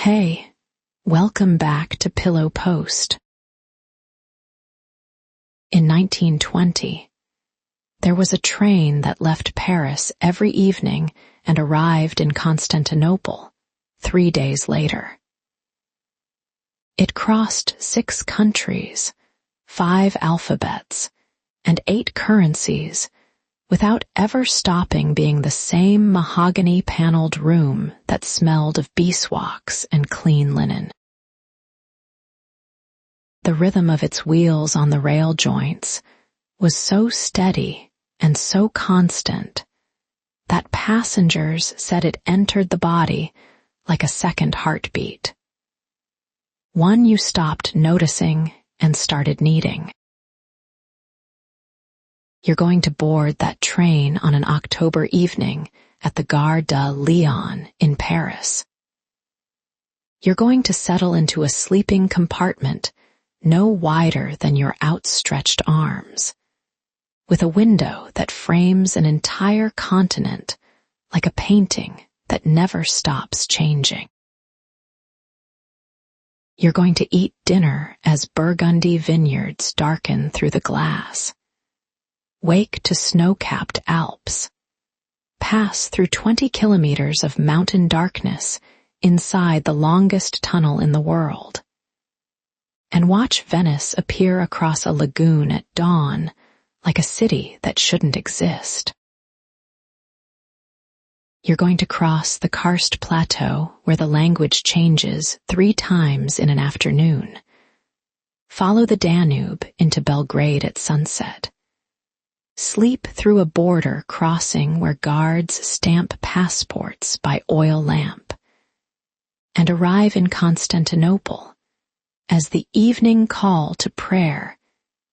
Hey, welcome back to Pillow Post. In 1920, there was a train that left Paris every evening and arrived in Constantinople 3 days later. It crossed 6 countries, 5 alphabets, and 8 currencies without ever stopping being the same mahogany-paneled room that smelled of beeswax and clean linen. The rhythm of its wheels on the rail joints was so steady and so constant that passengers said it entered the body like a second heartbeat. One you stopped noticing and started needing. You're going to board that train on an October evening at the Gare de Lyon in Paris. You're going to settle into a sleeping compartment no wider than your outstretched arms, with a window that frames an entire continent like a painting that never stops changing. You're going to eat dinner as Burgundy vineyards darken through the glass. Wake to snow-capped Alps, pass through 20 kilometers of mountain darkness inside the longest tunnel in the world, and watch Venice appear across a lagoon at dawn like a city that shouldn't exist. You're going to cross the Karst Plateau where the language changes 3 times in an afternoon, follow the Danube into Belgrade at sunset, sleep through a border crossing where guards stamp passports by oil lamp, and arrive in Constantinople as the evening call to prayer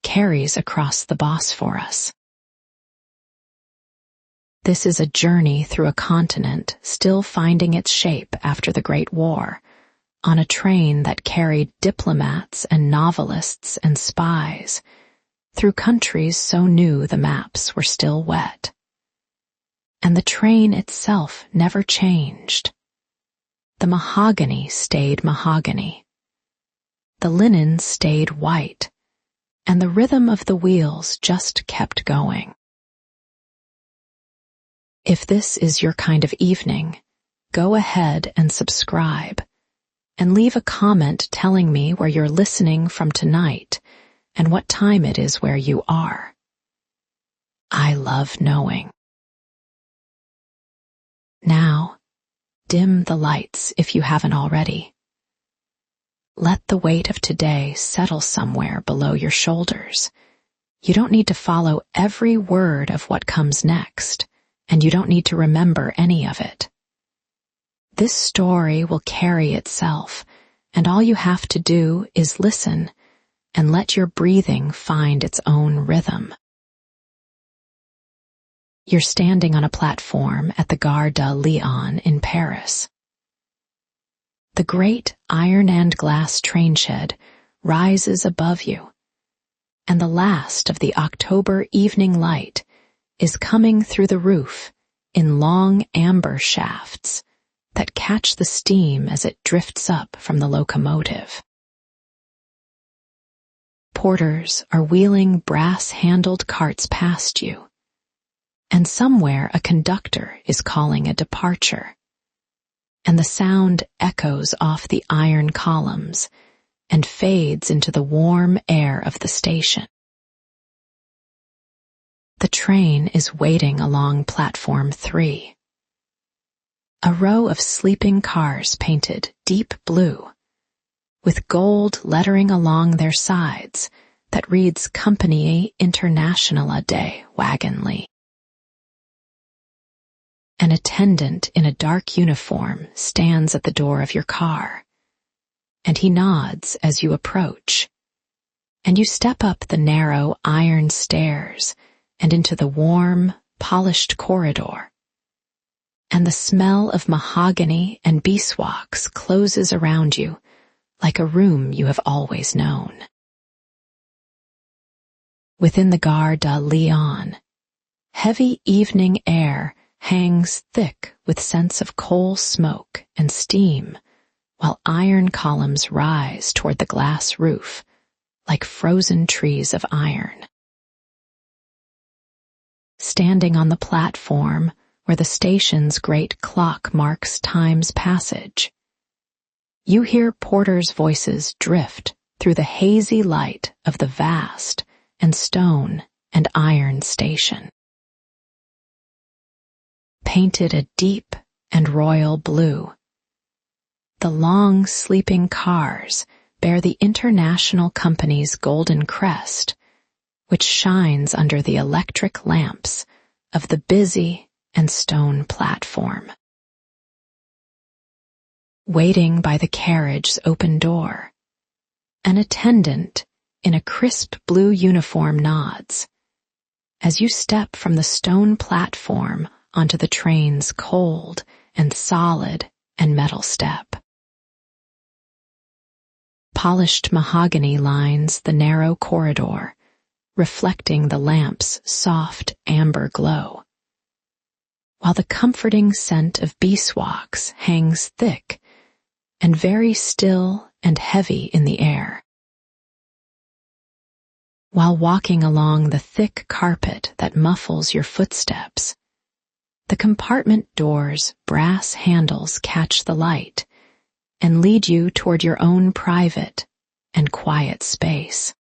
carries across the Bosphorus. This is a journey through a continent still finding its shape after the Great War, on a train that carried diplomats and novelists and spies, through countries so new the maps were still wet. And the train itself never changed. The mahogany stayed mahogany. The linen stayed white, and the rhythm of the wheels just kept going. If this is your kind of evening, go ahead and subscribe, and leave a comment telling me where you're listening from tonight and what time it is where you are. I love knowing. Now, dim the lights if you haven't already. Let the weight of today settle somewhere below your shoulders. You don't need to follow every word of what comes next, and you don't need to remember any of it. This story will carry itself, and all you have to do is listen and let your breathing find its own rhythm. You're standing on a platform at the Gare de Lyon in Paris. The great iron and glass train shed rises above you, and the last of the October evening light is coming through the roof in long amber shafts that catch the steam as it drifts up from the locomotive. Porters are wheeling brass-handled carts past you, and somewhere a conductor is calling a departure, and the sound echoes off the iron columns and fades into the warm air of the station. The train is waiting along platform 3. A row of sleeping cars painted deep blue, with gold lettering along their sides that reads Compagnie Internationale des Wagons. An attendant in a dark uniform stands at the door of your car, and he nods as you approach, and you step up the narrow iron stairs and into the warm, polished corridor, and the smell of mahogany and beeswax closes around you like a room you have always known. Within the Gare de Lyon, heavy evening air hangs thick with scents of coal smoke and steam while iron columns rise toward the glass roof like frozen trees of iron. Standing on the platform where the station's great clock marks time's passage, you hear porters' voices drift through the hazy light of the vast and stone and iron station. Painted a deep and royal blue, the long sleeping cars bear the international company's golden crest, which shines under the electric lamps of the busy and stone platform. Waiting by the carriage's open door, an attendant in a crisp blue uniform nods as you step from the stone platform onto the train's cold and solid and metal step. Polished mahogany lines the narrow corridor, reflecting the lamp's soft amber glow, while the comforting scent of beeswax hangs thick and very still and heavy in the air. While walking along the thick carpet that muffles your footsteps, the compartment door's brass handles catch the light and lead you toward your own private and quiet space.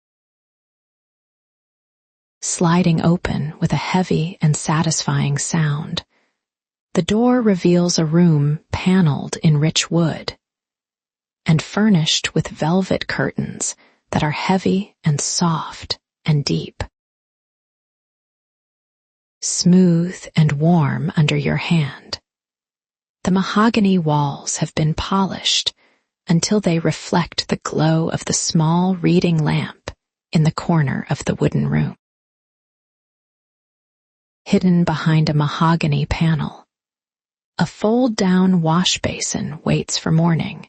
Sliding open with a heavy and satisfying sound, the door reveals a room paneled in rich wood and furnished with velvet curtains that are heavy and soft and deep. Smooth and warm under your hand, the mahogany walls have been polished until they reflect the glow of the small reading lamp in the corner of the wooden room. Hidden behind a mahogany panel, a fold-down wash basin waits for morning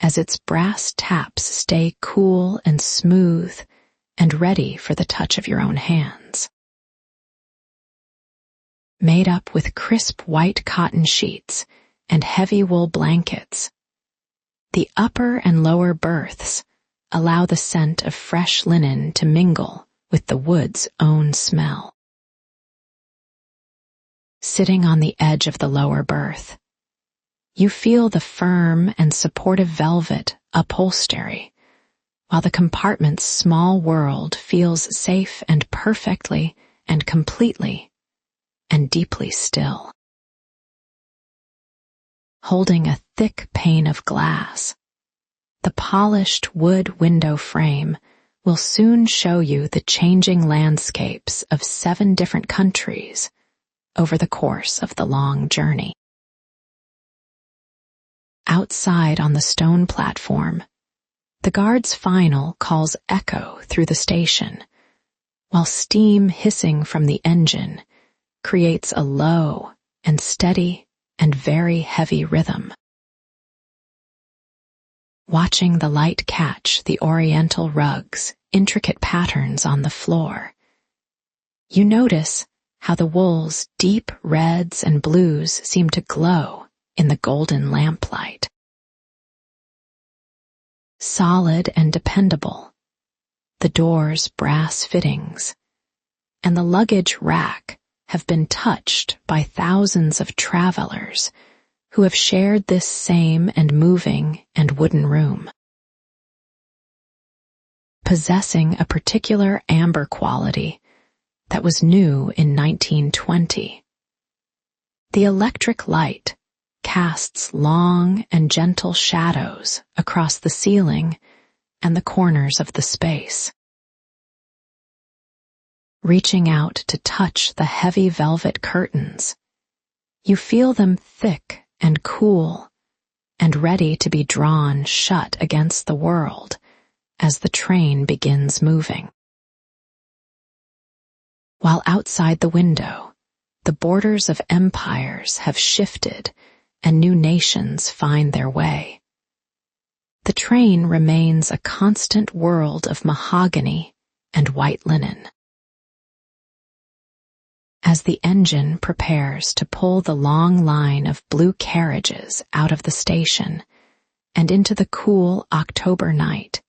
as its brass taps stay cool and smooth and ready for the touch of your own hands. Made up with crisp white cotton sheets and heavy wool blankets, the upper and lower berths allow the scent of fresh linen to mingle with the wood's own smell. Sitting on the edge of the lower berth, you feel the firm and supportive velvet upholstery, while the compartment's small world feels safe and perfectly and completely and deeply still. Holding a thick pane of glass, the polished wood window frame will soon show you the changing landscapes of 7 different countries over the course of the long journey. Outside on the stone platform, the guard's final calls echo through the station, while steam hissing from the engine creates a low and steady and very heavy rhythm. Watching the light catch the oriental rug's intricate patterns on the floor, you notice how the wool's deep reds and blues seem to glow in the golden lamplight. Solid and dependable, the door's brass fittings and the luggage rack have been touched by thousands of travelers who have shared this same and moving and wooden room. Possessing a particular amber quality that was new in 1920, the electric light casts long and gentle shadows across the ceiling and the corners of the space. Reaching out to touch the heavy velvet curtains, you feel them thick and cool and ready to be drawn shut against the world as the train begins moving. While outside the window, the borders of empires have shifted and new nations find their way, the train remains a constant world of mahogany and white linen. As the engine prepares to pull the long line of blue carriages out of the station and into the cool October night.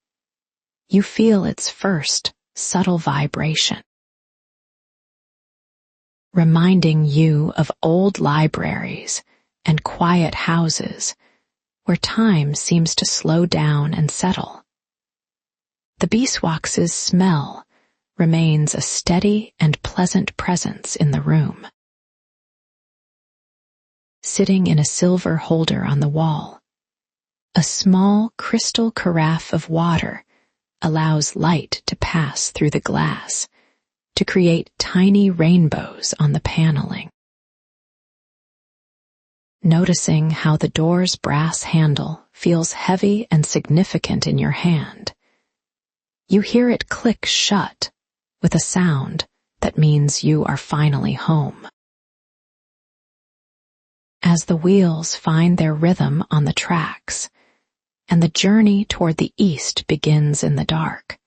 You feel its first subtle vibration, reminding you of old libraries and quiet houses where time seems to slow down and settle. The beeswax's smell remains a steady and pleasant presence in the room. Sitting in a silver holder on the wall, a small crystal carafe of water allows light to pass through the glass to create tiny rainbows on the paneling. Noticing how the door's brass handle feels heavy and significant in your hand, you hear it click shut with a sound that means you are finally home. As the wheels find their rhythm on the tracks, and the journey toward the east begins in the dark,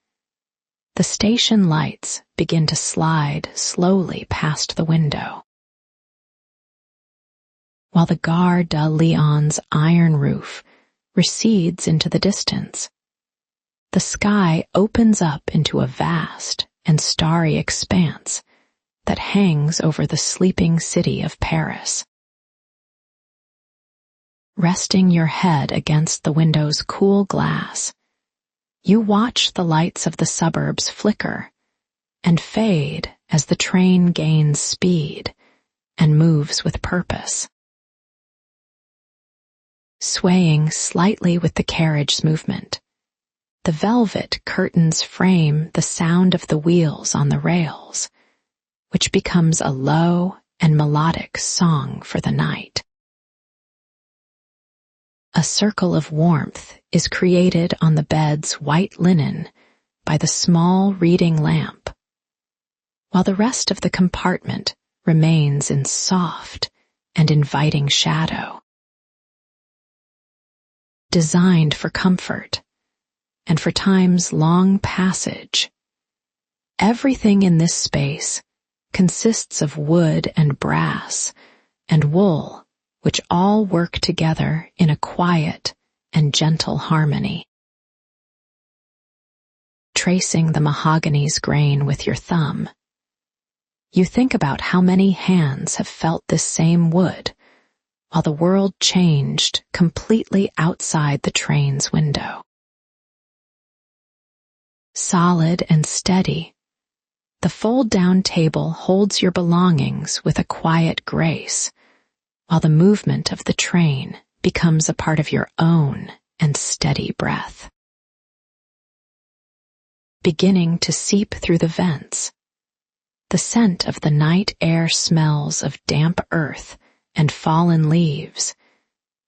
the station lights begin to slide slowly past the window. While the Gare de Lyon's iron roof recedes into the distance, the sky opens up into a vast and starry expanse that hangs over the sleeping city of Paris. Resting your head against the window's cool glass, you watch the lights of the suburbs flicker and fade as the train gains speed and moves with purpose. Swaying slightly with the carriage's movement, the velvet curtains frame the sound of the wheels on the rails, which becomes a low and melodic song for the night. A circle of warmth is created on the bed's white linen by the small reading lamp, while the rest of the compartment remains in soft and inviting shadow. Designed for comfort and for time's long passage, everything in this space consists of wood and brass and wool, which all work together in a quiet and gentle harmony. Tracing the mahogany's grain with your thumb, you think about how many hands have felt this same wood while the world changed completely outside the train's window. Solid and steady, the fold-down table holds your belongings with a quiet grace, while the movement of the train becomes a part of your own and steady breath. Beginning to seep through the vents, the scent of the night air smells of damp earth and fallen leaves,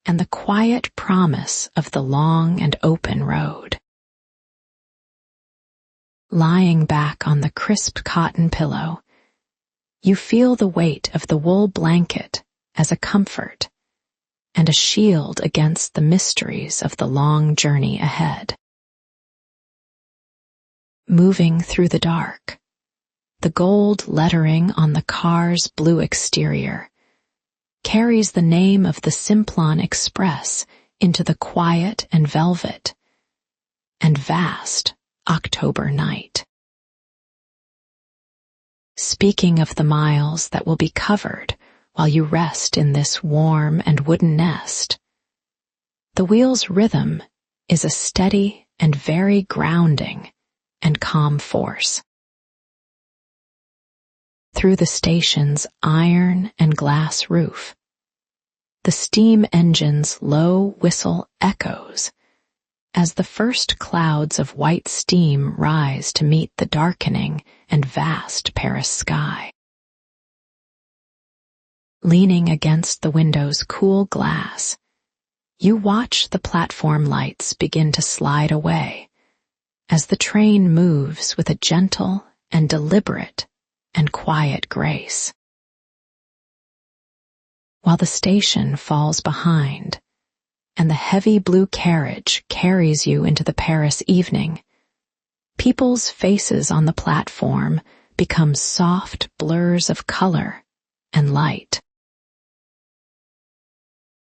and the quiet promise of the long and open road. Lying back on the crisp cotton pillow, you feel the weight of the wool blanket as a comfort and a shield against the mysteries of the long journey ahead. Moving through the dark, the gold lettering on the car's blue exterior carries the name of the Simplon Express into the quiet and velvet and vast October night. Speaking of the miles that will be covered while you rest in this warm and wooden nest, the wheel's rhythm is a steady and very grounding and calm force. Through the station's iron and glass roof, the steam engine's low whistle echoes as the first clouds of white steam rise to meet the darkening and vast Paris sky. Leaning against the window's cool glass, you watch the platform lights begin to slide away as the train moves with a gentle and deliberate and quiet grace. While the station falls behind and the heavy blue carriage carries you into the Paris evening, people's faces on the platform become soft blurs of color and light.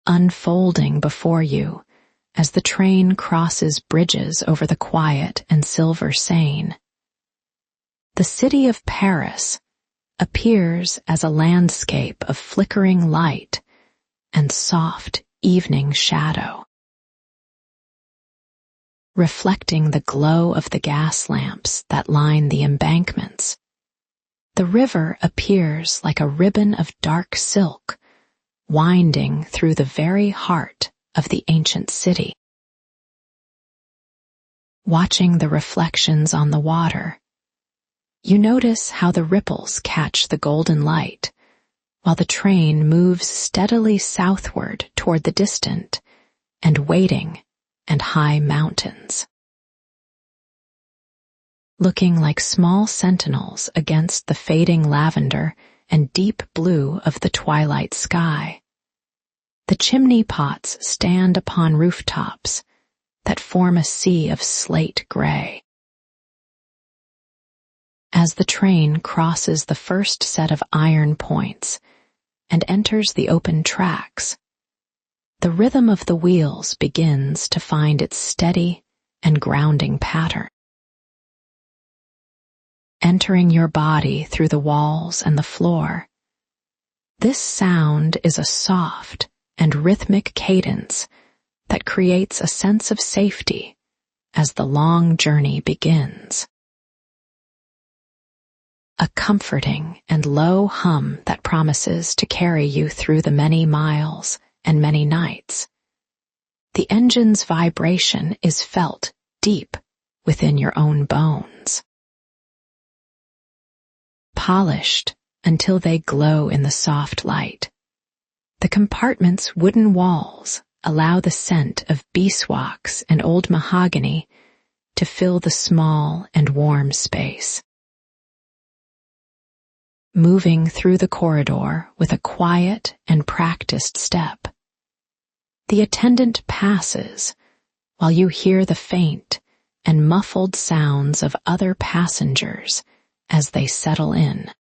Unfolding before you, as the train crosses bridges over the quiet and silver Seine. The city of Paris appears as a landscape of flickering light and soft evening shadow. Reflecting the glow of the gas lamps that line the embankments, the river appears like a ribbon of dark silk winding through the very heart of the ancient city. Watching the reflections on the water, you notice how the ripples catch the golden light, while the train moves steadily southward toward the distant and waiting and high mountains. Looking like small sentinels against the fading lavender and deep blue of the twilight sky, the chimney pots stand upon rooftops that form a sea of slate gray. As the train crosses the first set of iron points and enters the open tracks, the rhythm of the wheels begins to find its steady and grounding pattern. Entering your body through the walls and the floor, this sound is a soft and rhythmic cadence that creates a sense of safety as the long journey begins. A comforting and low hum that promises to carry you through the many miles and many nights. The engine's vibration is felt deep within your own bones. Polished until they glow in the soft light, the compartment's wooden walls allow the scent of beeswax and old mahogany to fill the small and warm space. Moving through the corridor with a quiet and practiced step, the attendant passes while you hear the faint and muffled sounds of other passengers as they settle in.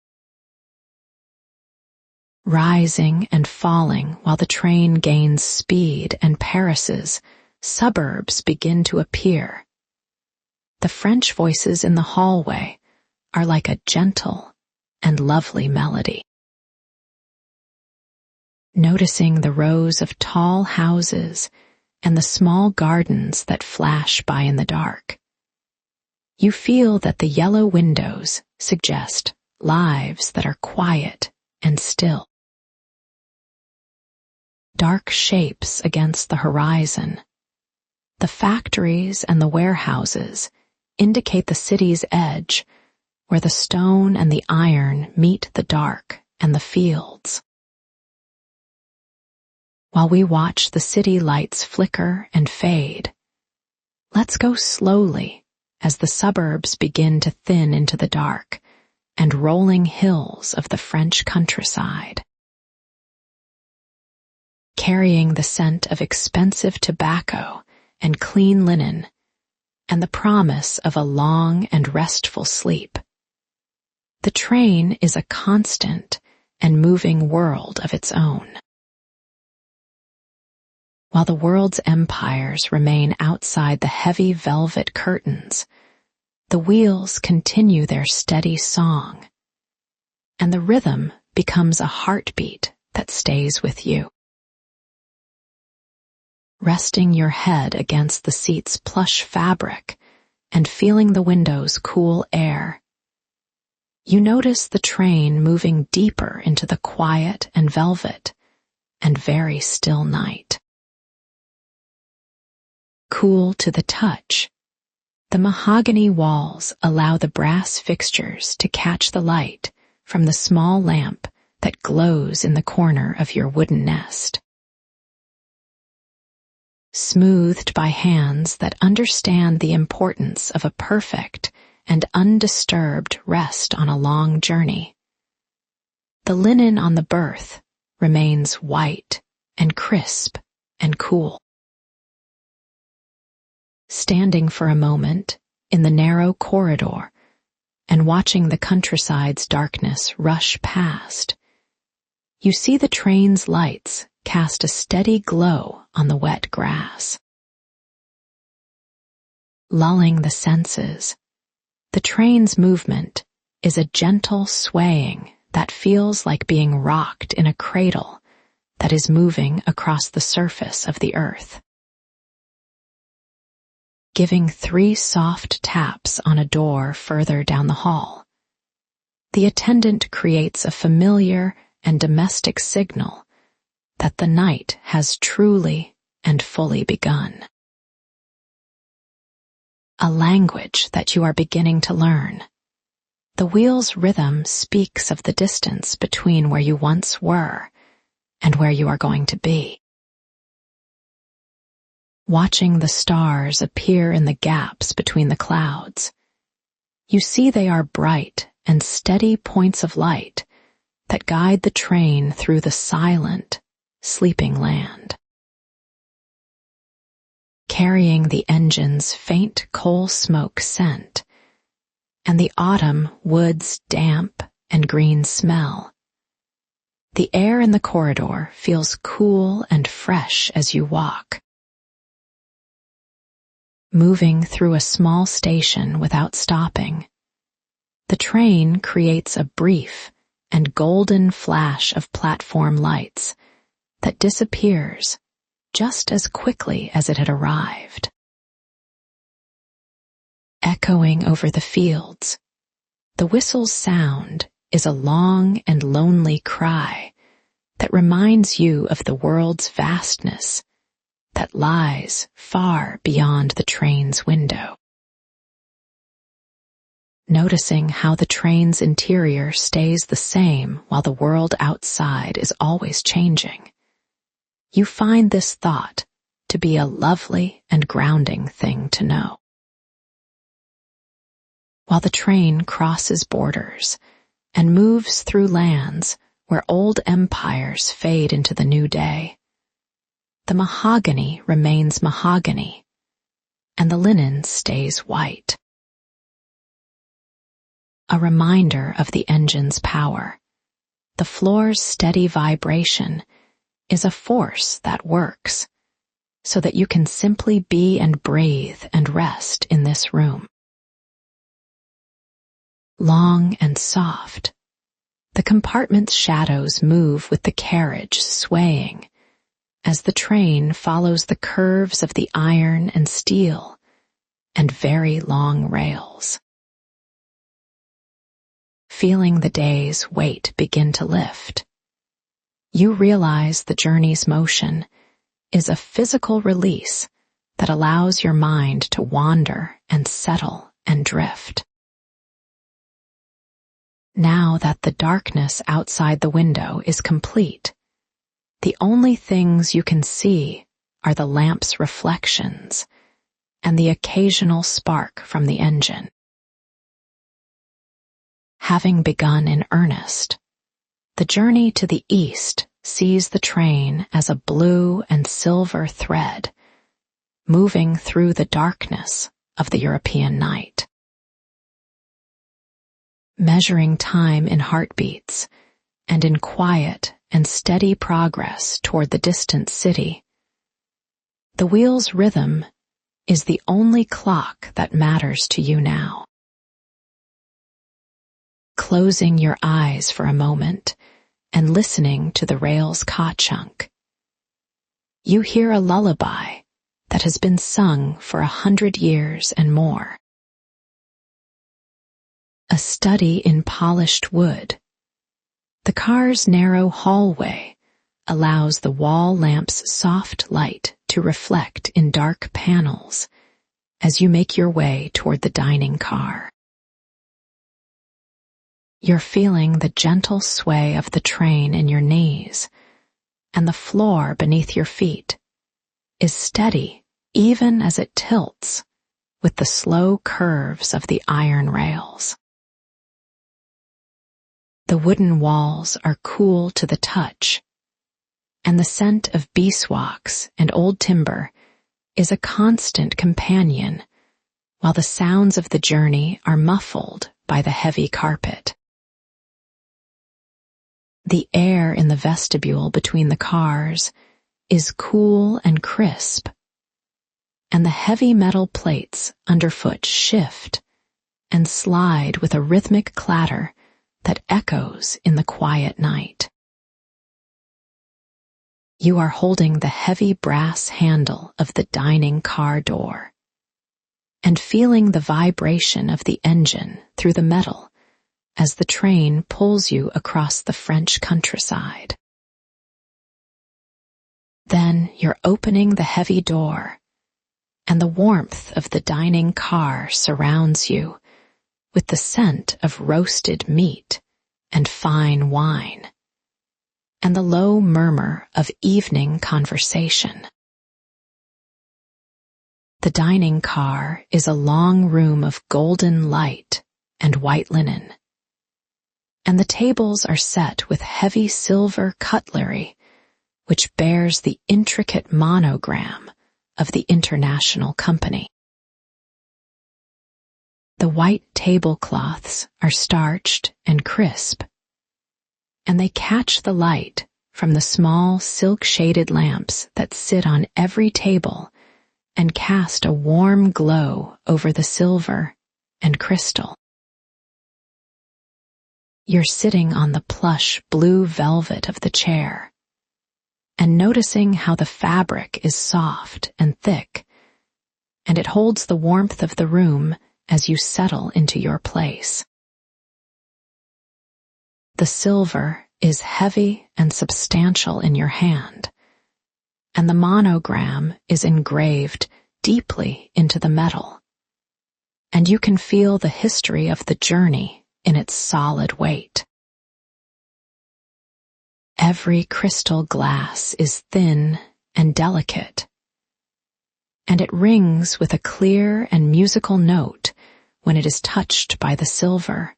Rising and falling while the train gains speed and Paris's suburbs begin to appear. The French voices in the hallway are like a gentle and lovely melody. Noticing the rows of tall houses and the small gardens that flash by in the dark, you feel that the yellow windows suggest lives that are quiet and still. Dark shapes against the horizon, the factories and the warehouses indicate the city's edge, where the stone and the iron meet the dark and the fields. While we watch the city lights flicker and fade, let's go slowly as the suburbs begin to thin into the dark and rolling hills of the French countryside. Carrying the scent of expensive tobacco and clean linen and the promise of a long and restful sleep, the train is a constant and moving world of its own. While the world's empires remain outside the heavy velvet curtains, the wheels continue their steady song, and the rhythm becomes a heartbeat that stays with you. Resting your head against the seat's plush fabric and feeling the window's cool air, you notice the train moving deeper into the quiet and velvet and very still night. Cool to the touch, the mahogany walls allow the brass fixtures to catch the light from the small lamp that glows in the corner of your wooden nest. Smoothed by hands that understand the importance of a perfect and undisturbed rest on a long journey, the linen on the berth remains white and crisp and cool. Standing for a moment in the narrow corridor and watching the countryside's darkness rush past, you see the train's lights cast a steady glow on the wet grass. Lulling the senses, the train's movement is a gentle swaying that feels like being rocked in a cradle that is moving across the surface of the earth. Giving 3 soft taps on a door further down the hall, the attendant creates a familiar and domestic signal that the night has truly and fully begun. A language that you are beginning to learn. The wheel's rhythm speaks of the distance between where you once were and where you are going to be. Watching the stars appear in the gaps between the clouds, you see they are bright and steady points of light that guide the train through the silent, sleeping land. Carrying the engine's faint coal smoke scent and the autumn wood's damp and green smell, the air in the corridor feels cool and fresh as you walk. Moving through a small station without stopping, the train creates a brief and golden flash of platform lights that disappears just as quickly as it had arrived. Echoing over the fields, the whistle's sound is a long and lonely cry that reminds you of the world's vastness that lies far beyond the train's window. Noticing how the train's interior stays the same while the world outside is always changing, you find this thought to be a lovely and grounding thing to know. While the train crosses borders and moves through lands where old empires fade into the new day, the mahogany remains mahogany, and the linen stays white. A reminder of the engine's power, the floor's steady vibration is a force that works, so that you can simply be and breathe and rest in this room. Long and soft, the compartment's shadows move with the carriage swaying as the train follows the curves of the iron and steel and very long rails. Feeling the day's weight begin to lift, you realize the journey's motion is a physical release that allows your mind to wander and settle and drift. Now that the darkness outside the window is complete, the only things you can see are the lamp's reflections and the occasional spark from the engine. Having begun in earnest, the journey to the east sees the train as a blue and silver thread moving through the darkness of the European night. Measuring time in heartbeats and in quiet and steady progress toward the distant city, the wheel's rhythm is the only clock that matters to you now. Closing your eyes for a moment and listening to the rail's ka-chunk, you hear a lullaby that has been sung for 100 years and more. A study in polished wood, the car's narrow hallway allows the wall lamp's soft light to reflect in dark panels as you make your way toward the dining car. You're feeling the gentle sway of the train in your knees, and the floor beneath your feet is steady even as it tilts with the slow curves of the iron rails. The wooden walls are cool to the touch, and the scent of beeswax and old timber is a constant companion, while the sounds of the journey are muffled by the heavy carpet. The air in the vestibule between the cars is cool and crisp, and the heavy metal plates underfoot shift and slide with a rhythmic clatter that echoes in the quiet night. You are holding the heavy brass handle of the dining car door and feeling the vibration of the engine through the metal as the train pulls you across the French countryside. Then you're opening the heavy door, and the warmth of the dining car surrounds you with the scent of roasted meat and fine wine, and the low murmur of evening conversation. The dining car is a long room of golden light and white linen, and the tables are set with heavy silver cutlery which bears the intricate monogram of the international company. The white tablecloths are starched and crisp, and they catch the light from the small silk-shaded lamps that sit on every table and cast a warm glow over the silver and crystal. You're sitting on the plush blue velvet of the chair and noticing how the fabric is soft and thick, and it holds the warmth of the room as you settle into your place. The silver is heavy and substantial in your hand, and the monogram is engraved deeply into the metal, and you can feel the history of the journey in its solid weight. Every crystal glass is thin and delicate, and it rings with a clear and musical note when it is touched by the silver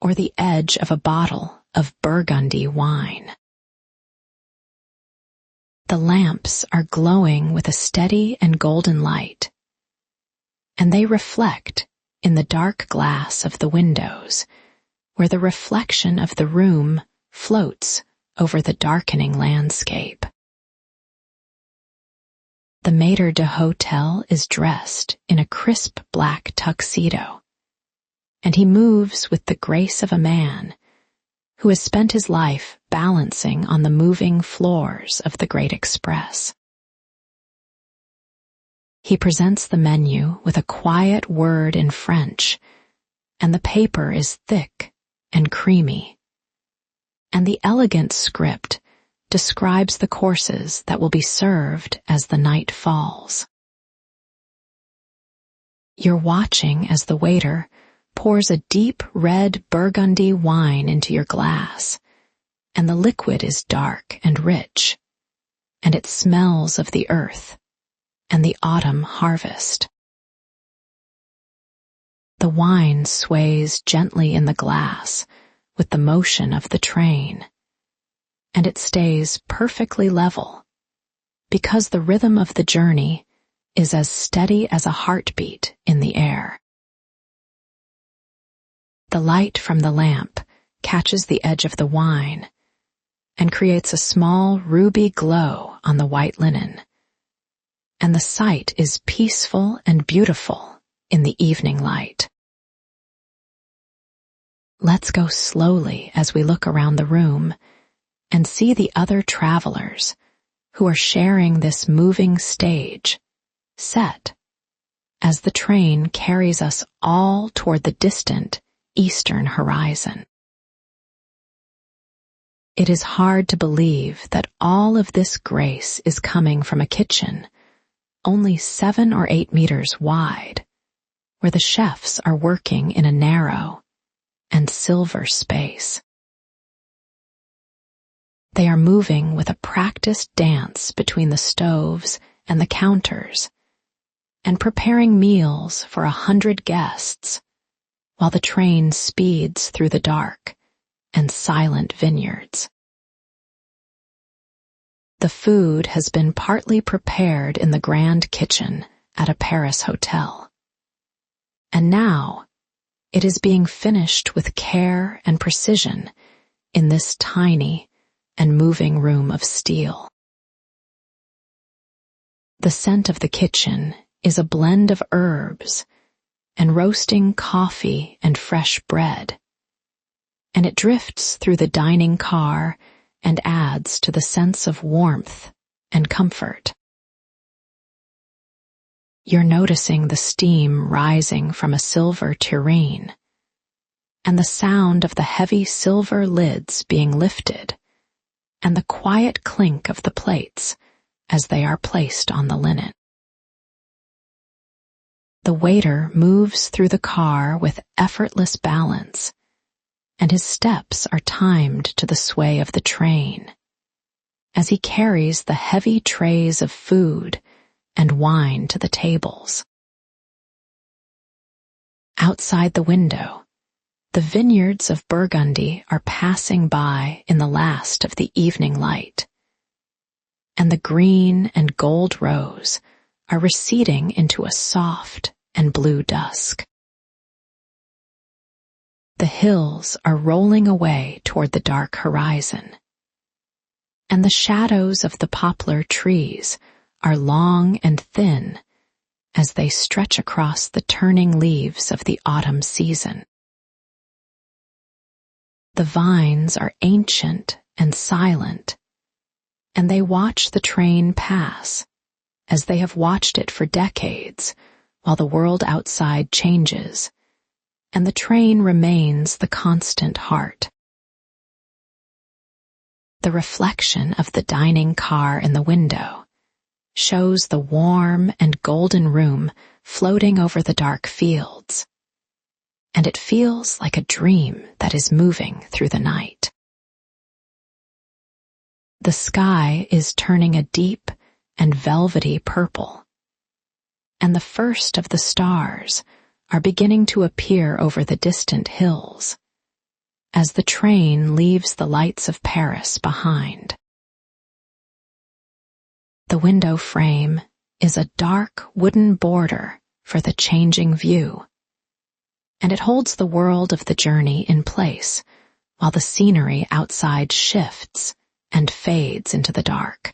or the edge of a bottle of Burgundy wine. The lamps are glowing with a steady and golden light, and they reflect in the dark glass of the windows, where the reflection of the room floats over the darkening landscape. The maître d'hôtel is dressed in a crisp black tuxedo, and he moves with the grace of a man who has spent his life balancing on the moving floors of the great express. He presents the menu with a quiet word in French, and the paper is thick and creamy, and the elegant script describes the courses that will be served as the night falls. You're watching as the waiter pours a deep red Burgundy wine into your glass, and the liquid is dark and rich, and it smells of the earth and the autumn harvest. The wine sways gently in the glass with the motion of the train, and it stays perfectly level because the rhythm of the journey is as steady as a heartbeat in the air. The light from the lamp catches the edge of the wine and creates a small ruby glow on the white linen, and the sight is peaceful and beautiful in the evening light. Let's go slowly as we look around the room and see the other travelers who are sharing this moving stage set as the train carries us all toward the distant eastern horizon. It is hard to believe that all of this grace is coming from a kitchen only 7 or 8 meters wide, where the chefs are working in a narrow and silver space. They are moving with a practiced dance between the stoves and the counters and preparing meals for 100 guests while the train speeds through the dark and silent vineyards. The food has been partly prepared in the grand kitchen at a Paris hotel, and now it is being finished with care and precision in this tiny and moving room of steel. The scent of the kitchen is a blend of herbs and roasting coffee and fresh bread, and it drifts through the dining car and adds to the sense of warmth and comfort. You're noticing the steam rising from a silver tureen, and the sound of the heavy silver lids being lifted, and the quiet clink of the plates as they are placed on the linen. The waiter moves through the car with effortless balance, and his steps are timed to the sway of the train, as he carries the heavy trays of food and wine to the tables. Outside the window, the vineyards of Burgundy are passing by in the last of the evening light, and the green and gold rose are receding into a soft and blue dusk. The hills are rolling away toward the dark horizon, and the shadows of the poplar trees are long and thin as they stretch across the turning leaves of the autumn season. The vines are ancient and silent, and they watch the train pass, as they have watched it for decades, while the world outside changes, and the train remains the constant heart. The reflection of the dining car in the window shows the warm and golden room floating over the dark fields, and it feels like a dream that is moving through the night. The sky is turning a deep and velvety purple, and the first of the stars are beginning to appear over the distant hills as the train leaves the lights of Paris behind. The window frame is a dark wooden border for the changing view, and it holds the world of the journey in place while the scenery outside shifts and fades into the dark.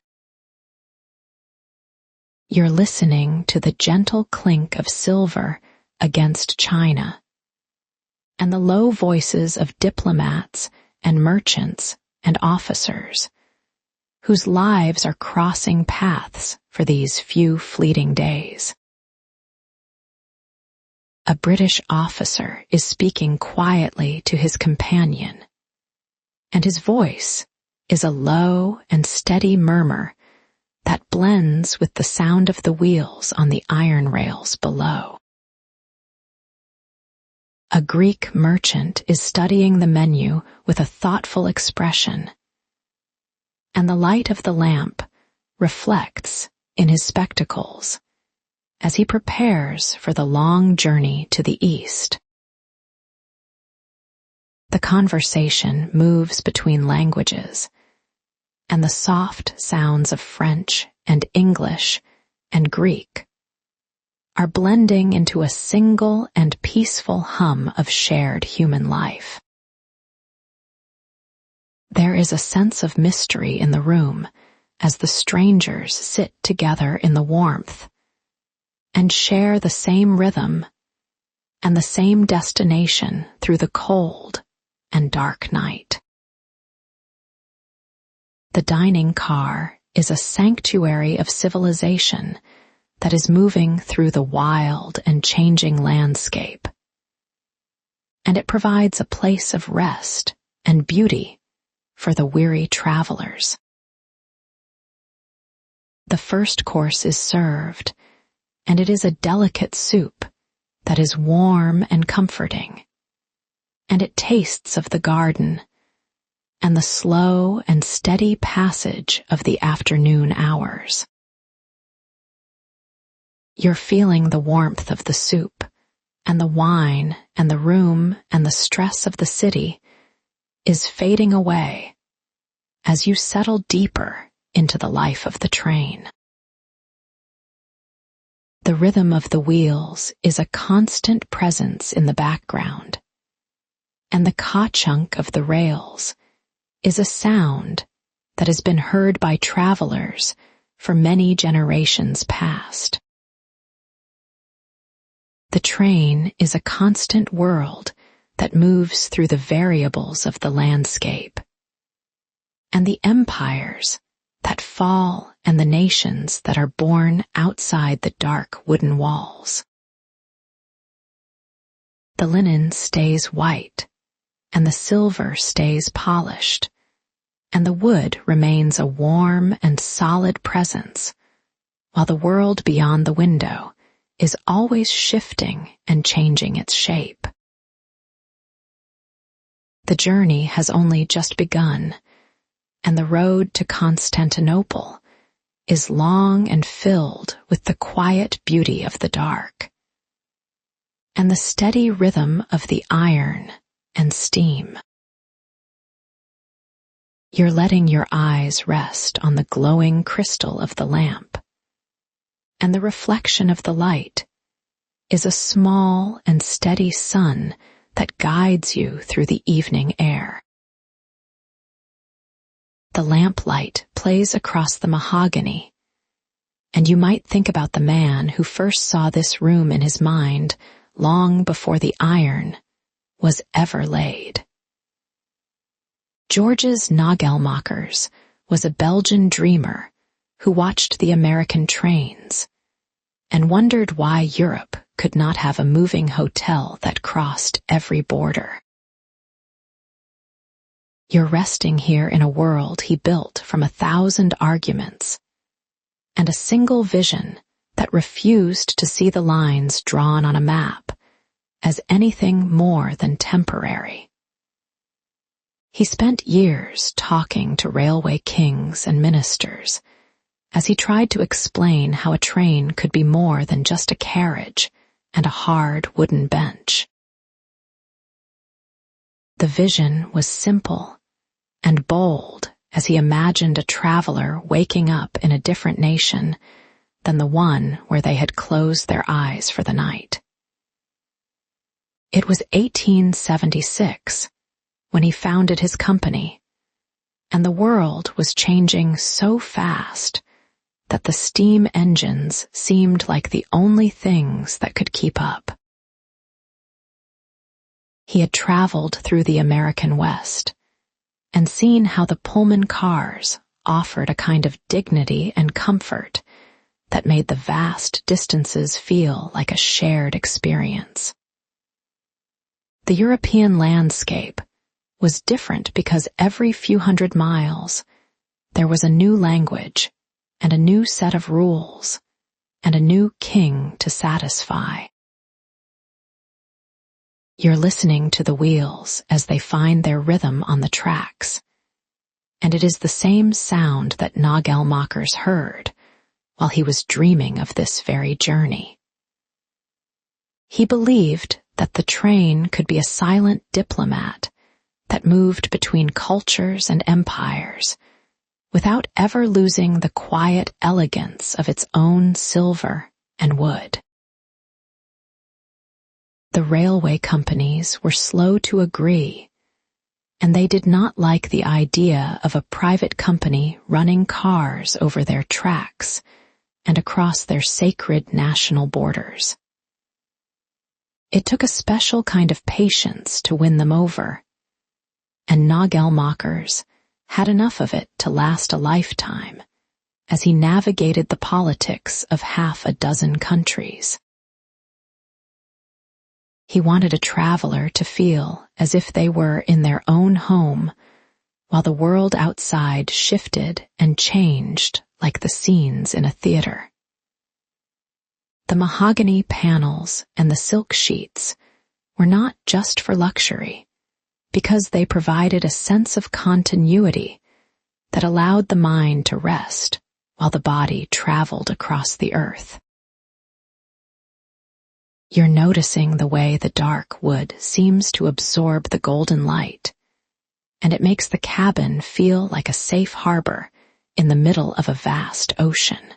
You're listening to the gentle clink of silver against china, and the low voices of diplomats and merchants and officers whose lives are crossing paths for these few fleeting days. A British officer is speaking quietly to his companion, and his voice is a low and steady murmur that blends with the sound of the wheels on the iron rails below. A Greek merchant is studying the menu with a thoughtful expression, and the light of the lamp reflects in his spectacles as he prepares for the long journey to the east. The conversation moves between languages, and the soft sounds of French and English and Greek are blending into a single and peaceful hum of shared human life. There is a sense of mystery in the room as the strangers sit together in the warmth and share the same rhythm and the same destination through the cold and dark night. The dining car is a sanctuary of civilization that is moving through the wild and changing landscape, and it provides a place of rest and beauty for the weary travelers. The first course is served, and it is a delicate soup that is warm and comforting, and it tastes of the garden and the slow and steady passage of the afternoon hours. You're feeling the warmth of the soup, and the wine and the room and the stress of the city is fading away as you settle deeper into the life of the train. The rhythm of the wheels is a constant presence in the background, and the ka-chunk of the rails is a sound that has been heard by travelers for many generations past. The train is a constant world that moves through the variables of the landscape, and the empires that fall and the nations that are born outside the dark wooden walls. The linen stays white, and the silver stays polished, and the wood remains a warm and solid presence, while the world beyond the window is always shifting and changing its shape. The journey has only just begun, and the road to Constantinople is long and filled with the quiet beauty of the dark, and the steady rhythm of the iron and steam. You're letting your eyes rest on the glowing crystal of the lamp, and the reflection of the light is a small and steady sun that guides you through the evening air. The lamplight plays across the mahogany, and you might think about the man who first saw this room in his mind long before the iron was ever laid. Georges Nagelmakers was a Belgian dreamer who watched the American trains and wondered why Europe could not have a moving hotel that crossed every border. You're resting here in a world he built from 1,000 arguments and a single vision that refused to see the lines drawn on a map as anything more than temporary. He spent years talking to railway kings and ministers as he tried to explain how a train could be more than just a carriage and a hard wooden bench. The vision was simple and bold as he imagined a traveler waking up in a different nation than the one where they had closed their eyes for the night. It was 1876 when he founded his company, and the world was changing so fast that the steam engines seemed like the only things that could keep up. He had traveled through the American West and seen how the Pullman cars offered a kind of dignity and comfort that made the vast distances feel like a shared experience. The European landscape was different because every few hundred miles there was a new language and a new set of rules and a new king to satisfy. You're listening to the wheels as they find their rhythm on the tracks, and it is the same sound that Nagelmakers heard while he was dreaming of this very journey. He believed that the train could be a silent diplomat that moved between cultures and empires without ever losing the quiet elegance of its own silver and wood. The railway companies were slow to agree, and they did not like the idea of a private company running cars over their tracks and across their sacred national borders. It took a special kind of patience to win them over, and Nagelmakers had enough of it to last a lifetime as he navigated the politics of 6 countries. He wanted a traveler to feel as if they were in their own home, while the world outside shifted and changed like the scenes in a theater. The mahogany panels and the silk sheets were not just for luxury, because they provided a sense of continuity that allowed the mind to rest while the body traveled across the earth. You're noticing the way the dark wood seems to absorb the golden light, and it makes the cabin feel like a safe harbor in the middle of a vast ocean.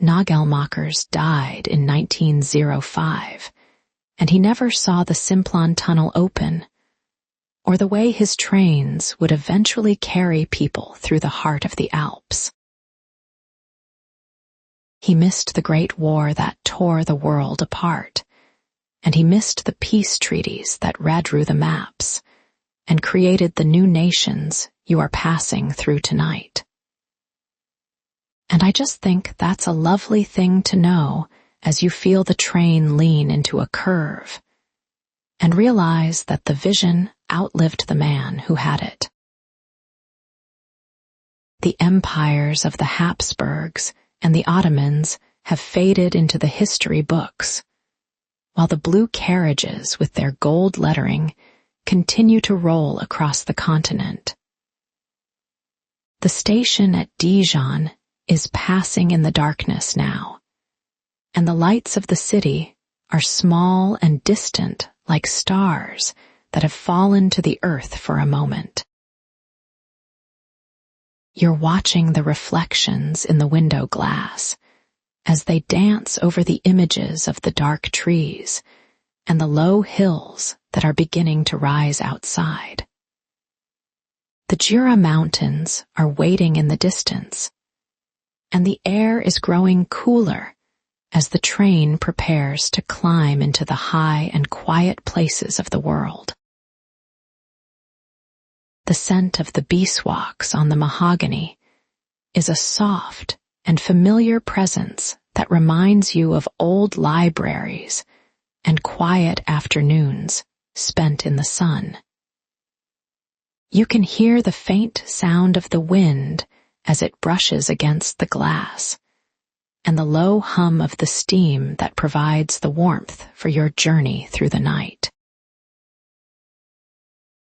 Nagelmakers died in 1905, and he never saw the Simplon Tunnel open, or the way his trains would eventually carry people through the heart of the Alps. He missed the Great War that tore the world apart, and he missed the peace treaties that redrew the maps and created the new nations you are passing through tonight. And I just think that's a lovely thing to know as you feel the train lean into a curve and realize that the vision outlived the man who had it. The empires of the Habsburgs and the Ottomans have faded into the history books, while the blue carriages with their gold lettering continue to roll across the continent. The station at Dijon is passing in the darkness now, and the lights of the city are small and distant like stars that have fallen to the earth for a moment. You're watching the reflections in the window glass as they dance over the images of the dark trees and the low hills that are beginning to rise outside. The Jura Mountains are waiting in the distance, and the air is growing cooler as the train prepares to climb into the high and quiet places of the world. The scent of the beeswax on the mahogany is a soft and familiar presence that reminds you of old libraries and quiet afternoons spent in the sun. You can hear the faint sound of the wind as it brushes against the glass, and the low hum of the steam that provides the warmth for your journey through the night.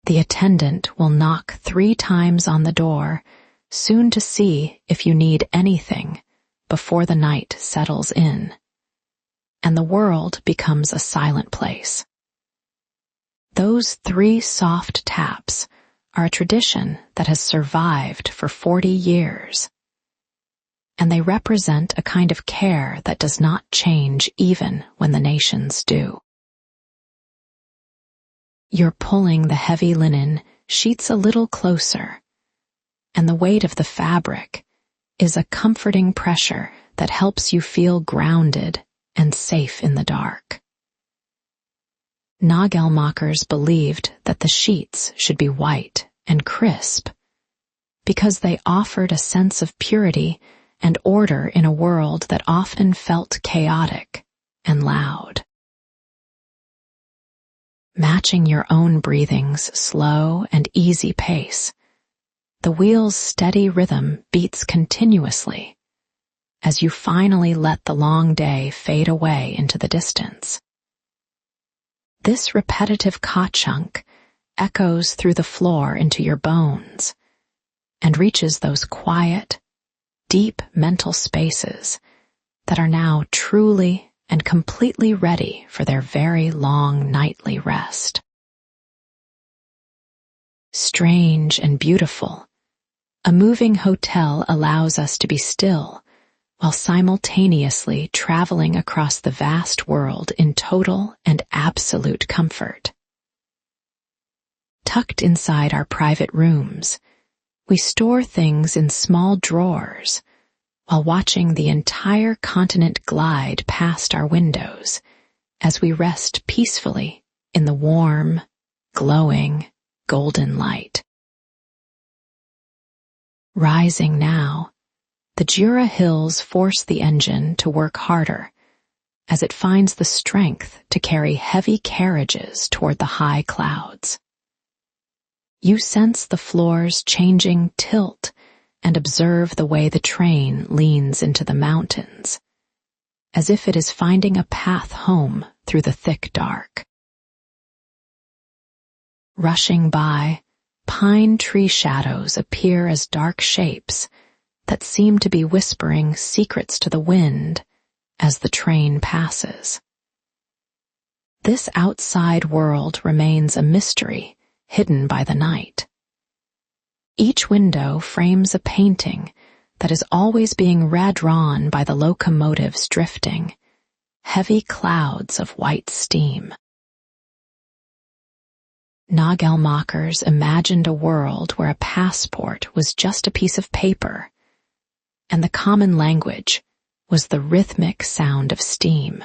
The attendant will knock 3 times on the door, soon to see if you need anything before the night settles in, and the world becomes a silent place. Those 3 soft taps are a tradition that has survived for 40 years, and they represent a kind of care that does not change even when the nations do. You're pulling the heavy linen sheets a little closer, and the weight of the fabric is a comforting pressure that helps you feel grounded and safe in the dark. Nagelmakers believed that the sheets should be white and crisp because they offered a sense of purity and order in a world that often felt chaotic and loud. Matching your own breathing's slow and easy pace, the wheel's steady rhythm beats continuously as you finally let the long day fade away into the distance. This repetitive ka-chunk echoes through the floor into your bones and reaches those quiet, deep mental spaces that are now truly and completely ready for their very long nightly rest. Strange and beautiful, a moving hotel allows us to be still while simultaneously traveling across the vast world in total and absolute comfort. Tucked inside our private rooms, we store things in small drawers while watching the entire continent glide past our windows as we rest peacefully in the warm, glowing, golden light. Rising now, the Jura Hills force the engine to work harder as it finds the strength to carry heavy carriages toward the high clouds. You sense the floor's changing tilt and observe the way the train leans into the mountains, as if it is finding a path home through the thick dark. Rushing by, pine tree shadows appear as dark shapes that seem to be whispering secrets to the wind as the train passes. This outside world remains a mystery hidden by the night. Each window frames a painting that is always being redrawn by the locomotive's drifting, heavy clouds of white steam. Nagelmakers imagined a world where a passport was just a piece of paper, and the common language was the rhythmic sound of steam.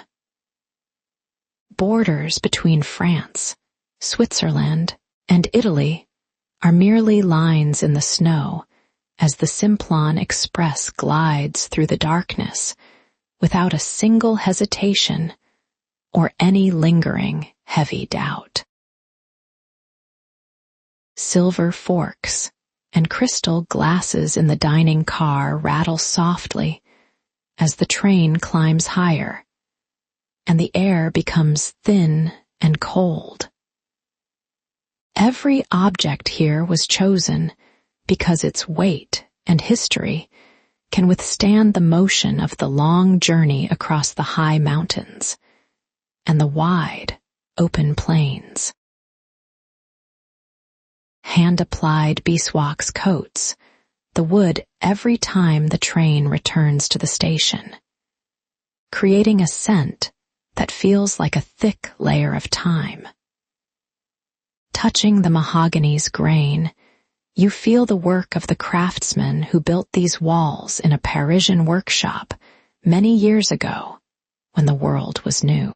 Borders between France, Switzerland, and Italy are merely lines in the snow as the Simplon Express glides through the darkness without a single hesitation or any lingering heavy doubt. Silver forks and crystal glasses in the dining car rattle softly as the train climbs higher, and the air becomes thin and cold. Every object here was chosen because its weight and history can withstand the motion of the long journey across the high mountains and the wide, open plains. Hand-applied beeswax coats the wood every time the train returns to the station, creating a scent that feels like a thick layer of time. Touching the mahogany's grain, you feel the work of the craftsmen who built these walls in a Parisian workshop many years ago when the world was new.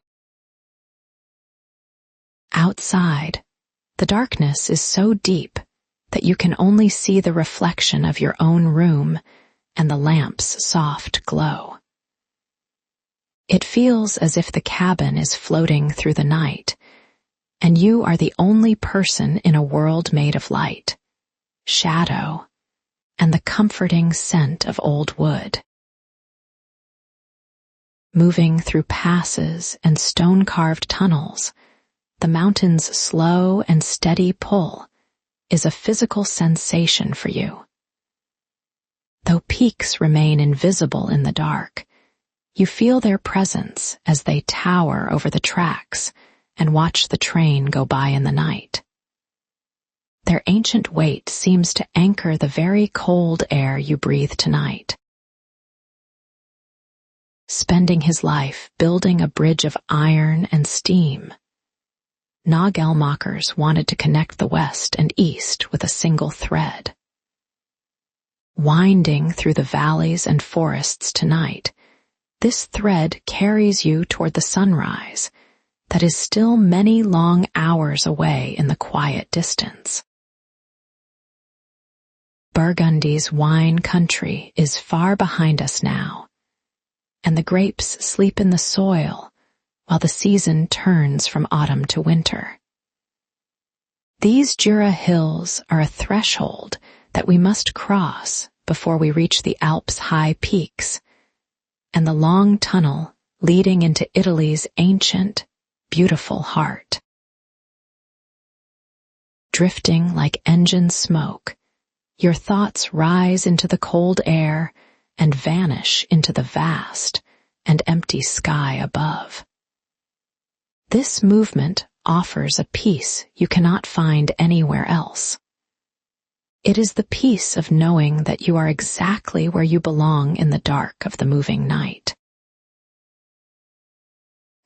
Outside, the darkness is so deep that you can only see the reflection of your own room and the lamp's soft glow. It feels as if the cabin is floating through the night, and you are the only person in a world made of light, shadow, and the comforting scent of old wood. Moving through passes and stone-carved tunnels, the mountain's slow and steady pull is a physical sensation for you. Though peaks remain invisible in the dark, you feel their presence as they tower over the tracks and watch the train go by in the night. Their ancient weight seems to anchor the very cold air you breathe tonight. Spending his life building a bridge of iron and steam, Nagelmakers wanted to connect the west and east with a single thread. Winding through the valleys and forests tonight, this thread carries you toward the sunrise that is still many long hours away in the quiet distance. Burgundy's wine country is far behind us now, and the grapes sleep in the soil while the season turns from autumn to winter. These Jura hills are a threshold that we must cross before we reach the Alps' high peaks and the long tunnel leading into Italy's ancient, beautiful heart. Drifting like engine smoke, your thoughts rise into the cold air and vanish into the vast and empty sky above. This movement offers a peace you cannot find anywhere else. It is the peace of knowing that you are exactly where you belong in the dark of the moving night.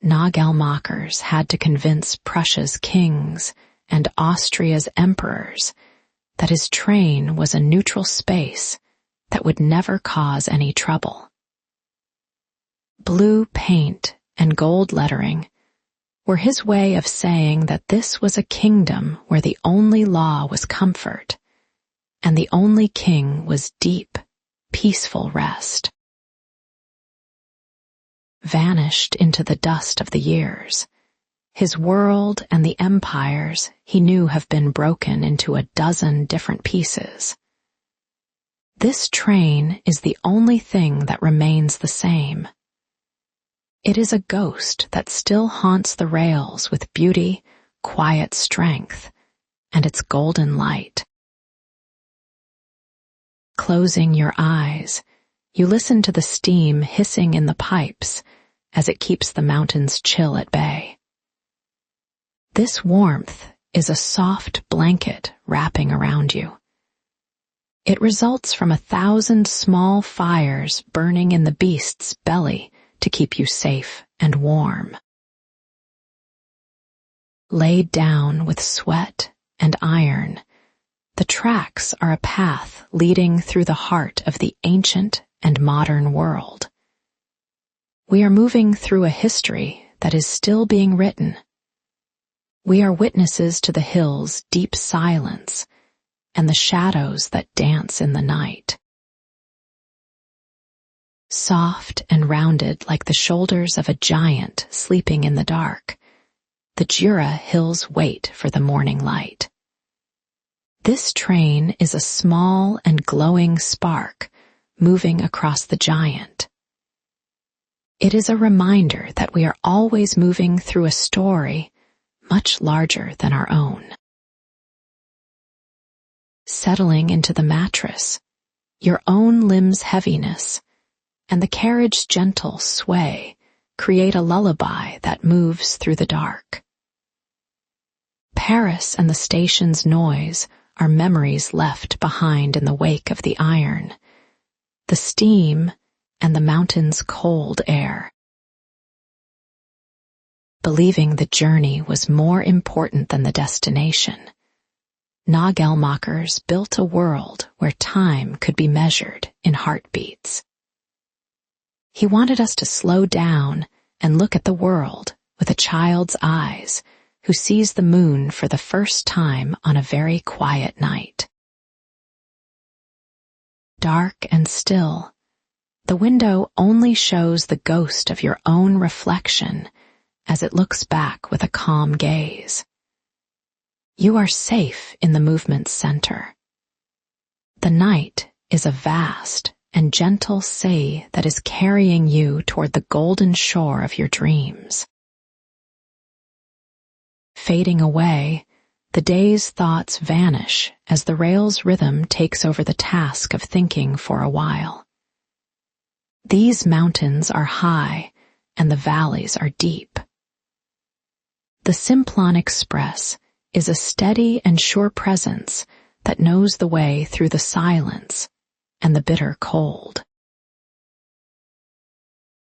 Nagelmakers had to convince Prussia's kings and Austria's emperors that his train was a neutral space that would never cause any trouble. Blue paint and gold lettering were his way of saying that this was a kingdom where the only law was comfort, and the only king was deep, peaceful rest. Vanished into the dust of the years, his world and the empires he knew have been broken into a dozen different pieces. This train is the only thing that remains the same. It is a ghost that still haunts the rails with beauty, quiet strength, and its golden light. Closing your eyes, you listen to the steam hissing in the pipes as it keeps the mountain's chill at bay. This warmth is a soft blanket wrapping around you. It results from 1,000 small fires burning in the beast's belly to keep you safe and warm. Laid down with sweat and iron, the tracks are a path leading through the heart of the ancient and modern world, We are moving through a history that is still being written. We are witnesses to the hills' deep silence and the shadows that dance in the night. Soft and rounded like the shoulders of a giant sleeping in the dark, the Jura hills wait for the morning light. This train is a small and glowing spark moving across the giant. It is a reminder that we are always moving through a story much larger than our own. Settling into the mattress, your own limbs' heaviness, and the carriage's gentle sway create a lullaby that moves through the dark. Paris and the station's noise are memories left behind in the wake of the iron, the steam, and the mountain's cold air. Believing the journey was more important than the destination, Nagelmachers built a world where time could be measured in heartbeats. He wanted us to slow down and look at the world with a child's eyes who sees the moon for the first time on a very quiet night. Dark and still, the window only shows the ghost of your own reflection as it looks back with a calm gaze. You are safe in the movement's center. The night is a vast and gentle sea that is carrying you toward the golden shore of your dreams. Fading away, the day's thoughts vanish as the rail's rhythm takes over the task of thinking for a while. These mountains are high and the valleys are deep. The Simplon Express is a steady and sure presence that knows the way through the silence and the bitter cold.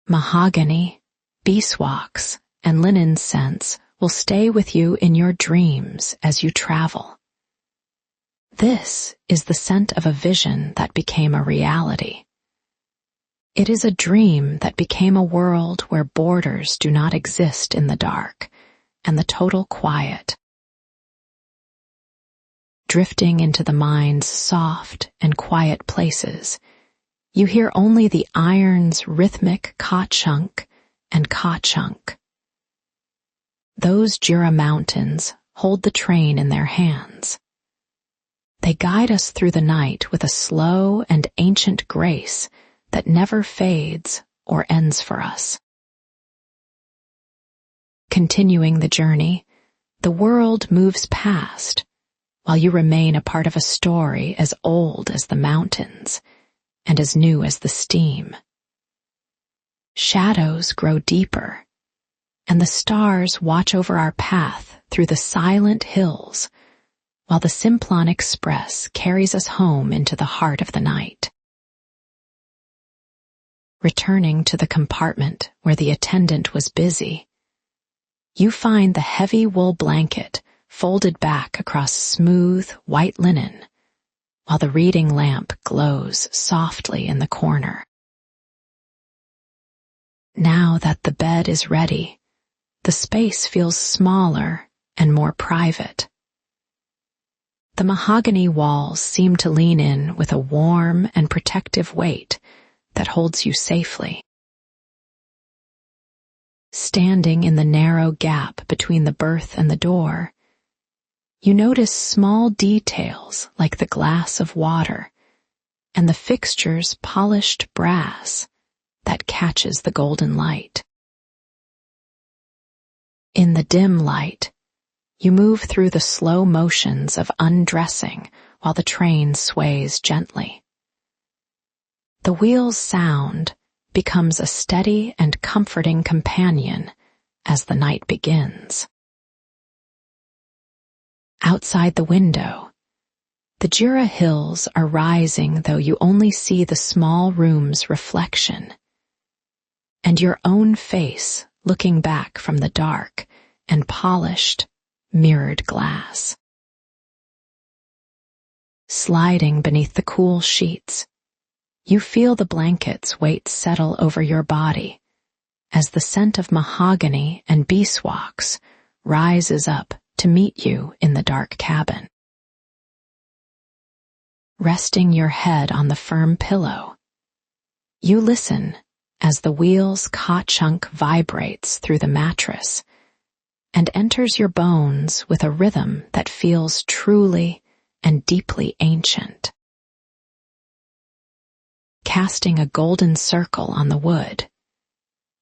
Mahogany, beeswax, and linen scents will stay with you in your dreams as you travel. This is the scent of a vision that became a reality. It is a dream that became a world where borders do not exist in the dark and the total quiet. Drifting into the mind's soft and quiet places, you hear only the iron's rhythmic ka-chunk and ka-chunk. Those Jura mountains hold the train in their hands. They guide us through the night with a slow and ancient grace that never fades or ends for us. Continuing the journey, the world moves past, while you remain a part of a story as old as the mountains and as new as the steam. Shadows grow deeper, and the stars watch over our path through the silent hills, while the Simplon Express carries us home into the heart of the night. Returning to the compartment where the attendant was busy, you find the heavy wool blanket folded back across smooth, white linen, while the reading lamp glows softly in the corner. Now that the bed is ready, the space feels smaller and more private. The mahogany walls seem to lean in with a warm and protective weight that holds you safely. Standing in the narrow gap between the berth and the door, you notice small details like the glass of water and the fixture's polished brass that catches the golden light. In the dim light, you move through the slow motions of undressing while the train sways gently. The wheel's sound becomes a steady and comforting companion as the night begins. Outside the window, the Jura hills are rising, though you only see the small room's reflection, and your own face looking back from the dark and polished, mirrored glass. Sliding beneath the cool sheets, you feel the blanket's weight settle over your body as the scent of mahogany and beeswax rises up to meet you in the dark cabin. Resting your head on the firm pillow, you listen as the wheel's ka-chunk vibrates through the mattress and enters your bones with a rhythm that feels truly and deeply ancient. Casting a golden circle on the wood,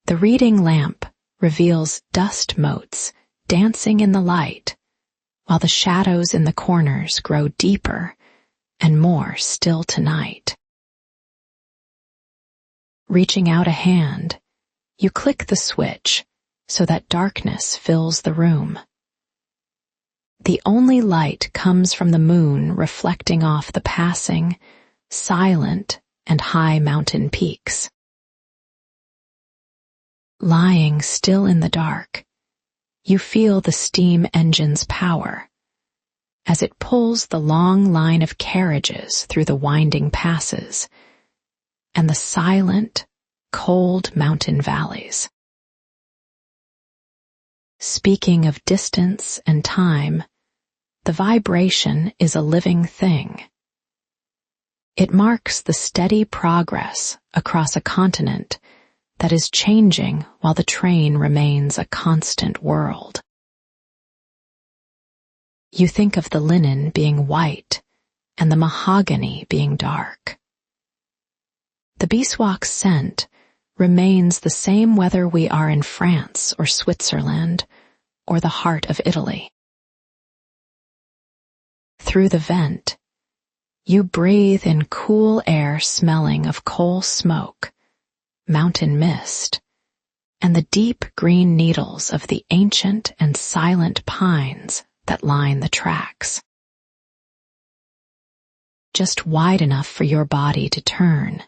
the reading lamp reveals dust motes dancing in the light, while the shadows in the corners grow deeper and more still tonight. Reaching out a hand, you click the switch so that darkness fills the room. The only light comes from the moon reflecting off the passing, silent, and high mountain peaks. Lying still in the dark, you feel the steam engine's power as it pulls the long line of carriages through the winding passes and the silent, cold mountain valleys. Speaking of distance and time, the vibration is a living thing. It marks the steady progress across a continent that is changing while the train remains a constant world. You think of the linen being white and the mahogany being dark. The beeswax scent remains the same whether we are in France or Switzerland or the heart of Italy. Through the vent, you breathe in cool air smelling of coal smoke, mountain mist, and the deep green needles of the ancient and silent pines that line the tracks. Just wide enough for your body to turn,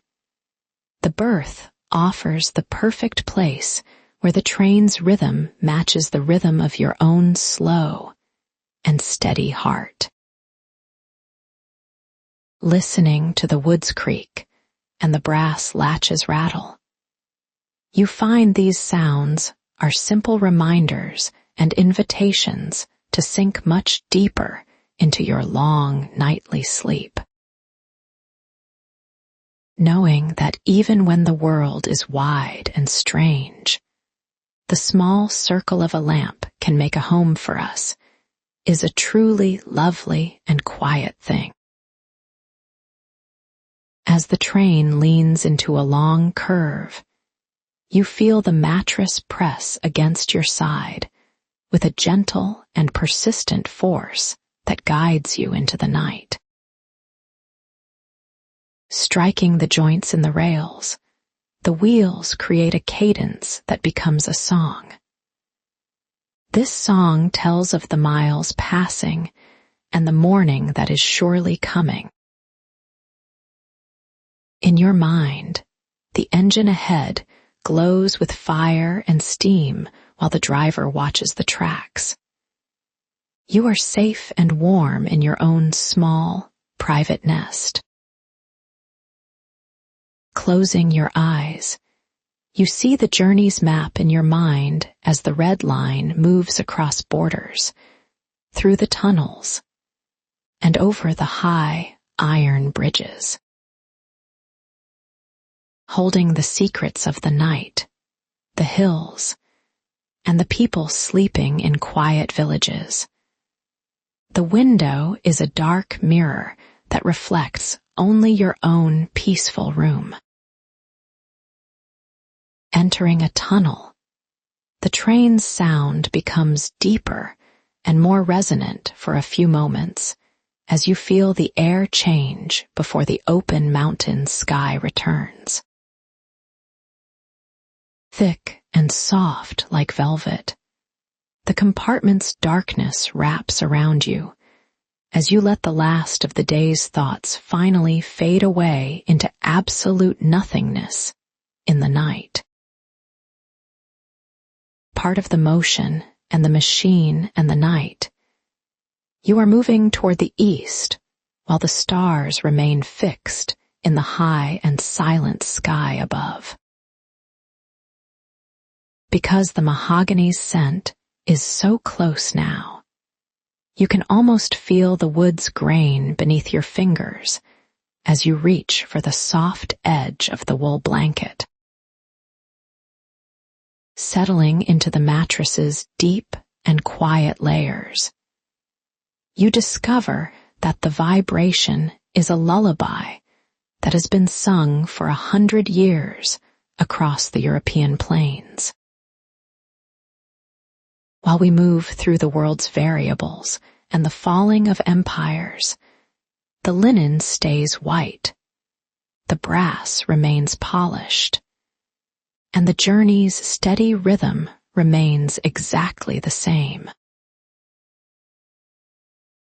the berth offers the perfect place where the train's rhythm matches the rhythm of your own slow and steady heart. Listening to the woods creak and the brass latches rattle, you find these sounds are simple reminders and invitations to sink much deeper into your long nightly sleep. Knowing that even when the world is wide and strange, the small circle of a lamp can make a home for us is a truly lovely and quiet thing. As the train leans into a long curve, you feel the mattress press against your side with a gentle and persistent force that guides you into the night. Striking the joints in the rails, the wheels create a cadence that becomes a song. This song tells of the miles passing and the morning that is surely coming. In your mind, the engine ahead glows with fire and steam while the driver watches the tracks. You are safe and warm in your own small, private nest. Closing your eyes, you see the journey's map in your mind as the red line moves across borders, through the tunnels, and over the high iron bridges. Holding the secrets of the night, the hills, and the people sleeping in quiet villages. The window is a dark mirror that reflects only your own peaceful room. Entering a tunnel, the train's sound becomes deeper and more resonant for a few moments as you feel the air change before the open mountain sky returns. Thick and soft like velvet, the compartment's darkness wraps around you as you let the last of the day's thoughts finally fade away into absolute nothingness in the night. Part of the motion and the machine and the night, you are moving toward the east while the stars remain fixed in the high and silent sky above. because the mahogany's scent is so close now. You can almost feel the wood's grain beneath your fingers as you reach for the soft edge of the wool blanket. Settling into the mattress's deep and quiet layers, you discover that the vibration is a lullaby that has been sung for 100 years across the European plains. While we move through the world's variables and the falling of empires, the linen stays white, the brass remains polished, and the journey's steady rhythm remains exactly the same.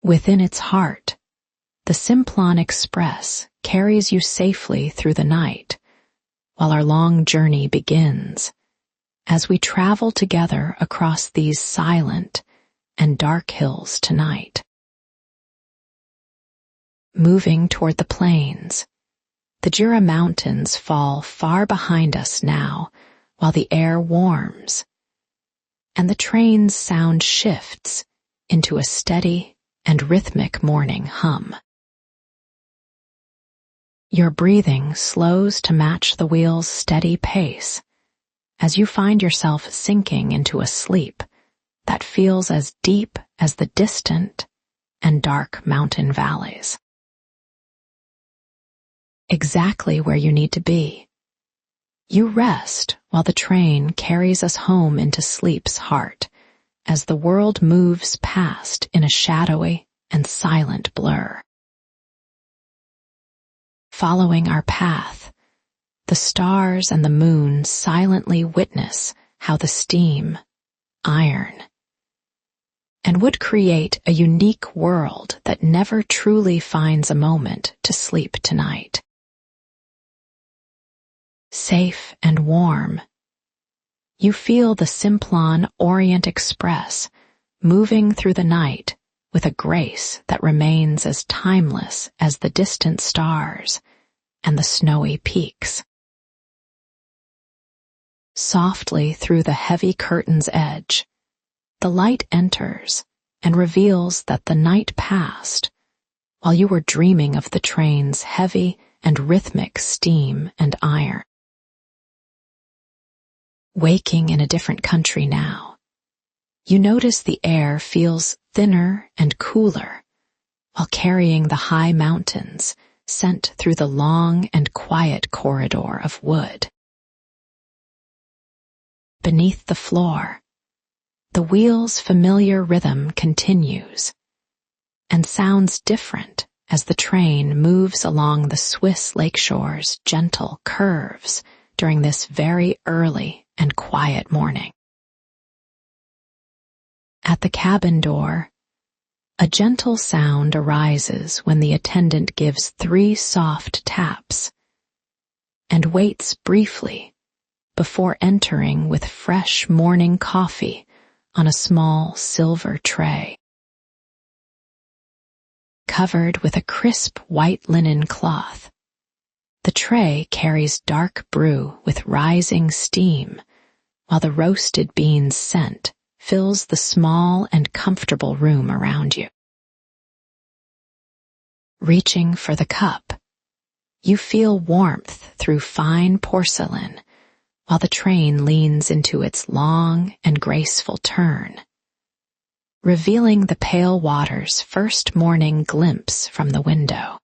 Within its heart, the Simplon Express carries you safely through the night, while our long journey begins, as we travel together across these silent and dark hills tonight. Moving toward the plains, the Jura Mountains fall far behind us now, while the air warms, and the train's sound shifts into a steady and rhythmic morning hum. Your breathing slows to match the wheel's steady pace as you find yourself sinking into a sleep that feels as deep as the distant and dark mountain valleys. Exactly where you need to be. You rest while the train carries us home into sleep's heart as the world moves past in a shadowy and silent blur. Following our path, the stars and the moon silently witness how the steam, iron, and would create a unique world that never truly finds a moment to sleep tonight. Safe and warm, you feel the Simplon Orient Express moving through the night with a grace that remains as timeless as the distant stars and the snowy peaks. Softly through the heavy curtain's edge, the light enters and reveals that the night passed while you were dreaming of the train's heavy and rhythmic steam and iron. Waking in a different country now, you notice the air feels thinner and cooler while carrying the high mountains sent through the long and quiet corridor of wood. Beneath the floor, the wheel's familiar rhythm continues and sounds different as the train moves along the Swiss lakeshore's gentle curves during this very early and quiet morning. At the cabin door, a gentle sound arises when the attendant gives 3 soft taps and waits briefly before entering with fresh morning coffee on a small silver tray. Covered with a crisp white linen cloth, the tray carries dark brew with rising steam, while the roasted beans' scent fills the small and comfortable room around you. Reaching for the cup, you feel warmth through fine porcelain, while the train leans into its long and graceful turn, revealing the pale water's first morning glimpse from the window.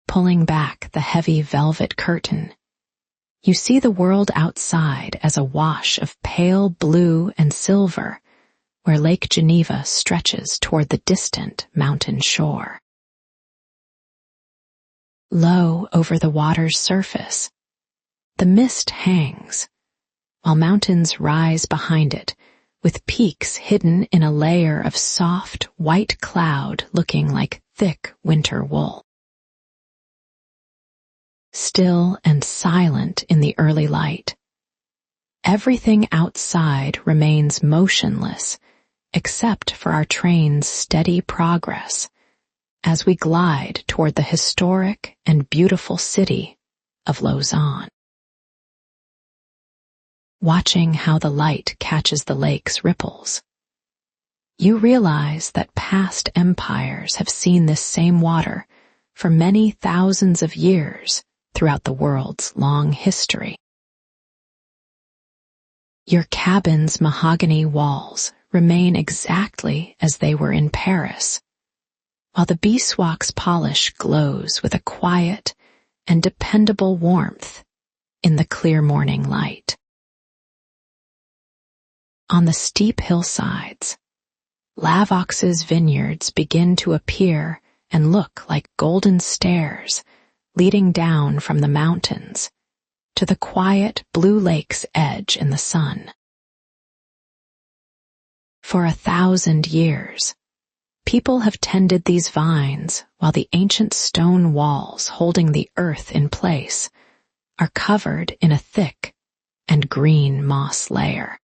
Pulling back the heavy velvet curtain, you see the world outside as a wash of pale blue and silver, where Lake Geneva stretches toward the distant mountain shore. Low over the water's surface, the mist hangs, while mountains rise behind it, with peaks hidden in a layer of soft, white cloud looking like thick winter wool. Still and silent in the early light, everything outside remains motionless except for our train's steady progress as we glide toward the historic and beautiful city of Lausanne. watching how the light catches the lake's ripples. You realize that past empires have seen this same water for many thousands of years throughout the world's long history. Your cabin's mahogany walls remain exactly as they were in Paris, while the beeswax's polish glows with a quiet and dependable warmth in the clear morning light. On the steep hillsides, Lavox's vineyards begin to appear and look like golden stairs leading down from the mountains to the quiet blue lake's edge in the sun. For 1,000 years, people have tended these vines while the ancient stone walls holding the earth in place are covered in a thick and green moss layer.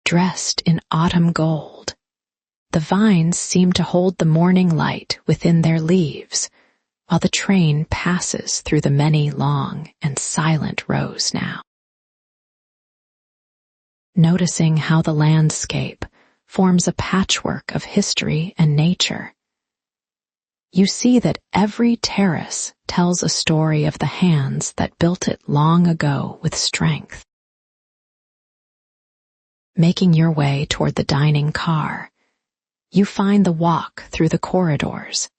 Dressed in autumn gold, the vines seem to hold the morning light within their leaves while the train passes through the many long and silent rows now. Noticing how the landscape forms a patchwork of history and nature, you see that every terrace tells a story of the hands that built it long ago with strength. Making your way toward the dining car, you find the walk through the corridors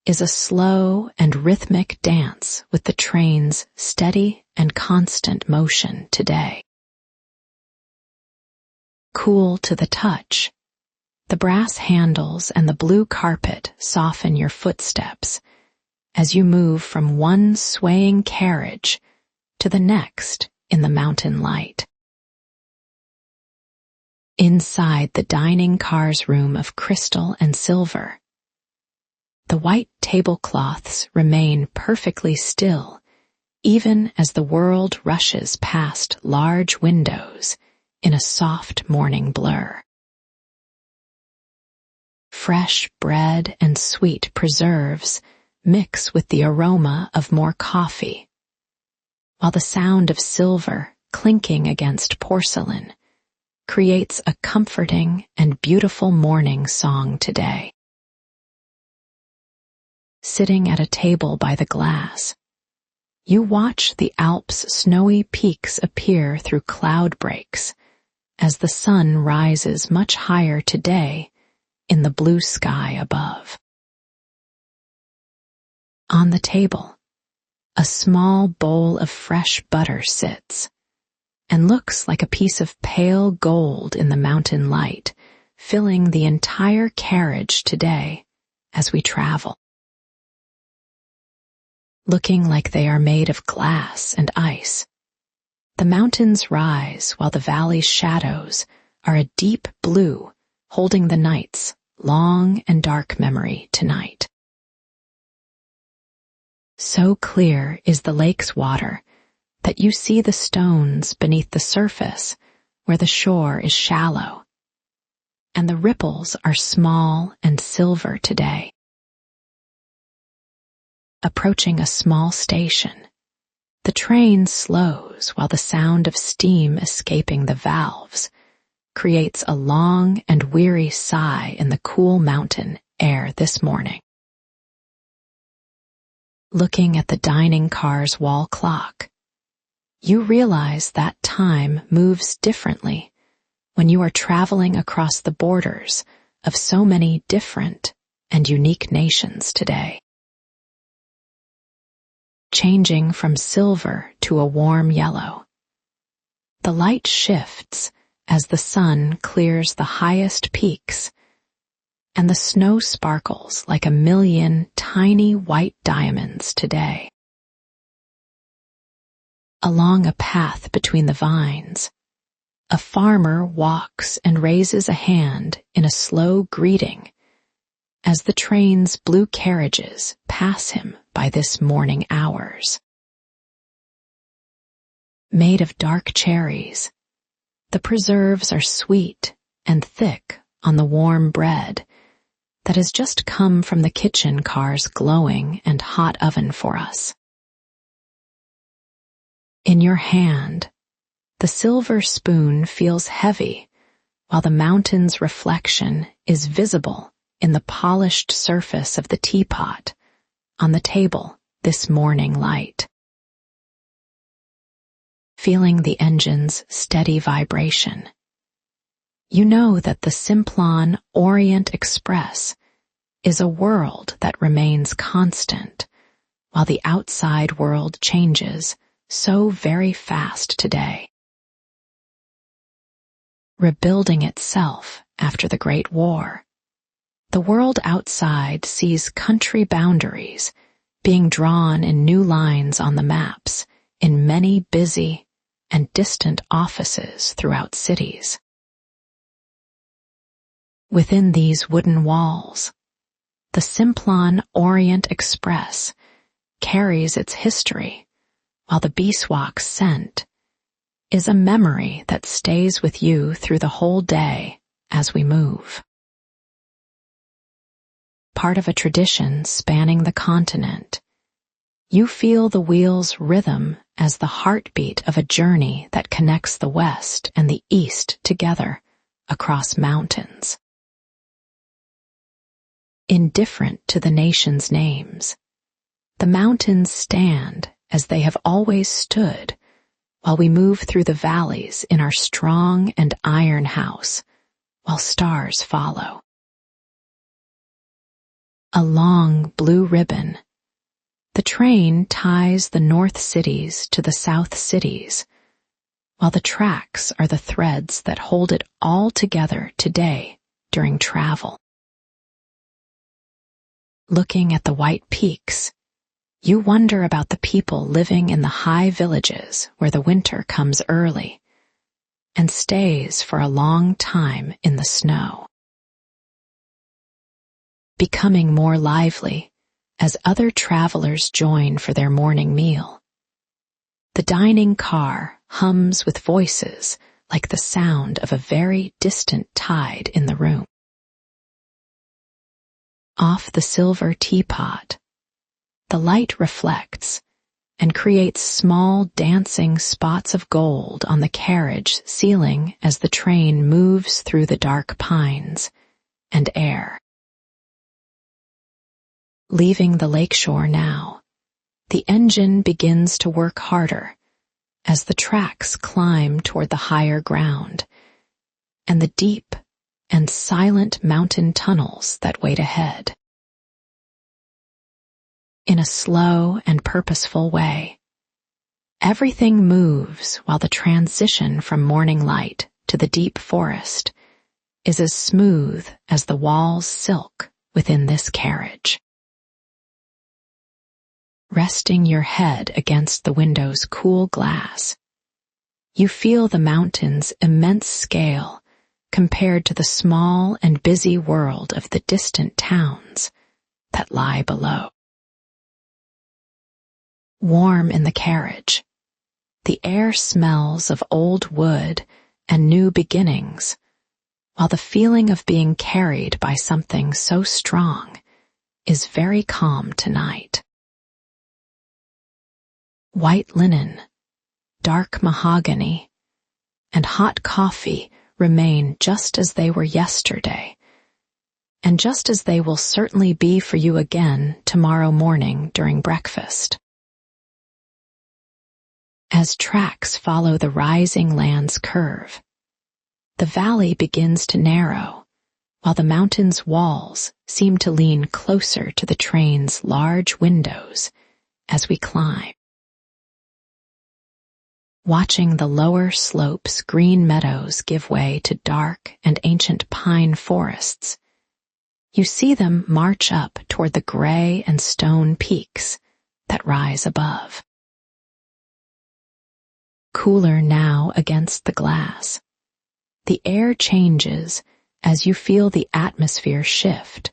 is a slow and rhythmic dance with the train's steady and constant motion today. Cool to the touch, the brass handles and the blue carpet soften your footsteps as you move from one swaying carriage to the next in the mountain light. Inside the dining car's room of crystal and silver, the white tablecloths remain perfectly still, even as the world rushes past large windows in a soft morning blur. Fresh bread and sweet preserves mix with the aroma of more coffee, while the sound of silver clinking against porcelain creates a comforting and beautiful morning song today. Sitting at a table by the glass, you watch the Alps' snowy peaks appear through cloud breaks as the sun rises much higher today in the blue sky above. On the table, a small bowl of fresh butter sits and looks like a piece of pale gold in the mountain light, filling the entire carriage today as we travel. Looking like they are made of glass and ice, the mountains rise while the valley's shadows are a deep blue, holding the night's long and dark memory tonight. So clear is the lake's water that you see the stones beneath the surface where the shore is shallow, and the ripples are small and silver today. Approaching a small station, the train slows while the sound of steam escaping the valves creates a long and weary sigh in the cool mountain air this morning. Looking at the dining car's wall clock, you realize that time moves differently when you are traveling across the borders of so many different and unique nations today. Changing from silver to a warm yellow, the light shifts as the sun clears the highest peaks and the snow sparkles like a million tiny white diamonds today. Along a path between the vines, a farmer walks and raises a hand in a slow greeting as the train's blue carriages pass him by this morning hours. Made of dark cherries, the preserves are sweet and thick on the warm bread that has just come from the kitchen car's glowing and hot oven for us. In your hand, the silver spoon feels heavy, while the mountain's reflection is visible in the polished surface of the teapot on the table this morning light. Feeling the engine's steady vibration, you know that the Simplon Orient Express is a world that remains constant, while the outside world changes so very fast today. Rebuilding itself after the Great War, the world outside sees country boundaries being drawn in new lines on the maps in many busy and distant offices throughout cities. Within these wooden walls, the Simplon Orient Express carries its history, while the beeswax scent is a memory that stays with you through the whole day as we move. Part of a tradition spanning the continent, you feel the wheel's rhythm as the heartbeat of a journey that connects the West and the East together across mountains. Indifferent to the nation's names, the mountains stand as they have always stood while we move through the valleys in our strong and iron house, while stars follow. A long blue ribbon, the train ties the north cities to the south cities, while the tracks are the threads that hold it all together today during travel. Looking at the white peaks, you wonder about the people living in the high villages where the winter comes early and stays for a long time in the snow. Becoming more lively as other travelers join for their morning meal, the dining car hums with voices like the sound of a very distant tide in the room. Off the silver teapot, the light reflects and creates small dancing spots of gold on the carriage ceiling as the train moves through the dark pines and air. Leaving the lakeshore now, the engine begins to work harder as the tracks climb toward the higher ground and the deep and silent mountain tunnels that wait ahead. In a slow and purposeful way, everything moves while the transition from morning light to the deep forest is as smooth as the wall's silk within this carriage. Resting your head against the window's cool glass, you feel the mountain's immense scale compared to the small and busy world of the distant towns that lie below. Warm in the carriage, the air smells of old wood and new beginnings, while the feeling of being carried by something so strong is very calm tonight. White linen, dark mahogany, and hot coffee remain just as they were yesterday, and just as they will certainly be for you again tomorrow morning during breakfast. As tracks follow the rising land's curve, the valley begins to narrow, while the mountain's walls seem to lean closer to the train's large windows as we climb. Watching the lower slopes' green meadows give way to dark and ancient pine forests, you see them march up toward the gray and stone peaks that rise above. Cooler now against the glass, the air changes as you feel the atmosphere shift,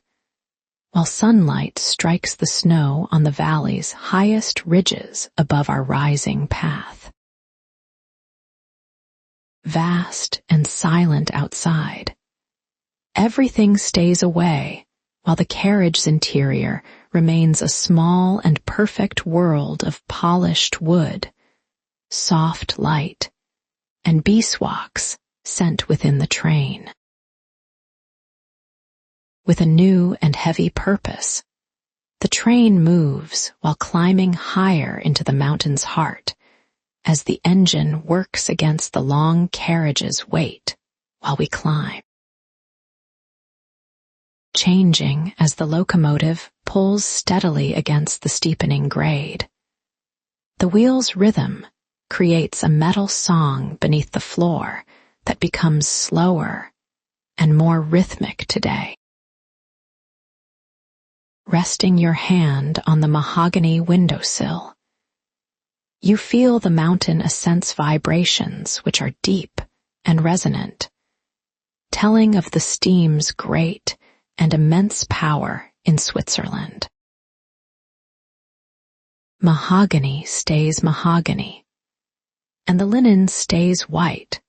while sunlight strikes the snow on the valley's highest ridges above our rising path. Vast and silent outside, everything stays away while the carriage's interior remains a small and perfect world of polished wood, soft light, and beeswax scent within the train. With a new and heavy purpose, the train moves while climbing higher into the mountain's heart as the engine works against the long carriage's weight while we climb. Changing as the locomotive pulls steadily against the steepening grade. The wheel's rhythm creates a metal song beneath the floor that becomes slower and more rhythmic today. Resting your hand on the mahogany windowsill, you feel the mountain ascent's vibrations, which are deep and resonant, telling of the steam's great and immense power in Switzerland. Mahogany stays mahogany, and the linen stays white,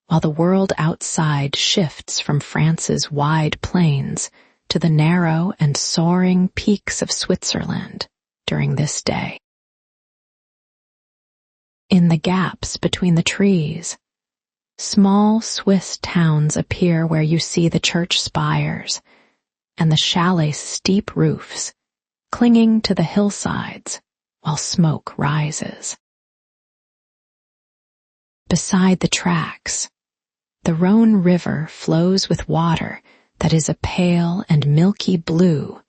while the world outside shifts from France's wide plains to the narrow and soaring peaks of Switzerland during this day. In the gaps between the trees, small Swiss towns appear where you see the church spires and the chalet's steep roofs clinging to the hillsides while smoke rises. Beside the tracks, the Rhone River flows with water that is a pale and milky blue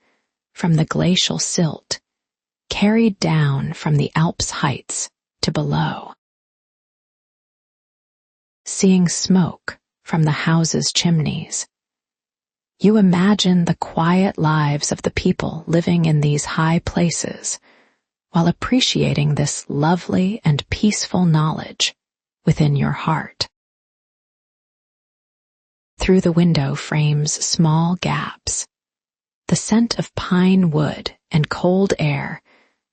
from the glacial silt carried down from the Alps heights to below. Seeing smoke from the houses' chimneys, you imagine the quiet lives of the people living in these high places while appreciating this lovely and peaceful knowledge within your heart. Through the window frames small gaps. The scent of pine wood and cold air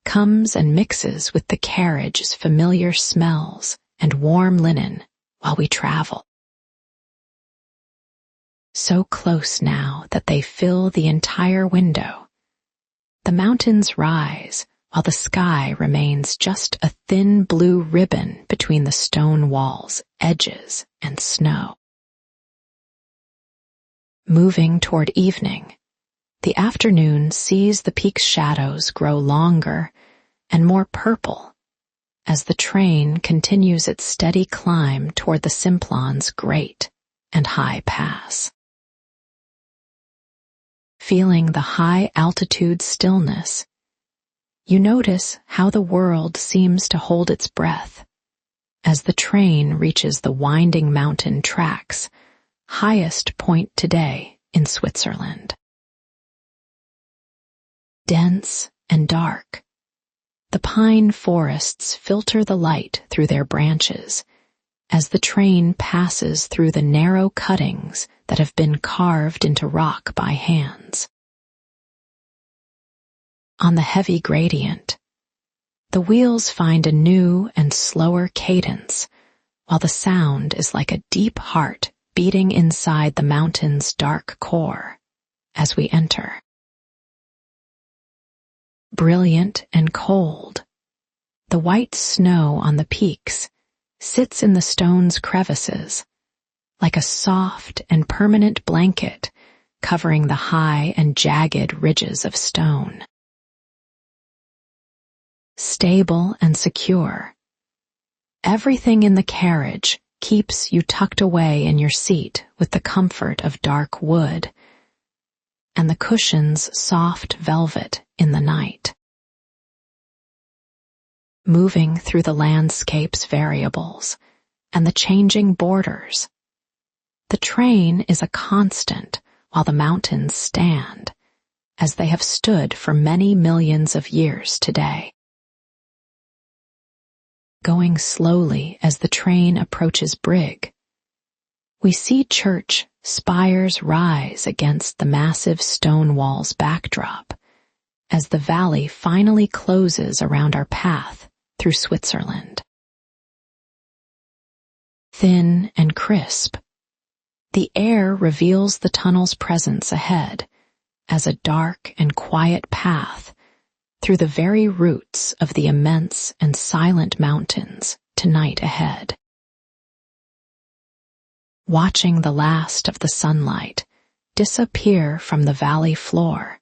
comes and mixes with the carriage's familiar smells and warm linen while we travel. So close now that they fill the entire window. The mountains rise while the sky remains just a thin blue ribbon between the stone walls, edges, and snow. Moving toward evening, the afternoon sees the peak's shadows grow longer and more purple as the train continues its steady climb toward the Simplon's great and high pass. Feeling the high-altitude stillness, you notice how the world seems to hold its breath as the train reaches the winding mountain tracks, highest point today in Switzerland. Dense and dark, the pine forests filter the light through their branches as the train passes through the narrow cuttings that have been carved into rock by hands. On the heavy gradient, the wheels find a new and slower cadence, while the sound is like a deep heart beating inside the mountain's dark core as we enter. Brilliant and cold, the white snow on the peaks sits in the stone's crevices like a soft and permanent blanket covering the high and jagged ridges of stone. Stable and secure, everything in the carriage keeps you tucked away in your seat with the comfort of dark wood, and the cushions soft velvet in the night. Moving through the landscape's variables and the changing borders, the train is a constant while the mountains stand, as they have stood for many millions of years today. Going slowly as the train approaches Brig, we see church spires rise against the massive stone wall's backdrop as the valley finally closes around our path through Switzerland. Thin and crisp, the air reveals the tunnel's presence ahead as a dark and quiet path through the very roots of the immense and silent mountains to night ahead. Watching the last of the sunlight disappear from the valley floor,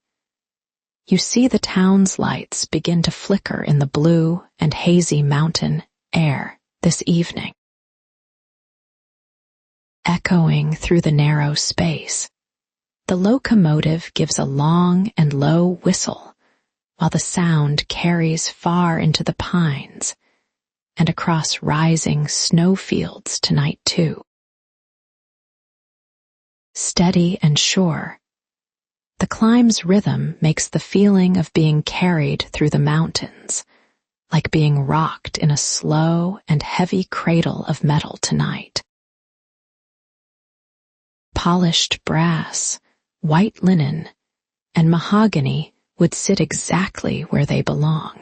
you see the town's lights begin to flicker in the blue and hazy mountain air this evening. Echoing through the narrow space, the locomotive gives a long and low whistle, while the sound carries far into the pines and across rising snowfields tonight too. Steady and sure, the climb's rhythm makes the feeling of being carried through the mountains, like being rocked in a slow and heavy cradle of metal tonight. Polished brass, white linen, and mahogany would sit exactly where they belong.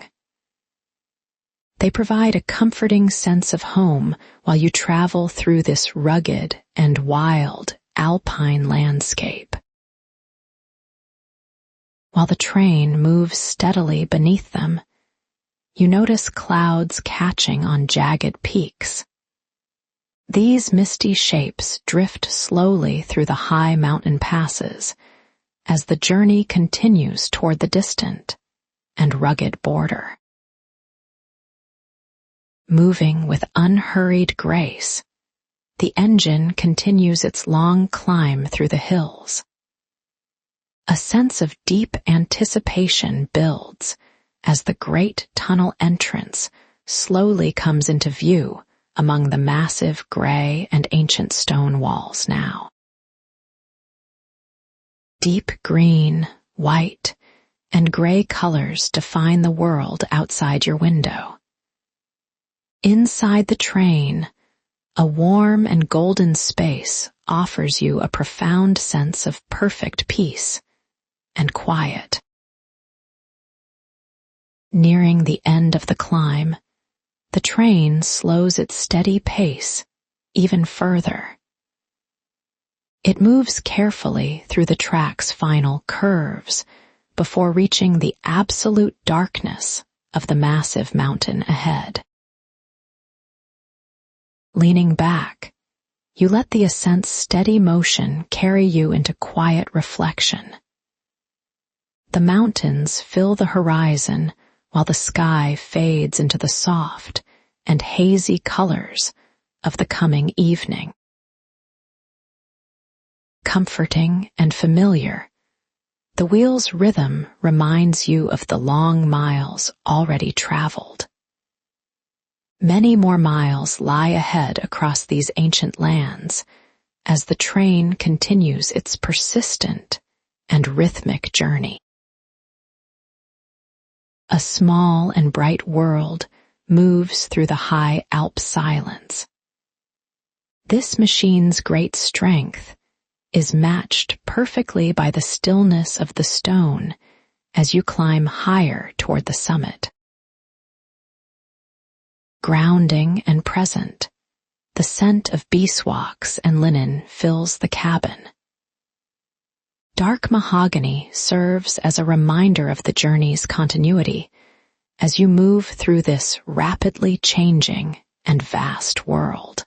They provide a comforting sense of home while you travel through this rugged and wild alpine landscape. While the train moves steadily beneath them, you notice clouds catching on jagged peaks. These misty shapes drift slowly through the high mountain passes as the journey continues toward the distant and rugged border. Moving with unhurried grace, the engine continues its long climb through the hills. A sense of deep anticipation builds as the great tunnel entrance slowly comes into view among the massive gray and ancient stone walls now. Deep green, white, and gray colors define the world outside your window. Inside the train, a warm and golden space offers you a profound sense of perfect peace and quiet. Nearing the end of the climb, the train slows its steady pace even further. It moves carefully through the track's final curves before reaching the absolute darkness of the massive mountain ahead. Leaning back, you let the ascent's steady motion carry you into quiet reflection. The mountains fill the horizon while the sky fades into the soft and hazy colors of the coming evening. Comforting and familiar, the wheel's rhythm reminds you of the long miles already traveled. Many more miles lie ahead across these ancient lands as the train continues its persistent and rhythmic journey. A small and bright world moves through the high Alps silence. This machine's great strength is matched perfectly by the stillness of the stone as you climb higher toward the summit. Grounding and present, the scent of beeswax and linen fills the cabin. Dark mahogany serves as a reminder of the journey's continuity as you move through this rapidly changing and vast world.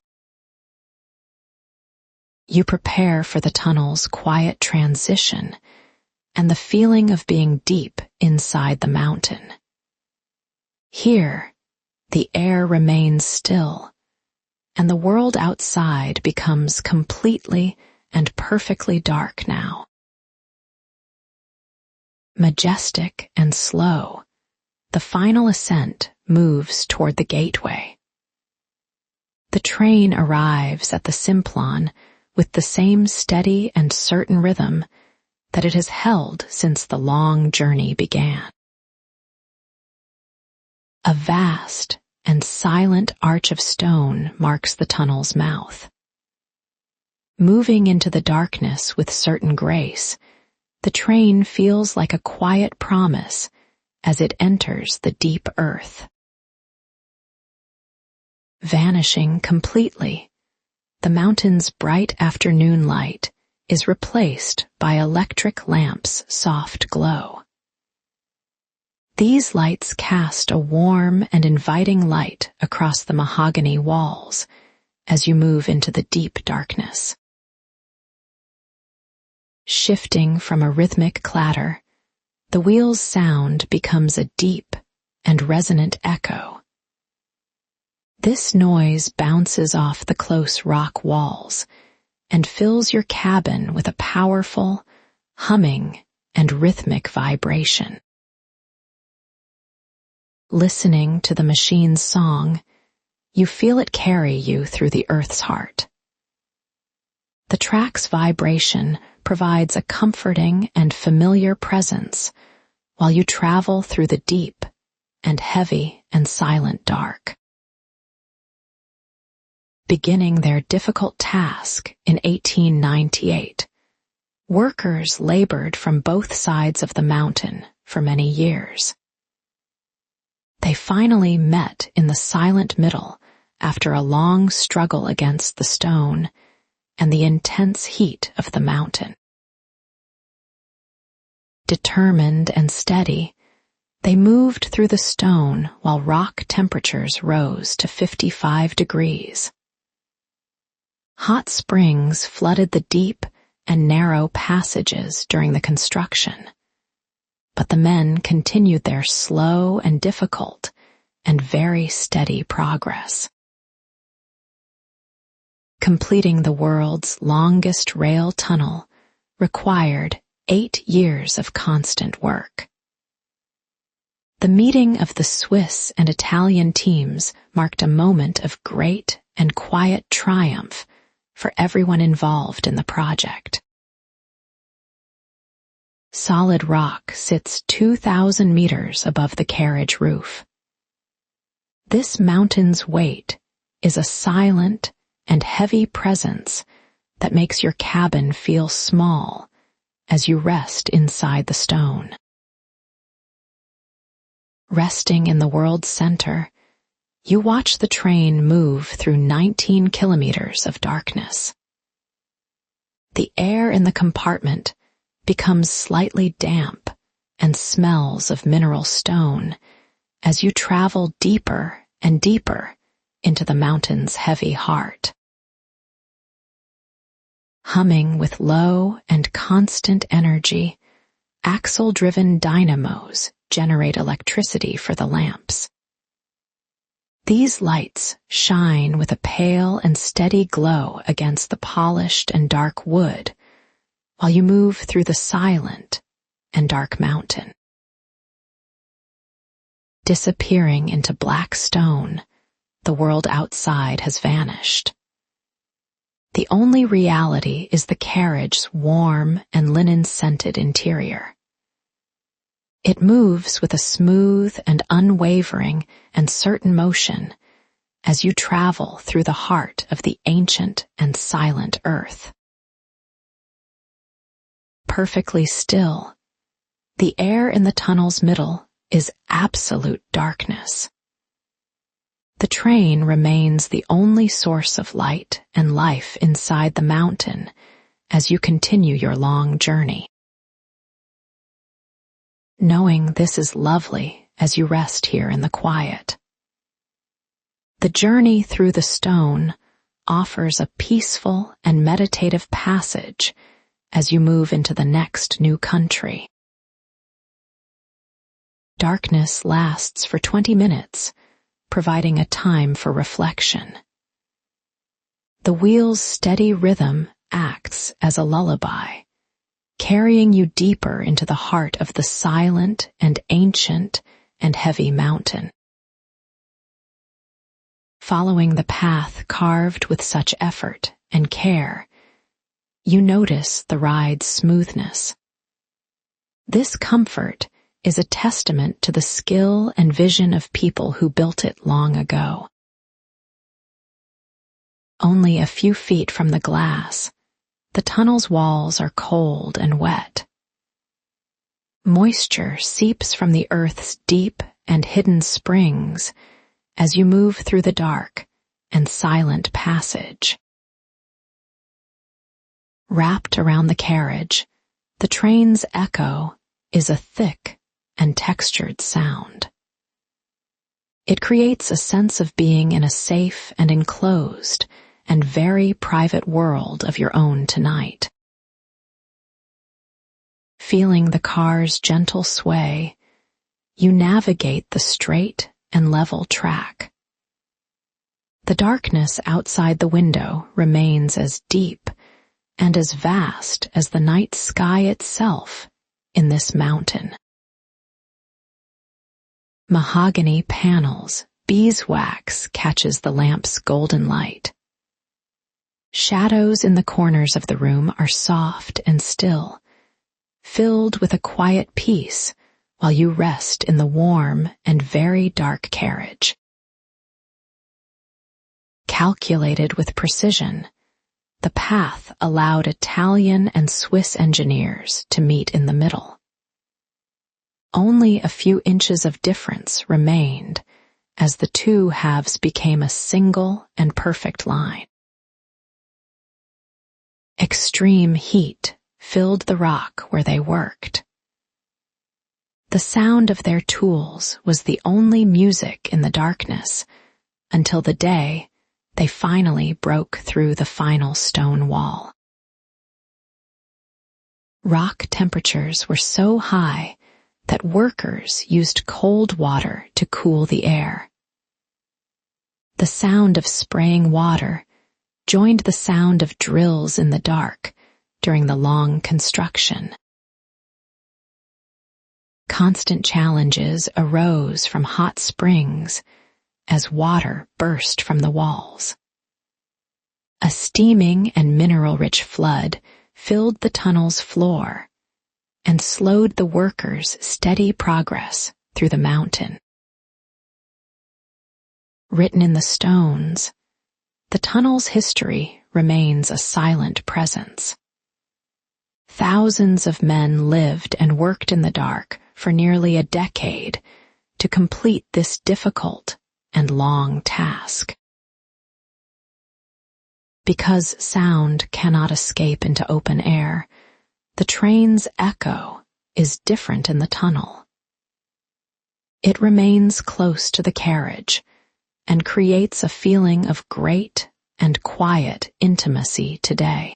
You prepare for the tunnel's quiet transition and the feeling of being deep inside the mountain. Here, the air remains still, and the world outside becomes completely and perfectly dark now. Majestic and slow, the final ascent moves toward the gateway. The train arrives at the Simplon with the same steady and certain rhythm that it has held since the long journey began. A vast and silent arch of stone marks the tunnel's mouth. Moving into the darkness with certain grace, the train feels like a quiet promise as it enters the deep earth. Vanishing completely, the mountain's bright afternoon light is replaced by electric lamps' soft glow. These lights cast a warm and inviting light across the mahogany walls as you move into the deep darkness. Shifting from a rhythmic clatter, the wheel's sound becomes a deep and resonant echo. This noise bounces off the close rock walls and fills your cabin with a powerful, humming, and rhythmic vibration. Listening to the machine's song, you feel it carry you through the Earth's heart. The track's vibration provides a comforting and familiar presence while you travel through the deep and heavy and silent dark. Beginning their difficult task in 1898, workers labored from both sides of the mountain for many years. They finally met in the silent middle after a long struggle against the stone and the intense heat of the mountain. Determined and steady, they moved through the stone while rock temperatures rose to 55 degrees. Hot springs flooded the deep and narrow passages during the construction, but the men continued their slow and difficult and very steady progress. Completing the world's longest rail tunnel required 8 years of constant work. The meeting of the Swiss and Italian teams marked a moment of great and quiet triumph for everyone involved in the project. Solid rock sits 2,000 meters above the carriage roof. This mountain's weight is a silent and heavy presence that makes your cabin feel small as you rest inside the stone. Resting in the world's center, you watch the train move through 19 kilometers of darkness. The air in the compartment becomes slightly damp and smells of mineral stone as you travel deeper and deeper into the mountain's heavy heart. Humming with low and constant energy, axle-driven dynamos generate electricity for the lamps. These lights shine with a pale and steady glow against the polished and dark wood while you move through the silent and dark mountain. Disappearing into black stone, the world outside has vanished. The only reality is the carriage's warm and linen-scented interior. It moves with a smooth and unwavering and certain motion as you travel through the heart of the ancient and silent earth. Perfectly still, the air in the tunnel's middle is absolute darkness. The train remains the only source of light and life inside the mountain as you continue your long journey. Knowing this is lovely as you rest here in the quiet. The journey through the stone offers a peaceful and meditative passage as you move into the next new country. Darkness lasts for 20 minutes, providing a time for reflection. The wheel's steady rhythm acts as a lullaby, carrying you deeper into the heart of the silent and ancient and heavy mountain. Following the path carved with such effort and care, you notice the ride's smoothness. This comfort is a testament to the skill and vision of people who built it long ago. Only a few feet from the glass, the tunnel's walls are cold and wet. Moisture seeps from the earth's deep and hidden springs as you move through the dark and silent passage. Wrapped around the carriage, the train's echo is a thick and textured sound. It creates a sense of being in a safe and enclosed and very private world of your own tonight. Feeling the car's gentle sway, you navigate the straight and level track. The darkness outside the window remains as deep and as vast as the night sky itself in this mountain. Mahogany panels, beeswax catches the lamp's golden light. Shadows in the corners of the room are soft and still, filled with a quiet peace while you rest in the warm and very dark carriage. Calculated with precision, the path allowed Italian and Swiss engineers to meet in the middle. Only a few inches of difference remained as the two halves became a single and perfect line. Extreme heat filled the rock where they worked. The sound of their tools was the only music in the darkness until the day they finally broke through the final stone wall. Rock temperatures were so high that workers used cold water to cool the air. The sound of spraying water joined the sound of drills in the dark during the long construction. Constant challenges arose from hot springs as water burst from the walls. A steaming and mineral-rich flood filled the tunnel's floor and slowed the workers' steady progress through the mountain. Written in the stones, the tunnel's history remains a silent presence. Thousands of men lived and worked in the dark for nearly a decade to complete this difficult and long task. Because sound cannot escape into open air, the train's echo is different in the tunnel. It remains close to the carriage and creates a feeling of great and quiet intimacy today.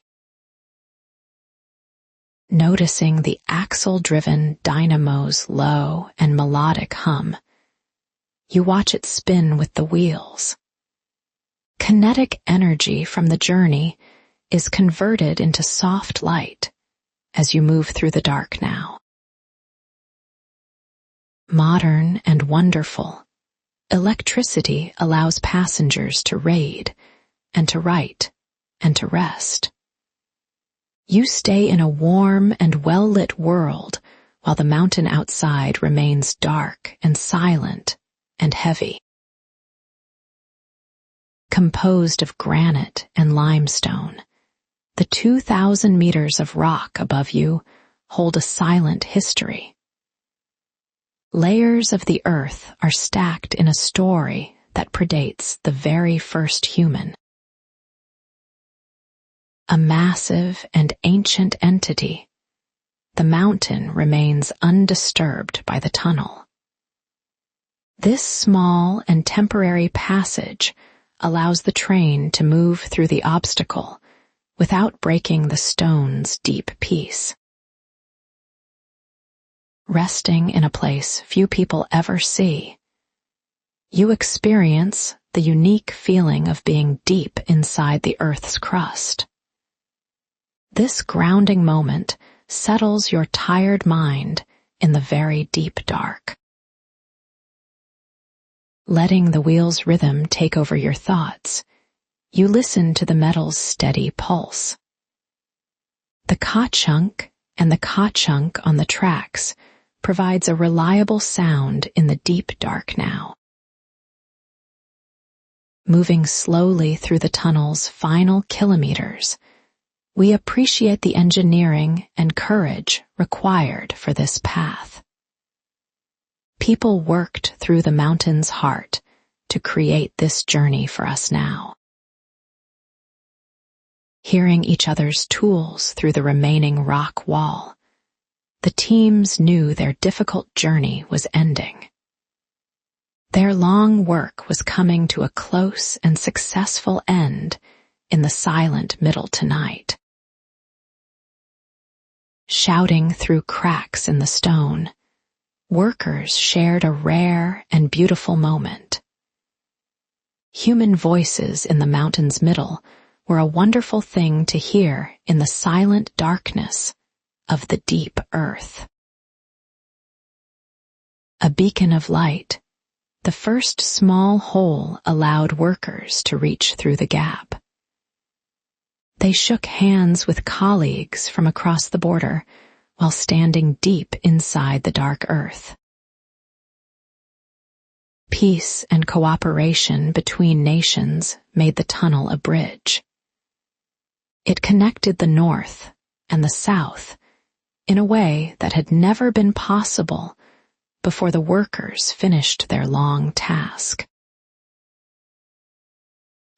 Noticing the axle-driven dynamo's low and melodic hum, you watch it spin with the wheels. Kinetic energy from the journey is converted into soft light as you move through the dark now. Modern and wonderful, electricity allows passengers to read and to write and to rest. You stay in a warm and well-lit world while the mountain outside remains dark and silent and heavy. Composed of granite and limestone, the 2,000 meters of rock above you hold a silent history. Layers of the earth are stacked in a story that predates the very first human. A massive and ancient entity, the mountain remains undisturbed by the tunnel. This small and temporary passage allows the train to move through the obstacle without breaking the stone's deep peace. Resting in a place few people ever see, you experience the unique feeling of being deep inside the Earth's crust. This grounding moment settles your tired mind in the very deep dark. Letting the wheel's rhythm take over your thoughts, you listen to the metal's steady pulse. The ka-chunk and the ka-chunk on the tracks provides a reliable sound in the deep dark now. Moving slowly through the tunnel's final kilometers, we appreciate the engineering and courage required for this path. People worked through the mountain's heart to create this journey for us now. Hearing each other's tools through the remaining rock wall, the teams knew their difficult journey was ending. Their long work was coming to a close and successful end in the silent middle to night. Shouting through cracks in the stone, workers shared a rare and beautiful moment. Human voices in the mountain's middle were a wonderful thing to hear in the silent darkness of the deep earth. A beacon of light, the first small hole allowed workers to reach through the gap. They shook hands with colleagues from across the border while standing deep inside the dark earth. Peace and cooperation between nations made the tunnel a bridge. It connected the north and the south in a way that had never been possible before the workers finished their long task.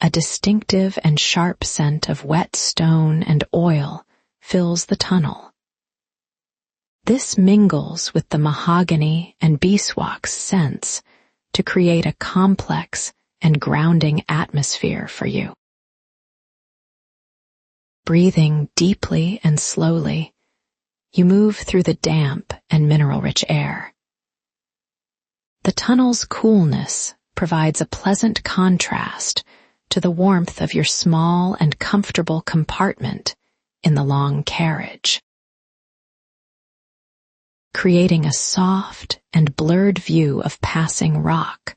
A distinctive and sharp scent of wet stone and oil fills the tunnel. This mingles with the mahogany and beeswax scents to create a complex and grounding atmosphere for you. Breathing deeply and slowly, you move through the damp and mineral-rich air. The tunnel's coolness provides a pleasant contrast to the warmth of your small and comfortable compartment in the long carriage. Creating a soft and blurred view of passing rock,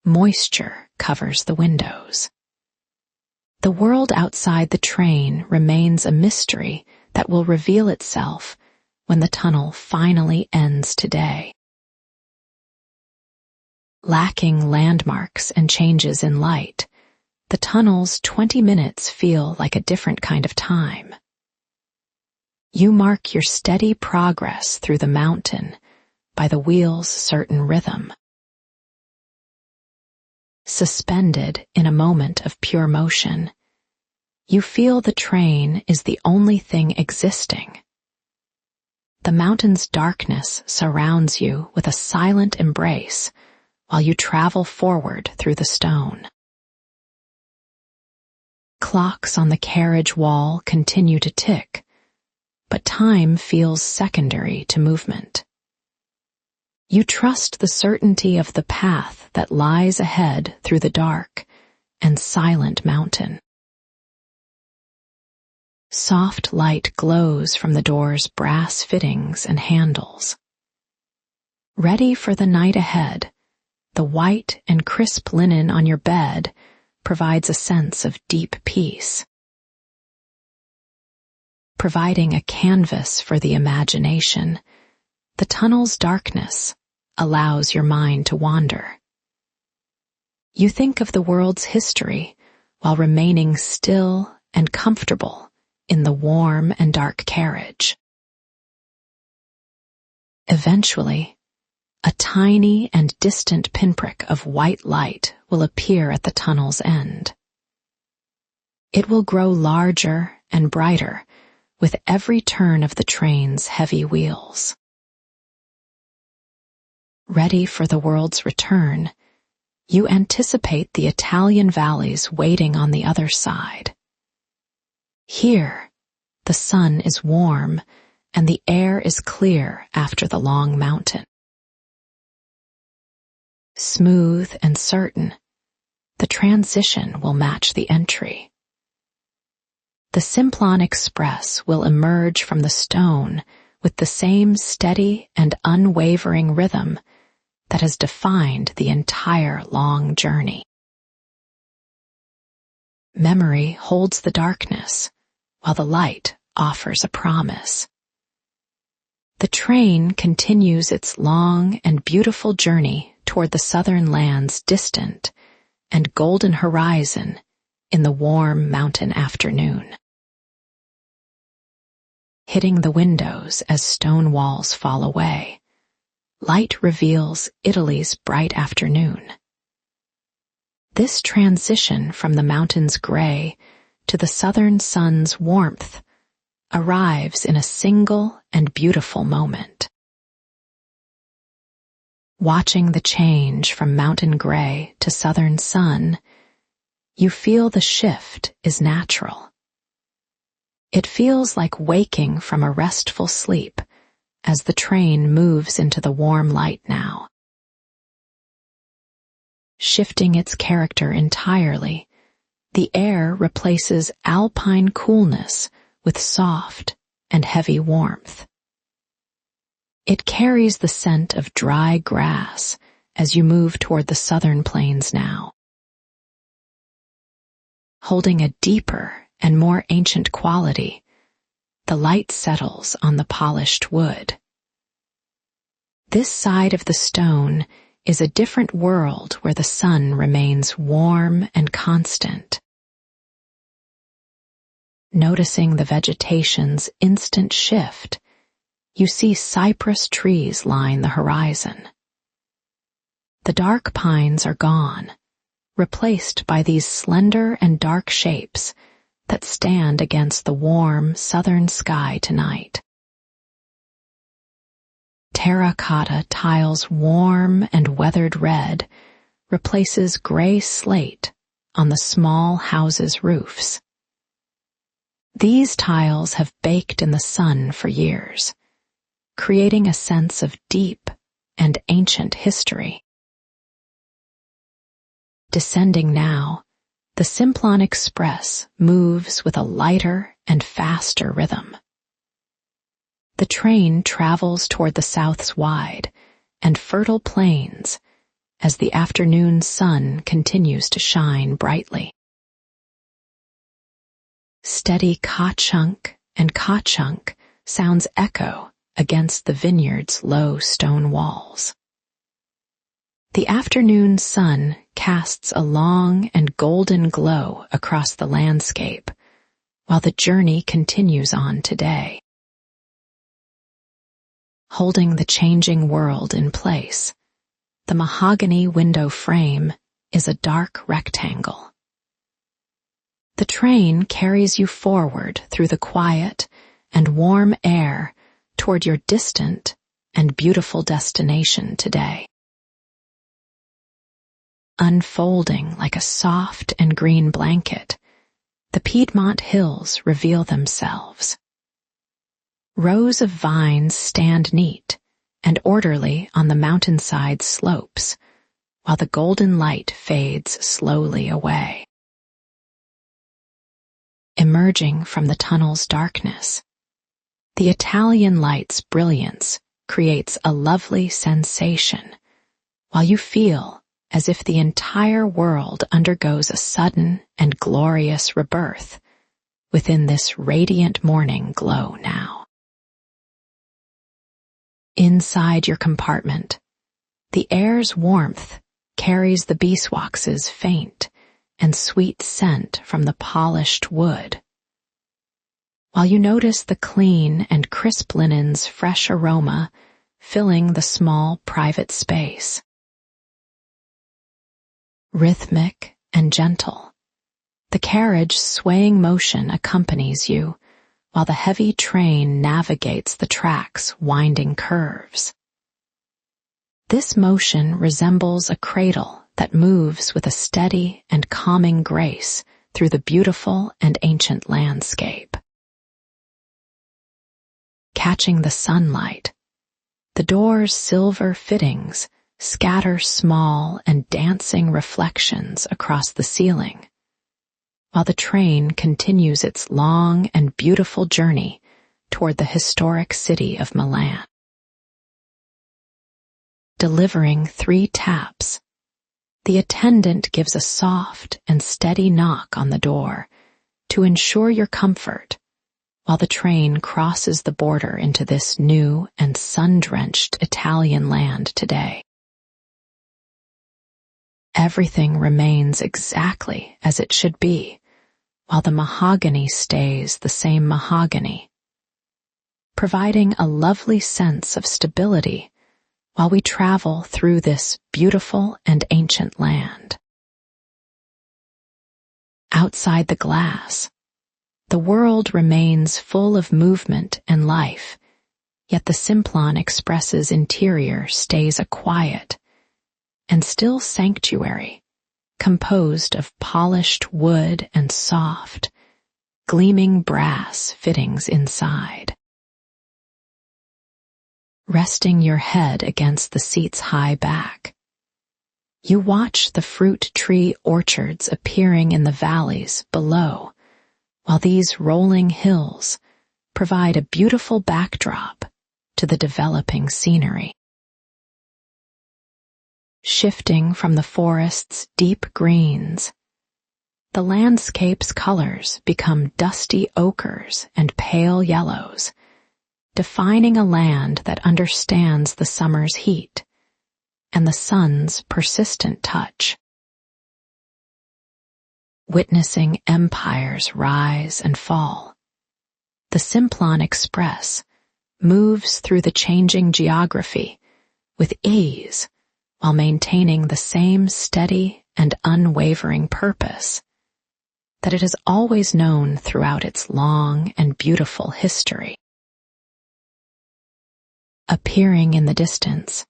moisture covers the windows. The world outside the train remains a mystery that will reveal itself when the tunnel finally ends today. Lacking landmarks and changes in light, the tunnel's 20 minutes feel like a different kind of time. You mark your steady progress through the mountain by the wheel's certain rhythm. Suspended in a moment of pure motion, you feel the train is the only thing existing. The mountain's darkness surrounds you with a silent embrace while you travel forward through the stone. Clocks on the carriage wall continue to tick, but time feels secondary to movement. You trust the certainty of the path that lies ahead through the dark and silent mountain. Soft light glows from the door's brass fittings and handles. Ready for the night ahead, the white and crisp linen on your bed provides a sense of deep peace. Providing a canvas for the imagination, the tunnel's darkness allows your mind to wander. You think of the world's history while remaining still and comfortable in the warm and dark carriage. Eventually, a tiny and distant pinprick of white light will appear at the tunnel's end. It will grow larger and brighter with every turn of the train's heavy wheels. Ready for the world's return, you anticipate the Italian valleys waiting on the other side. Here, the sun is warm and the air is clear after the long mountain. Smooth and certain, the transition will match the entry. The Simplon Express will emerge from the stone with the same steady and unwavering rhythm that has defined the entire long journey. Memory holds the darkness, while the light offers a promise. The train continues its long and beautiful journey toward the southern land's distant and golden horizon in the warm mountain afternoon. Hitting the windows as stone walls fall away, light reveals Italy's bright afternoon. This transition from the mountain's gray to the southern sun's warmth arrives in a single and beautiful moment. Watching the change from mountain gray to southern sun, you feel the shift is natural. It feels like waking from a restful sleep as the train moves into the warm light now. Shifting its character entirely, the air replaces alpine coolness with soft and heavy warmth. It carries the scent of dry grass as you move toward the southern plains now. Holding a deeper and more ancient quality, the light settles on the polished wood. This side of the stone is a different world where the sun remains warm and constant. Noticing the vegetation's instant shift, you see cypress trees line the horizon. The dark pines are gone, replaced by these slender and dark shapes that stand against the warm southern sky tonight. Terracotta tiles warm and weathered red replaces gray slate on the small houses' roofs. These tiles have baked in the sun for years, creating a sense of deep and ancient history. Descending now, the Simplon Express moves with a lighter and faster rhythm. The train travels toward the south's wide and fertile plains as the afternoon sun continues to shine brightly. Steady ka-chunk and ka-chunk sounds echo against the vineyard's low stone walls. The afternoon sun casts a long and golden glow across the landscape, while the journey continues on today. Holding the changing world in place, the mahogany window frame is a dark rectangle. The train carries you forward through the quiet and warm air toward your distant and beautiful destination today. Unfolding like a soft and green blanket, the Piedmont hills reveal themselves. Rows of vines stand neat and orderly on the mountainside slopes, while the golden light fades slowly away. Emerging from the tunnel's darkness, the Italian light's brilliance creates a lovely sensation, while you feel as if the entire world undergoes a sudden and glorious rebirth within this radiant morning glow now. Inside your compartment, the air's warmth carries the beeswax's faint and sweet scent from the polished wood, while you notice the clean and crisp linen's fresh aroma filling the small private space. Rhythmic and gentle, the carriage's swaying motion accompanies you while the heavy train navigates the track's winding curves. This motion resembles a cradle that moves with a steady and calming grace through the beautiful and ancient landscape. Catching the sunlight, the door's silver fittings scatter small and dancing reflections across the ceiling, while the train continues its long and beautiful journey toward the historic city of Milan. Delivering 3 taps, the attendant gives a soft and steady knock on the door to ensure your comfort while the train crosses the border into this new and sun-drenched Italian land today. Everything remains exactly as it should be, while the mahogany stays the same mahogany, providing a lovely sense of stability while we travel through this beautiful and ancient land. Outside the glass, the world world remains full of movement and life, yet the Simplon Express's interior stays a quiet and still sanctuary, composed of polished wood and soft, gleaming brass fittings inside. Resting your head against the seat's high back, you watch the fruit tree orchards appearing in the valleys below, while these rolling hills provide a beautiful backdrop to the developing scenery. Shifting from the forest's deep greens, the landscape's colors become dusty ochres and pale yellows, defining a land that understands the summer's heat and the sun's persistent touch. Witnessing empires rise and fall, the Simplon Express moves through the changing geography with ease while maintaining the same steady and unwavering purpose that it has always known throughout its long and beautiful history. Appearing in the distance,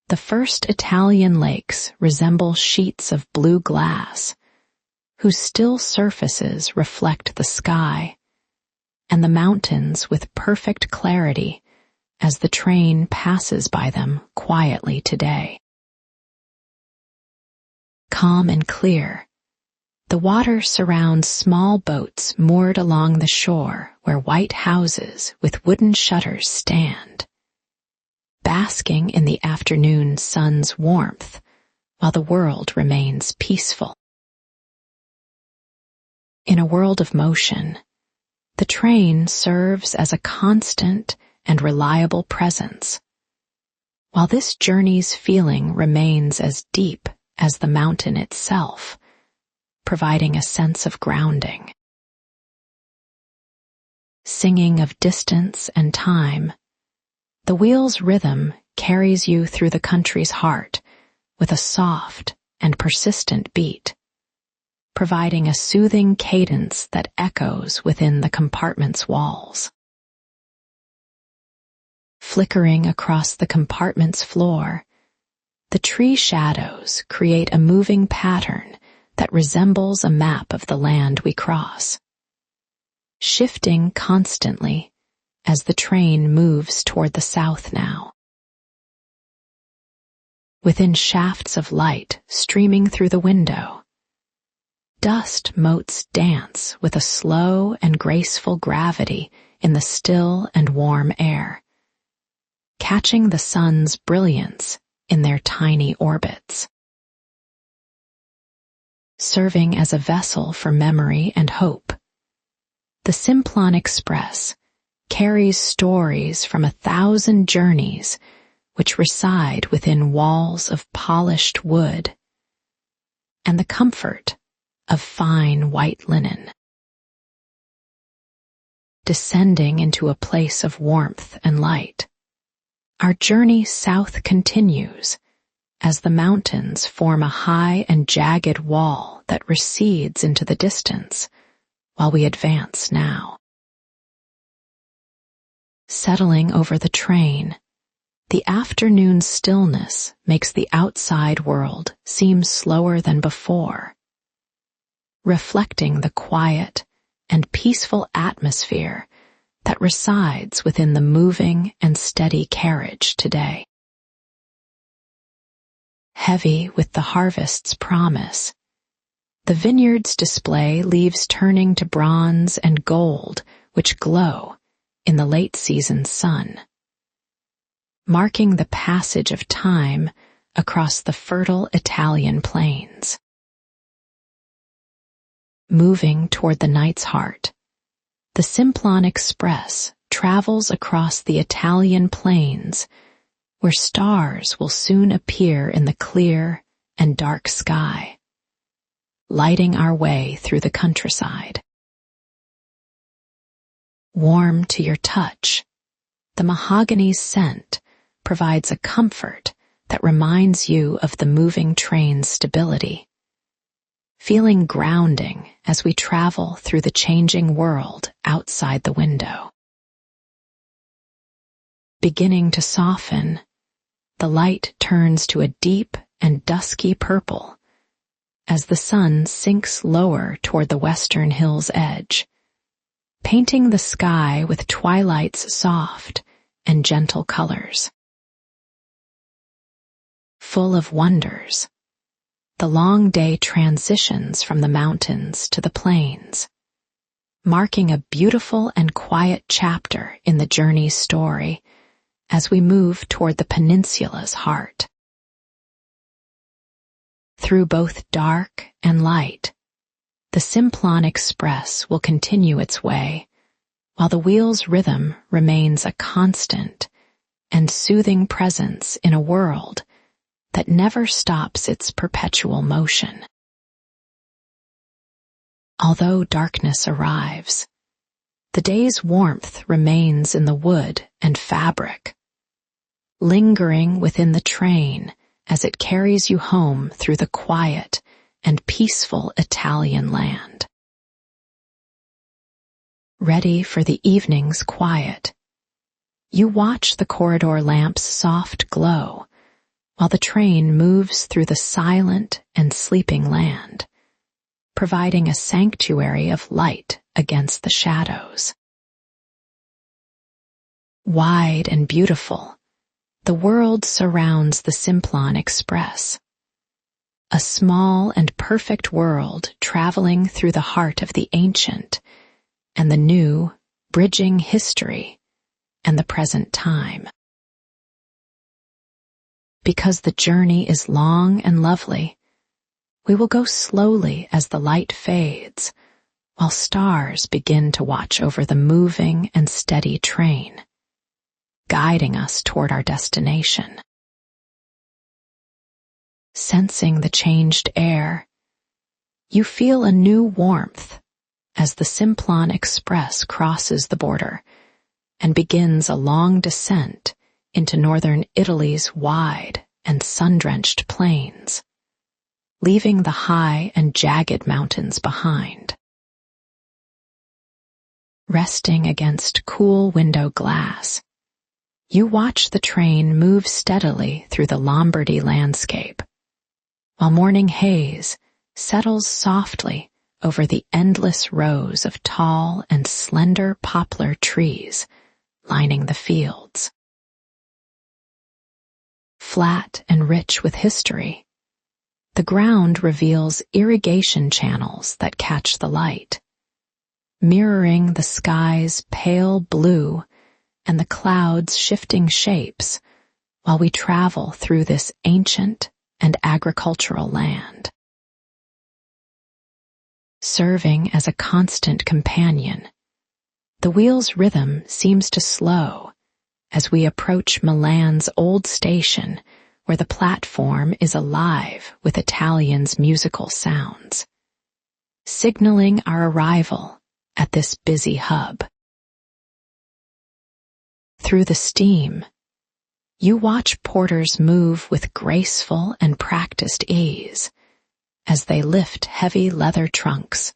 the first Italian lakes resemble sheets of blue glass, whose still surfaces reflect the sky and the mountains with perfect clarity as the train passes by them quietly today. Calm and clear, the water surrounds small boats moored along the shore where white houses with wooden shutters stand, basking in the afternoon sun's warmth while the world remains peaceful. In a world of motion, the train serves as a constant and reliable presence, while this journey's feeling remains as deep as the mountain itself, providing a sense of grounding. Singing of distance and time, the wheel's rhythm carries you through the country's heart with a soft and persistent beat, providing a soothing cadence that echoes within the compartment's walls. Flickering across the compartment's floor, the tree shadows create a moving pattern that resembles a map of the land we cross, shifting constantly as the train moves toward the south now. Within shafts of light streaming through the window, dust motes dance with a slow and graceful gravity in the still and warm air, catching the sun's brilliance in their tiny orbits. Serving as a vessel for memory and hope, the Simplon Express carries stories from 1,000 journeys which reside within walls of polished wood and the comfort of fine white linen. Descending into a place of warmth and light, our journey south continues as the mountains form a high and jagged wall that recedes into the distance while we advance now. Settling over the train, the afternoon stillness makes the outside world seem slower than before, reflecting the quiet and peaceful atmosphere that resides within the moving and steady carriage today. Heavy with the harvest's promise, the vineyards display leaves turning to bronze and gold which glow in the late season sun, marking the passage of time across the fertile Italian plains. Moving toward the night's heart, the Simplon Express travels across the Italian plains where stars will soon appear in the clear and dark sky, lighting our way through the countryside. Warm to your touch, the mahogany's scent provides a comfort that reminds you of the moving train's stability, feeling grounding as we travel through the changing world outside the window. Beginning to soften, the light turns to a deep and dusky purple as the sun sinks lower toward the western hill's edge, painting the sky with twilight's soft and gentle colors. Full of wonders, the long day transitions from the mountains to the plains, marking a beautiful and quiet chapter in the journey's story as we move toward the peninsula's heart. Through both dark and light, the Simplon Express will continue its way, while the wheel's rhythm remains a constant and soothing presence in a world that never stops its perpetual motion. Although darkness arrives, the day's warmth remains in the wood and fabric, lingering within the train as it carries you home through the quiet and peaceful Italian land. Ready for the evening's quiet, you watch the corridor lamp's soft glow while the train moves through the silent and sleeping land, providing a sanctuary of light against the shadows. Wide and beautiful, the world surrounds the Simplon Express, a small and perfect world traveling through the heart of the ancient and the new, bridging history and the present time. Because the journey is long and lovely, we will go slowly as the light fades, while stars begin to watch over the moving and steady train, guiding us toward our destination. Sensing the changed air, you feel a new warmth as the Simplon Express crosses the border and begins a long descent into northern Italy's wide and sun-drenched plains, leaving the high and jagged mountains behind. Resting against cool window glass, you watch the train move steadily through the Lombardy landscape, while morning haze settles softly over the endless rows of tall and slender poplar trees lining the fields. Flat and rich with history, the ground reveals irrigation channels that catch the light, mirroring the sky's pale blue and the clouds' shifting shapes while we travel through this ancient and agricultural land. Serving as a constant companion, the wheel's rhythm seems to slow as we approach Milan's old station, where the platform is alive with Italian's musical sounds, signaling our arrival at this busy hub. Through the steam, you watch porters move with graceful and practiced ease as they lift heavy leather trunks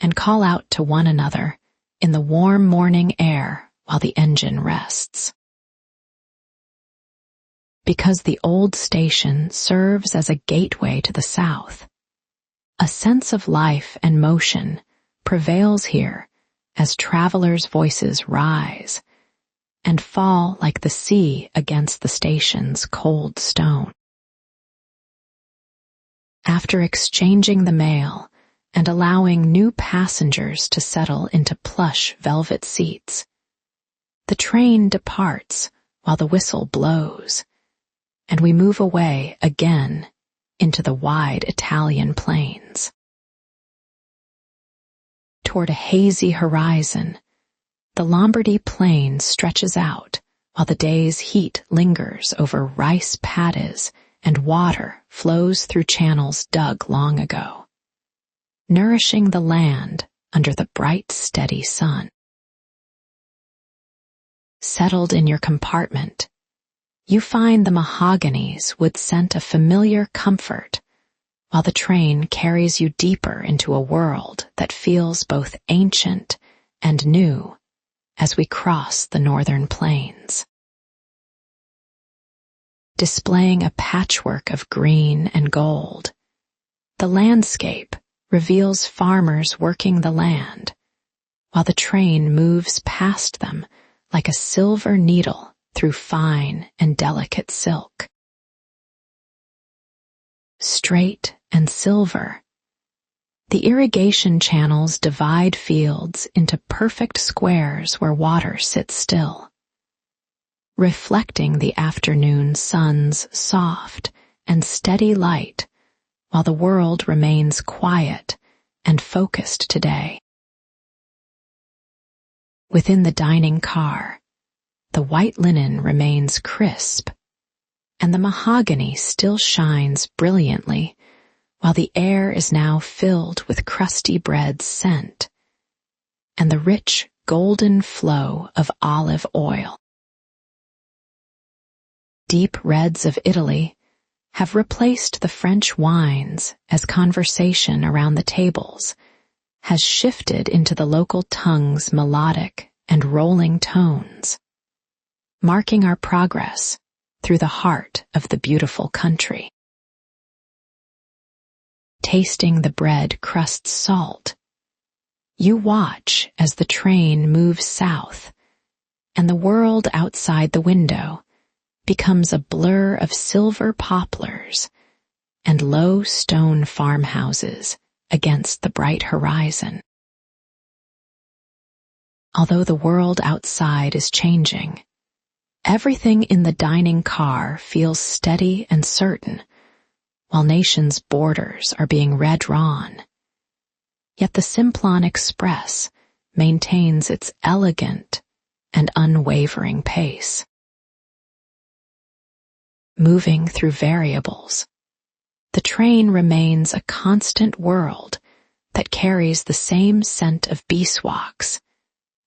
and call out to one another in the warm morning air while the engine rests. Because the old station serves as a gateway to the south, a sense of life and motion prevails here as travelers' voices rise and fall like the sea against the station's cold stone. After exchanging the mail and allowing new passengers to settle into plush velvet seats, the train departs while the whistle blows, and we move away again into the wide Italian plains. Toward a hazy horizon, the Lombardy plain stretches out while the day's heat lingers over rice paddies and water flows through channels dug long ago, nourishing the land under the bright, steady sun. Settled in your compartment, you find the mahogany's would scent a familiar comfort, while the train carries you deeper into a world that feels both ancient and new as we cross the northern plains. Displaying a patchwork of green and gold, the landscape reveals farmers working the land, while the train moves past them like a silver needle through fine and delicate silk. Straight and silver, the irrigation channels divide fields into perfect squares where water sits still, reflecting the afternoon sun's soft and steady light while the world remains quiet and focused today. Within the dining car, the white linen remains crisp, and the mahogany still shines brilliantly, while the air is now filled with crusty bread's scent and the rich golden flow of olive oil. Deep reds of Italy have replaced the French wines as conversation around the tables has shifted into the local tongue's melodic and rolling tones, marking our progress through the heart of the beautiful country. Tasting the bread crust's salt, you watch as the train moves south, and the world outside the window becomes a blur of silver poplars and low stone farmhouses against the bright horizon. Although the world outside is changing, everything in the dining car feels steady and certain, while nations' borders are being redrawn. Yet the Simplon Express maintains its elegant and unwavering pace. Moving through variables, the train remains a constant world that carries the same scent of beeswax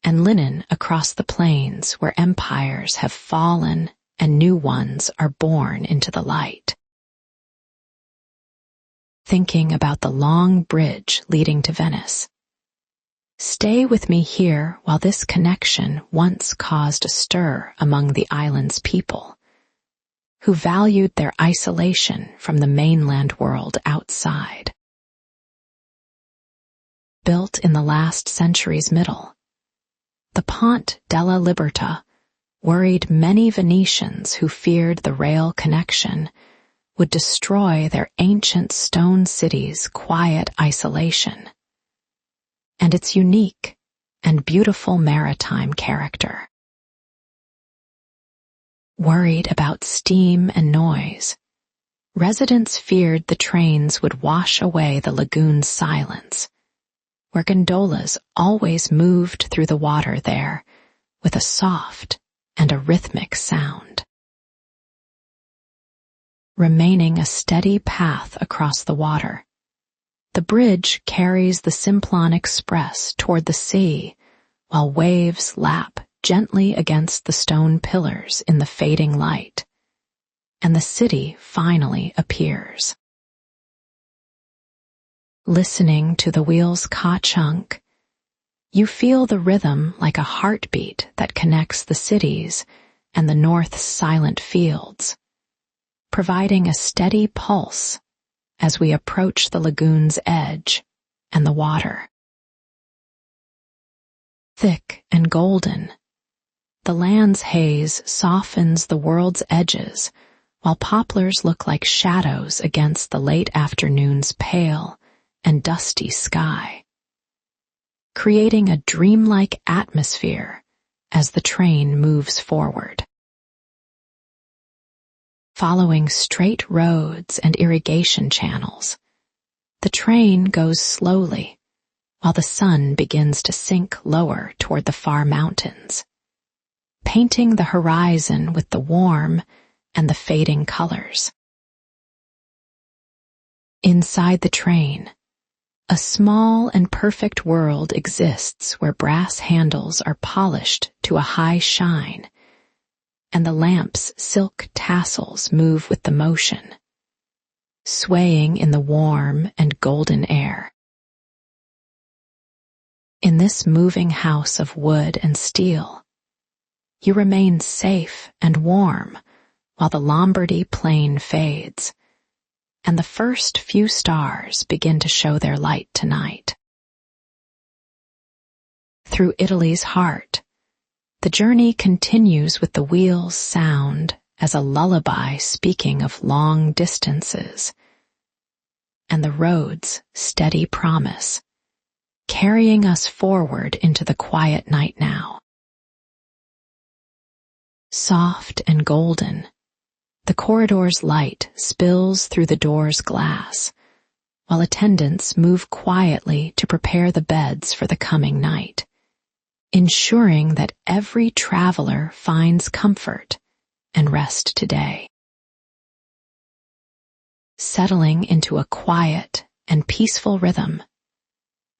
and linen across the plains where empires have fallen and new ones are born into the light. Thinking about the long bridge leading to Venice. Stay with me here while this connection once caused a stir among the island's people, who valued their isolation from the mainland world outside. Built in the last century's middle, the Ponte della Libertà worried many Venetians who feared the rail connection would destroy their ancient stone city's quiet isolation and its unique and beautiful maritime character. Worried about steam and noise, residents feared the trains would wash away the lagoon's silence, where gondolas always moved through the water there with a soft and a rhythmic sound. Remaining a steady path across the water, the bridge carries the Simplon Express toward the sea, while waves lap gently against the stone pillars in the fading light, and the city finally appears. Listening to the wheel's ka-chunk, you feel the rhythm like a heartbeat that connects the cities and the north's silent fields, providing a steady pulse as we approach the lagoon's edge and the water. Thick and golden, the land's haze softens the world's edges, while poplars look like shadows against the late afternoon's pale and dusty sky, creating a dreamlike atmosphere as the train moves forward. Following straight roads and irrigation channels, the train goes slowly while the sun begins to sink lower toward the far mountains, painting the horizon with the warm and the fading colors. Inside the train, a small and perfect world exists where brass handles are polished to a high shine, and the lamp's silk tassels move with the motion, swaying in the warm and golden air. In this moving house of wood and steel, you remain safe and warm while the Lombardy plain fades, and the first few stars begin to show their light tonight. Through Italy's heart, the journey continues with the wheels' sound as a lullaby speaking of long distances, and the road's steady promise, carrying us forward into the quiet night now. Soft and golden, the corridor's light spills through the door's glass, while attendants move quietly to prepare the beds for the coming night, ensuring that every traveler finds comfort and rest today. Settling into a quiet and peaceful rhythm,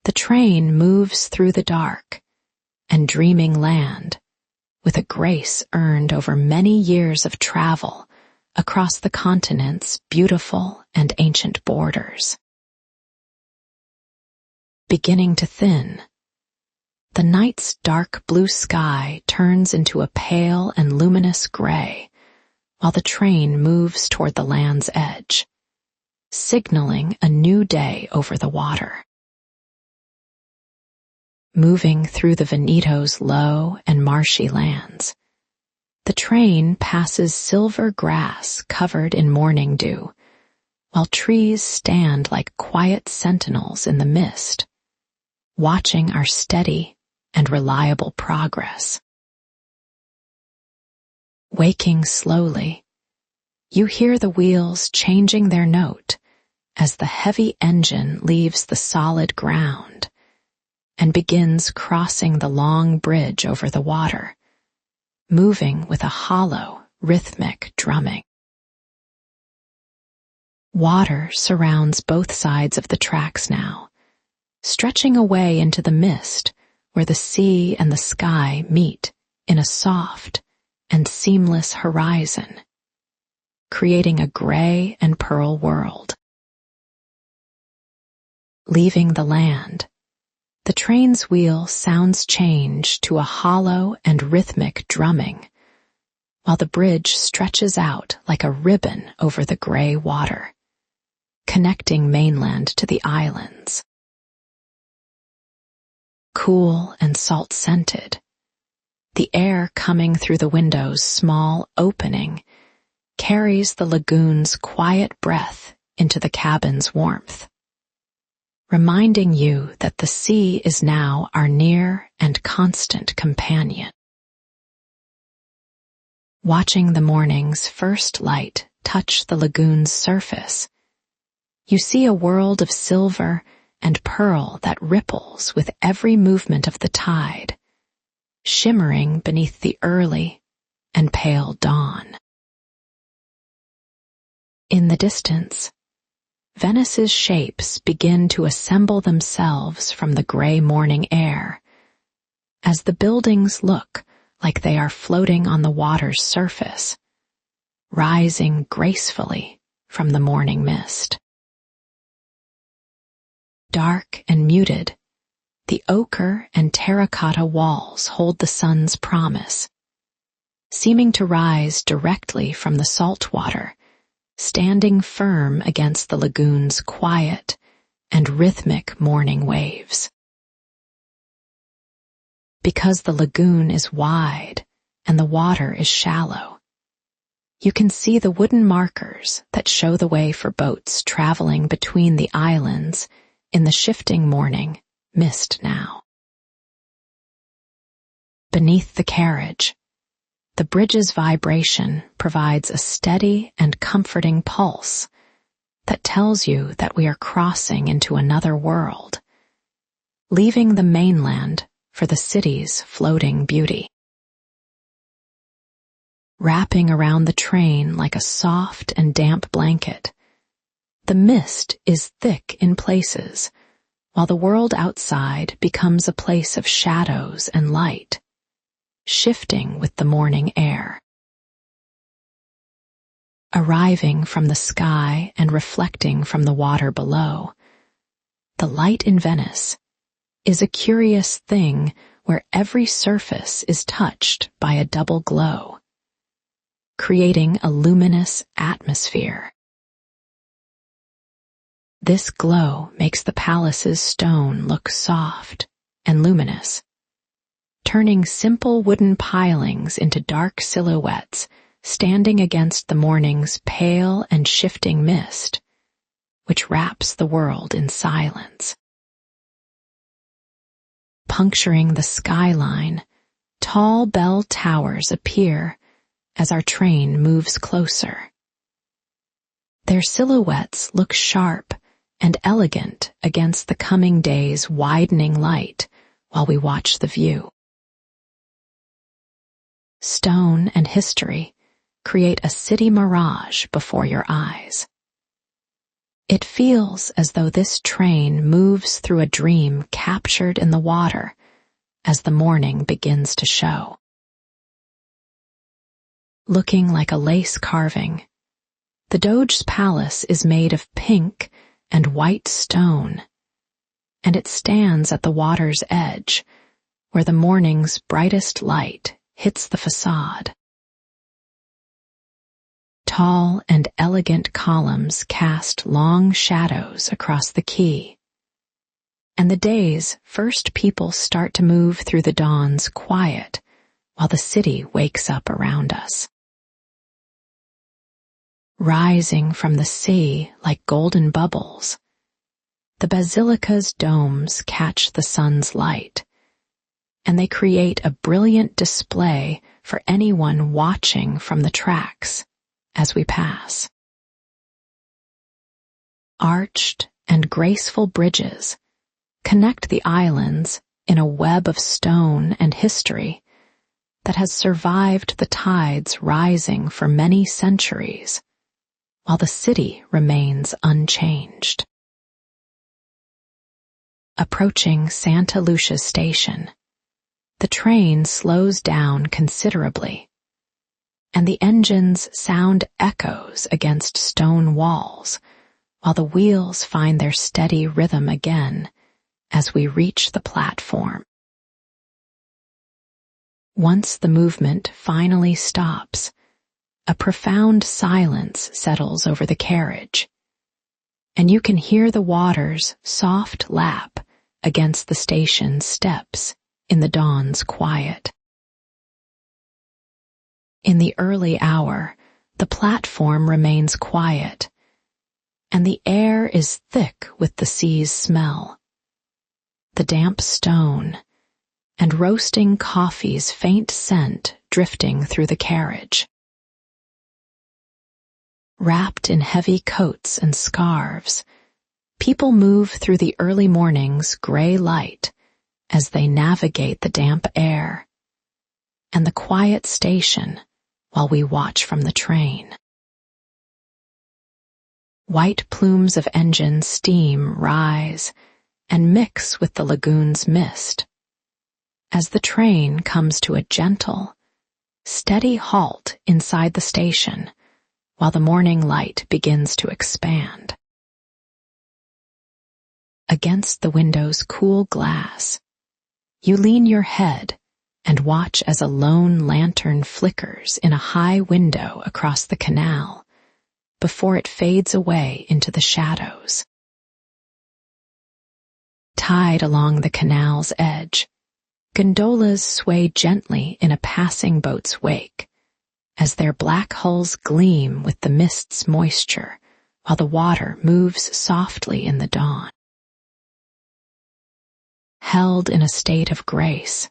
the train moves through the dark and dreaming land with a grace earned over many years of travel across the continent's beautiful and ancient borders. Beginning to thin, the night's dark blue sky turns into a pale and luminous gray while the train moves toward the land's edge, signaling a new day over the water. Moving through the Veneto's low and marshy lands, the train passes silver grass covered in morning dew, while trees stand like quiet sentinels in the mist, watching our steady and reliable progress. Waking slowly, you hear the wheels changing their note as the heavy engine leaves the solid ground and begins crossing the long bridge over the water, moving with a hollow, rhythmic drumming. Water surrounds both sides of the tracks now, stretching away into the mist where the sea and the sky meet in a soft and seamless horizon, creating a gray and pearl world. Leaving the land, the train's wheel sounds change to a hollow and rhythmic drumming, while the bridge stretches out like a ribbon over the gray water, connecting mainland to the islands. Cool and salt-scented, the air coming through the window's small opening carries the lagoon's quiet breath into the cabin's warmth, reminding you that the sea is now our near and constant companion. Watching the morning's first light touch the lagoon's surface, you see a world of silver and pearl that ripples with every movement of the tide, shimmering beneath the early and pale dawn. In the distance, Venice's shapes begin to assemble themselves from the gray morning air, as the buildings look like they are floating on the water's surface, rising gracefully from the morning mist. Dark and muted, the ochre and terracotta walls hold the sun's promise, seeming to rise directly from the salt water, standing firm against the lagoon's quiet and rhythmic morning waves. Because the lagoon is wide and the water is shallow, you can see the wooden markers that show the way for boats traveling between the islands in the shifting morning mist now. Beneath the carriage, the bridge's vibration provides a steady and comforting pulse that tells you that we are crossing into another world, leaving the mainland for the city's floating beauty. Wrapping around the train like a soft and damp blanket, the mist is thick in places, while the world outside becomes a place of shadows and light, shifting with the morning air. arriving from the sky and reflecting from the water below. The light in Venice is a curious thing where every surface is touched by a double glow, creating a luminous atmosphere. This glow makes the palace's stone look soft and luminous, turning simple wooden pilings into dark silhouettes standing against the morning's pale and shifting mist, which wraps the world in silence. Puncturing the skyline, tall bell towers appear as our train moves closer. Their silhouettes look sharp and elegant against the coming day's widening light while we watch the view. Stone and history create a city mirage before your eyes. It feels as though this train moves through a dream captured in the water as the morning begins to show. Looking like a lace carving, the Doge's palace is made of pink and white stone, and it stands at the water's edge where the morning's brightest light hits the facade. Tall and elegant columns cast long shadows across the quay, and the day's first people start to move through the dawn's quiet while the city wakes up around us. Rising from the sea like golden bubbles, the basilica's domes catch the sun's light, and they create a brilliant display for anyone watching from the tracks as we pass. Arched and graceful bridges connect the islands in a web of stone and history that has survived the tides rising for many centuries, while the city remains unchanged. Approaching Santa Lucia station, the train slows down considerably, and the engine's sound echoes against stone walls, while the wheels find their steady rhythm again as we reach the platform. Once the movement finally stops, a profound silence settles over the carriage, and you can hear the water's soft lap against the station's steps in the dawn's quiet. In the early hour, the platform remains quiet, and the air is thick with the sea's smell, the damp stone, and roasting coffee's faint scent drifting through the carriage. Wrapped in heavy coats and scarves, people move through the early morning's gray light as they navigate the damp air and the quiet station while we watch from the train. White plumes of engine steam rise and mix with the lagoon's mist as the train comes to a gentle, steady halt inside the station while the morning light begins to expand. Against the window's cool glass, you lean your head and watch as a lone lantern flickers in a high window across the canal before it fades away into the shadows. Tied along the canal's edge, gondolas sway gently in a passing boat's wake as their black hulls gleam with the mist's moisture while the water moves softly in the dawn. Held in a state of grace,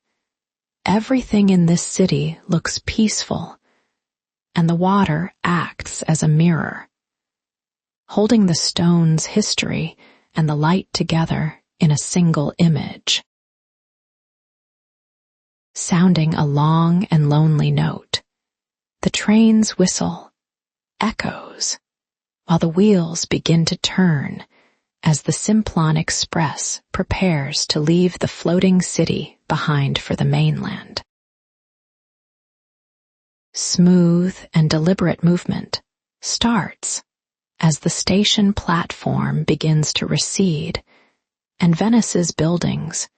everything in this city looks peaceful, and the water acts as a mirror, holding the stone's history and the light together in a single image. Sounding a long and lonely note, the train's whistle echoes while the wheels begin to turn as the Simplon Express prepares to leave the floating city behind for the mainland. Smooth and deliberate movement starts as the station platform begins to recede and Venice's buildings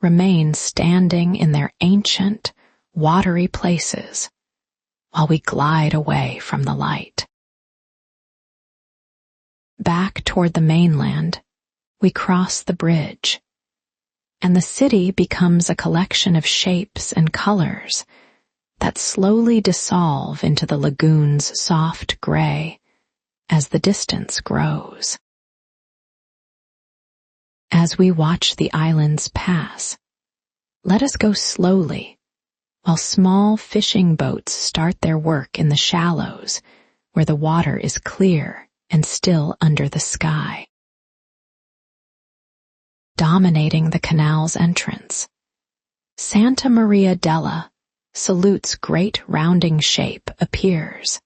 remain standing in their ancient, watery places while we glide away from the light. Back toward the mainland, we cross the bridge, and the city becomes a collection of shapes and colors that slowly dissolve into the lagoon's soft gray as the distance grows. As we watch the islands pass, let us go slowly while small fishing boats start their work in the shallows where the water is clear and still under the sky. Dominating the canal's entrance, Santa Maria della Salute's great rounding shape appears,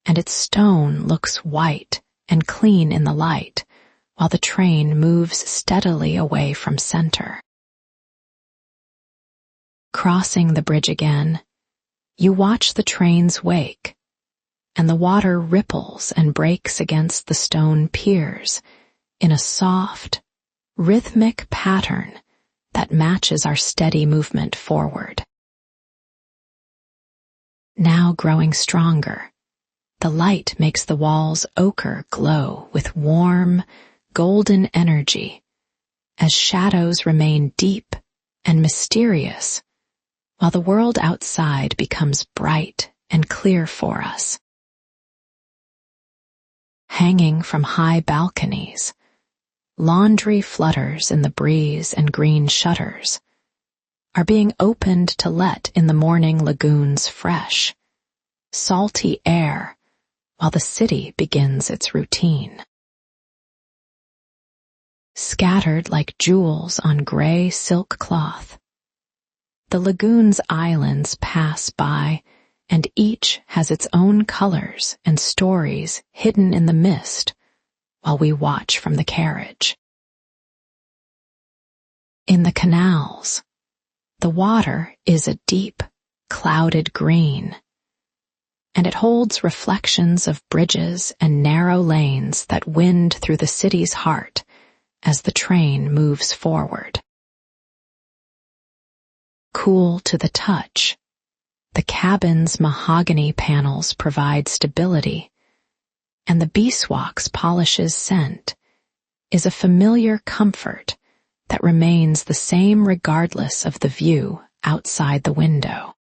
and its stone looks white and clean in the light while the train moves steadily away from center. Crossing the bridge again, you watch the train's wake, and the water ripples and breaks against the stone piers in a soft, rhythmic pattern that matches our steady movement forward. Now growing stronger, the light makes the walls ochre glow with warm, golden energy as shadows remain deep and mysterious while the world outside becomes bright and clear for us. Hanging from high balconies, laundry flutters in the breeze and green shutters are being opened to let in the morning lagoon's fresh, salty air while the city begins its routine. Scattered like jewels on gray silk cloth, the lagoon's islands pass by, and each has its own colors and stories hidden in the mist while we watch from the carriage. In the canals, the water is a deep, clouded green, and it holds reflections of bridges and narrow lanes that wind through the city's heart as the train moves forward. Cool to the touch, the cabin's mahogany panels provide stability, and the beeswax polish's scent is a familiar comfort that remains the same regardless of the view outside the window.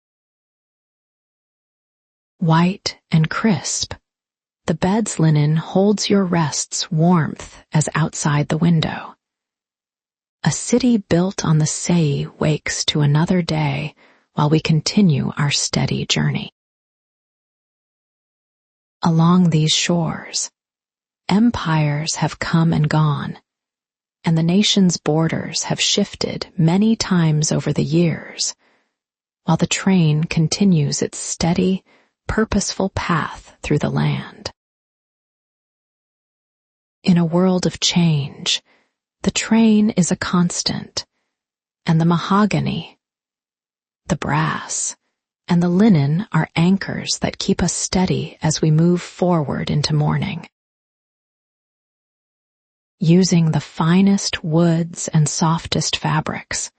White and crisp, the bed's linen holds your rest's warmth as outside the window. A city built on the sea wakes to another day while we continue our steady journey. Along these shores, empires have come and gone, and the nation's borders have shifted many times over the years, while the train continues its steady, purposeful path through the land. In a world of change, the train is a constant, and the mahogany, the brass, and the linen are anchors that keep us steady as we move forward into morning. Using the finest woods and softest fabrics,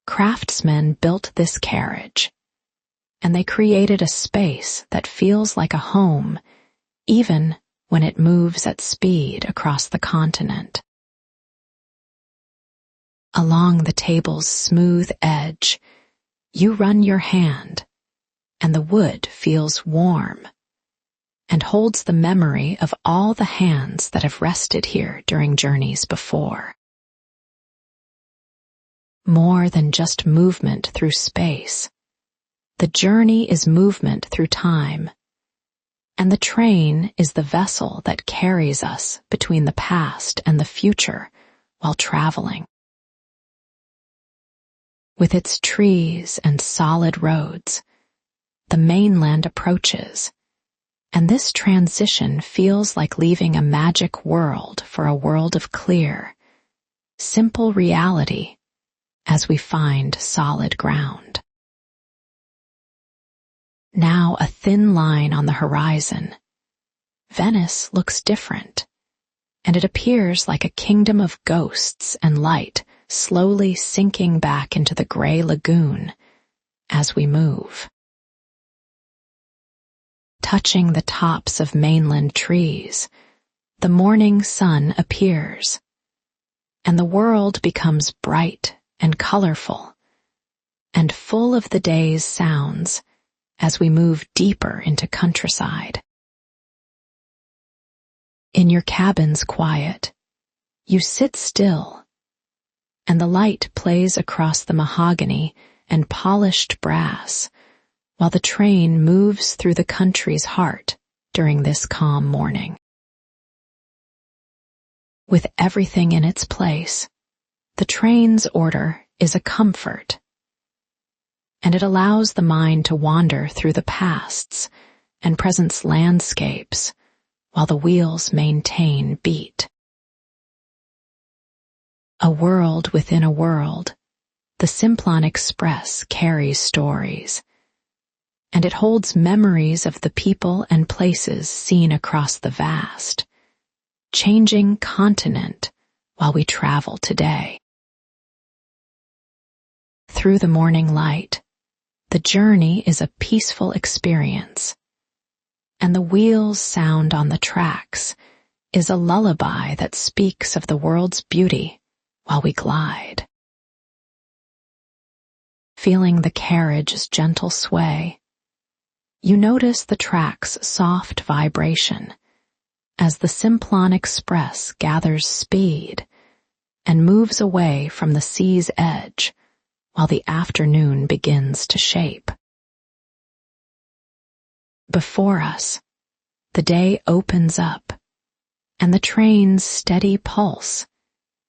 craftsmen built this carriage, and they created a space that feels like a home, even when it moves at speed across the continent. Along the table's smooth edge, you run your hand, and the wood feels warm and holds the memory of all the hands that have rested here during journeys before. More than just movement through space, the journey is movement through time, and the train is the vessel that carries us between the past and the future while traveling. With its trees and solid roads, the mainland approaches, and this transition feels like leaving a magic world for a world of clear, simple reality as we find solid ground. Now a thin line on the horizon, Venice looks different, and it appears like a kingdom of ghosts and light slowly sinking back into the gray lagoon as we move. Touching the tops of mainland trees, the morning sun appears, and the world becomes bright and colorful and full of the day's sounds as we move deeper into countryside. In your cabin's quiet, you sit still, and the light plays across the mahogany and polished brass while the train moves through the country's heart during this calm morning. With everything in its place, the train's order is a comfort, and it allows the mind to wander through the past's and present's landscapes while the wheels maintain beat. A world within a world, the Simplon Express carries stories, and it holds memories of the people and places seen across the vast, changing continent while we travel today. Through the morning light, the journey is a peaceful experience, and the wheels' sound on the tracks is a lullaby that speaks of the world's beauty while we glide. Feeling the carriage's gentle sway, you notice the track's soft vibration as the Simplon Express gathers speed and moves away from the sea's edge while the afternoon begins to shape. Before us, the day opens up, and the train's steady pulse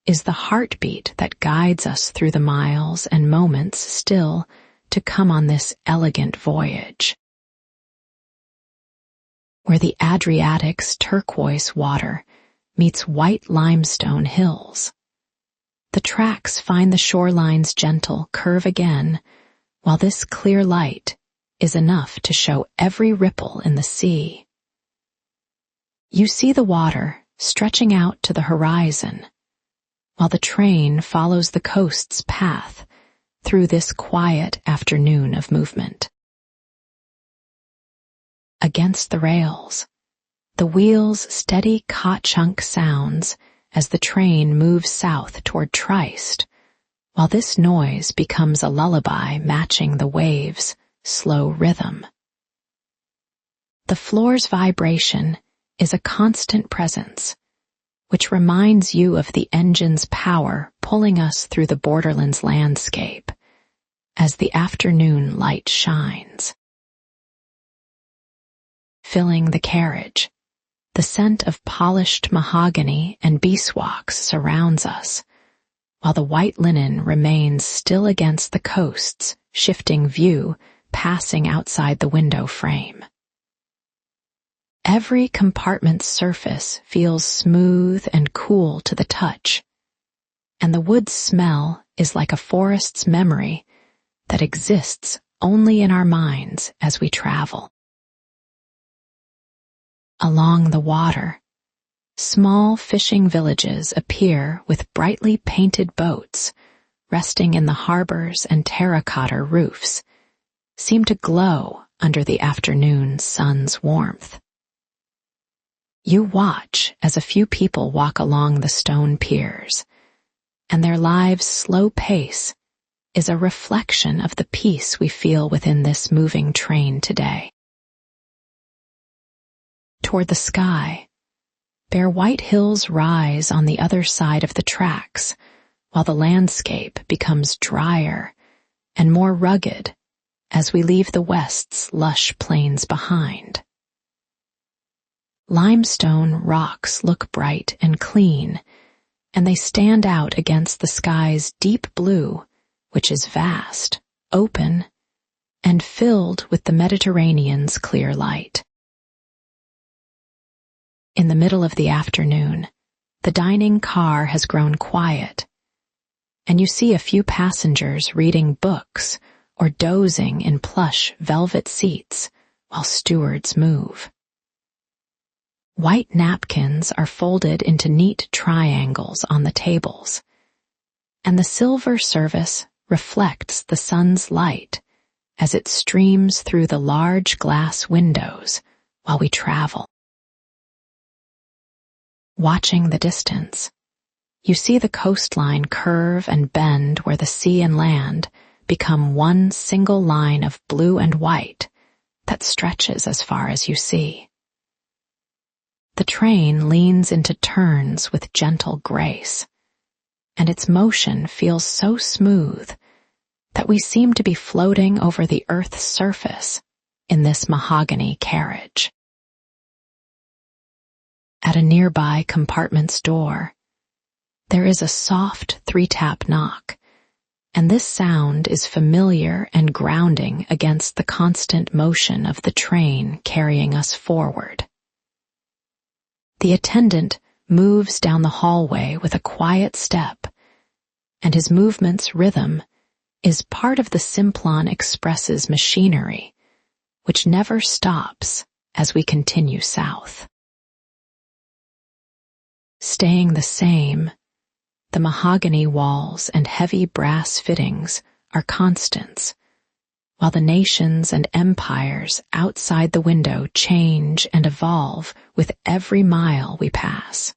is the heartbeat that guides us through the miles and moments still to come on this elegant voyage. Where the Adriatic's turquoise water meets white limestone hills, the tracks find the shoreline's gentle curve again, while this clear light is enough to show every ripple in the sea. You see the water stretching out to the horizon, while the train follows the coast's path through this quiet afternoon of movement. Against the rails, the wheels' steady ka-chunk sounds as the train moves south toward Trieste, while this noise becomes a lullaby matching the waves' slow rhythm. The floor's vibration is a constant presence, which reminds you of the engine's power pulling us through the borderlands landscape as the afternoon light shines. Filling the carriage, the scent of polished mahogany and beeswax surrounds us, while the white linen remains still against the coast's shifting view passing outside the window frame. Every compartment's surface feels smooth and cool to the touch, and the wood smell is like a forest's memory that exists only in our minds as we travel. Along the water, small fishing villages appear with brightly painted boats resting in the harbors, and terracotta roofs seem to glow under the afternoon sun's warmth. You watch as a few people walk along the stone piers, and their lives' slow pace is a reflection of the peace we feel within this moving train today. Toward the sky, bare white hills rise on the other side of the tracks, while the landscape becomes drier and more rugged as we leave the west's lush plains behind. Limestone rocks look bright and clean, and they stand out against the sky's deep blue, which is vast, open, and filled with the Mediterranean's clear light. In the middle of the afternoon, the dining car has grown quiet, and you see a few passengers reading books or dozing in plush velvet seats while stewards move. White napkins are folded into neat triangles on the tables, and the silver service reflects the sun's light as it streams through the large glass windows while we travel. Watching the distance, you see the coastline curve and bend where the sea and land become one single line of blue and white that stretches as far as you see. The train leans into turns with gentle grace, and its motion feels so smooth that we seem to be floating over the earth's surface in this mahogany carriage. At a nearby compartment's door, there is a soft 3-tap knock, and this sound is familiar and grounding against the constant motion of the train carrying us forward. The attendant moves down the hallway with a quiet step, and his movement's rhythm is part of the Simplon Express's machinery, which never stops as we continue south. Staying the same, the mahogany walls and heavy brass fittings are constants, while the nations and empires outside the window change and evolve with every mile we pass.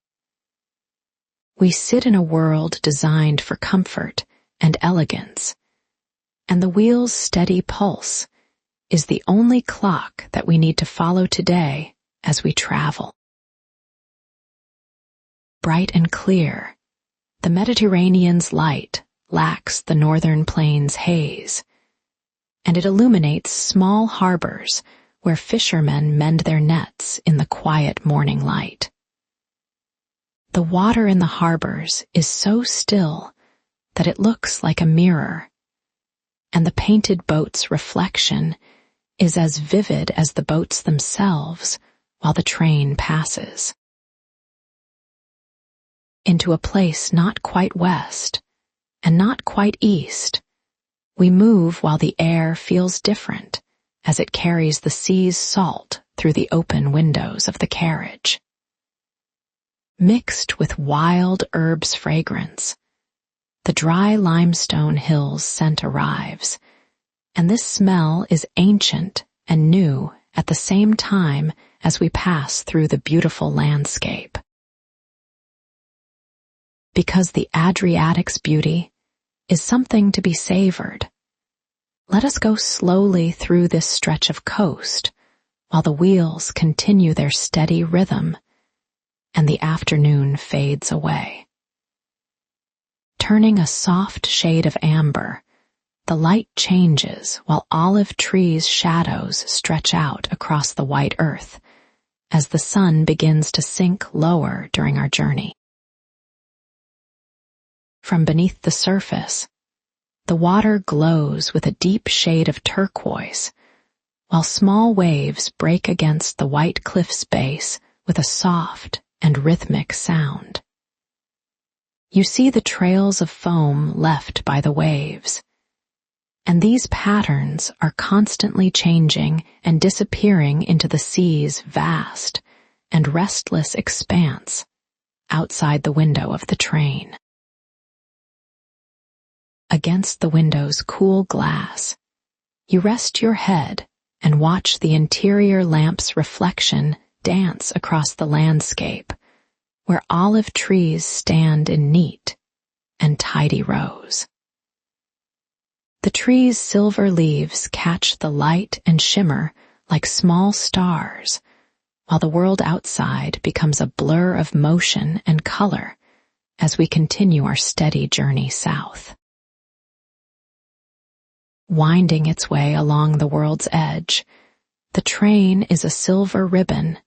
We sit in a world designed for comfort and elegance, and the wheel's steady pulse is the only clock that we need to follow today as we travel. Bright and clear, the Mediterranean's light lacks the northern plains' haze, and it illuminates small harbors where fishermen mend their nets in the quiet morning light. The water in the harbors is so still that it looks like a mirror, and the painted boat's reflection is as vivid as the boats themselves while the train passes. Into a place not quite west and not quite east, we move while the air feels different as it carries the sea's salt through the open windows of the carriage. Mixed with wild herbs' fragrance, the dry limestone hills' scent arrives, and this smell is ancient and new at the same time as we pass through the beautiful landscape. Because the Adriatic's beauty is something to be savored, let us go slowly through this stretch of coast while the wheels continue their steady rhythm and the afternoon fades away. Turning a soft shade of amber, the light changes while olive trees' shadows stretch out across the white earth as the sun begins to sink lower during our journey. From beneath the surface, the water glows with a deep shade of turquoise, while small waves break against the white cliff's base with a soft and rhythmic sound. You see the trails of foam left by the waves, and these patterns are constantly changing and disappearing into the sea's vast and restless expanse outside the window of the train. Against the window's cool glass, you rest your head and watch the interior lamp's reflection dance across the landscape, where olive trees stand in neat and tidy rows. The trees' silver leaves catch the light and shimmer like small stars, while the world outside becomes a blur of motion and color as we continue our steady journey south. Winding its way along the world's edge, the train is a silver ribbon,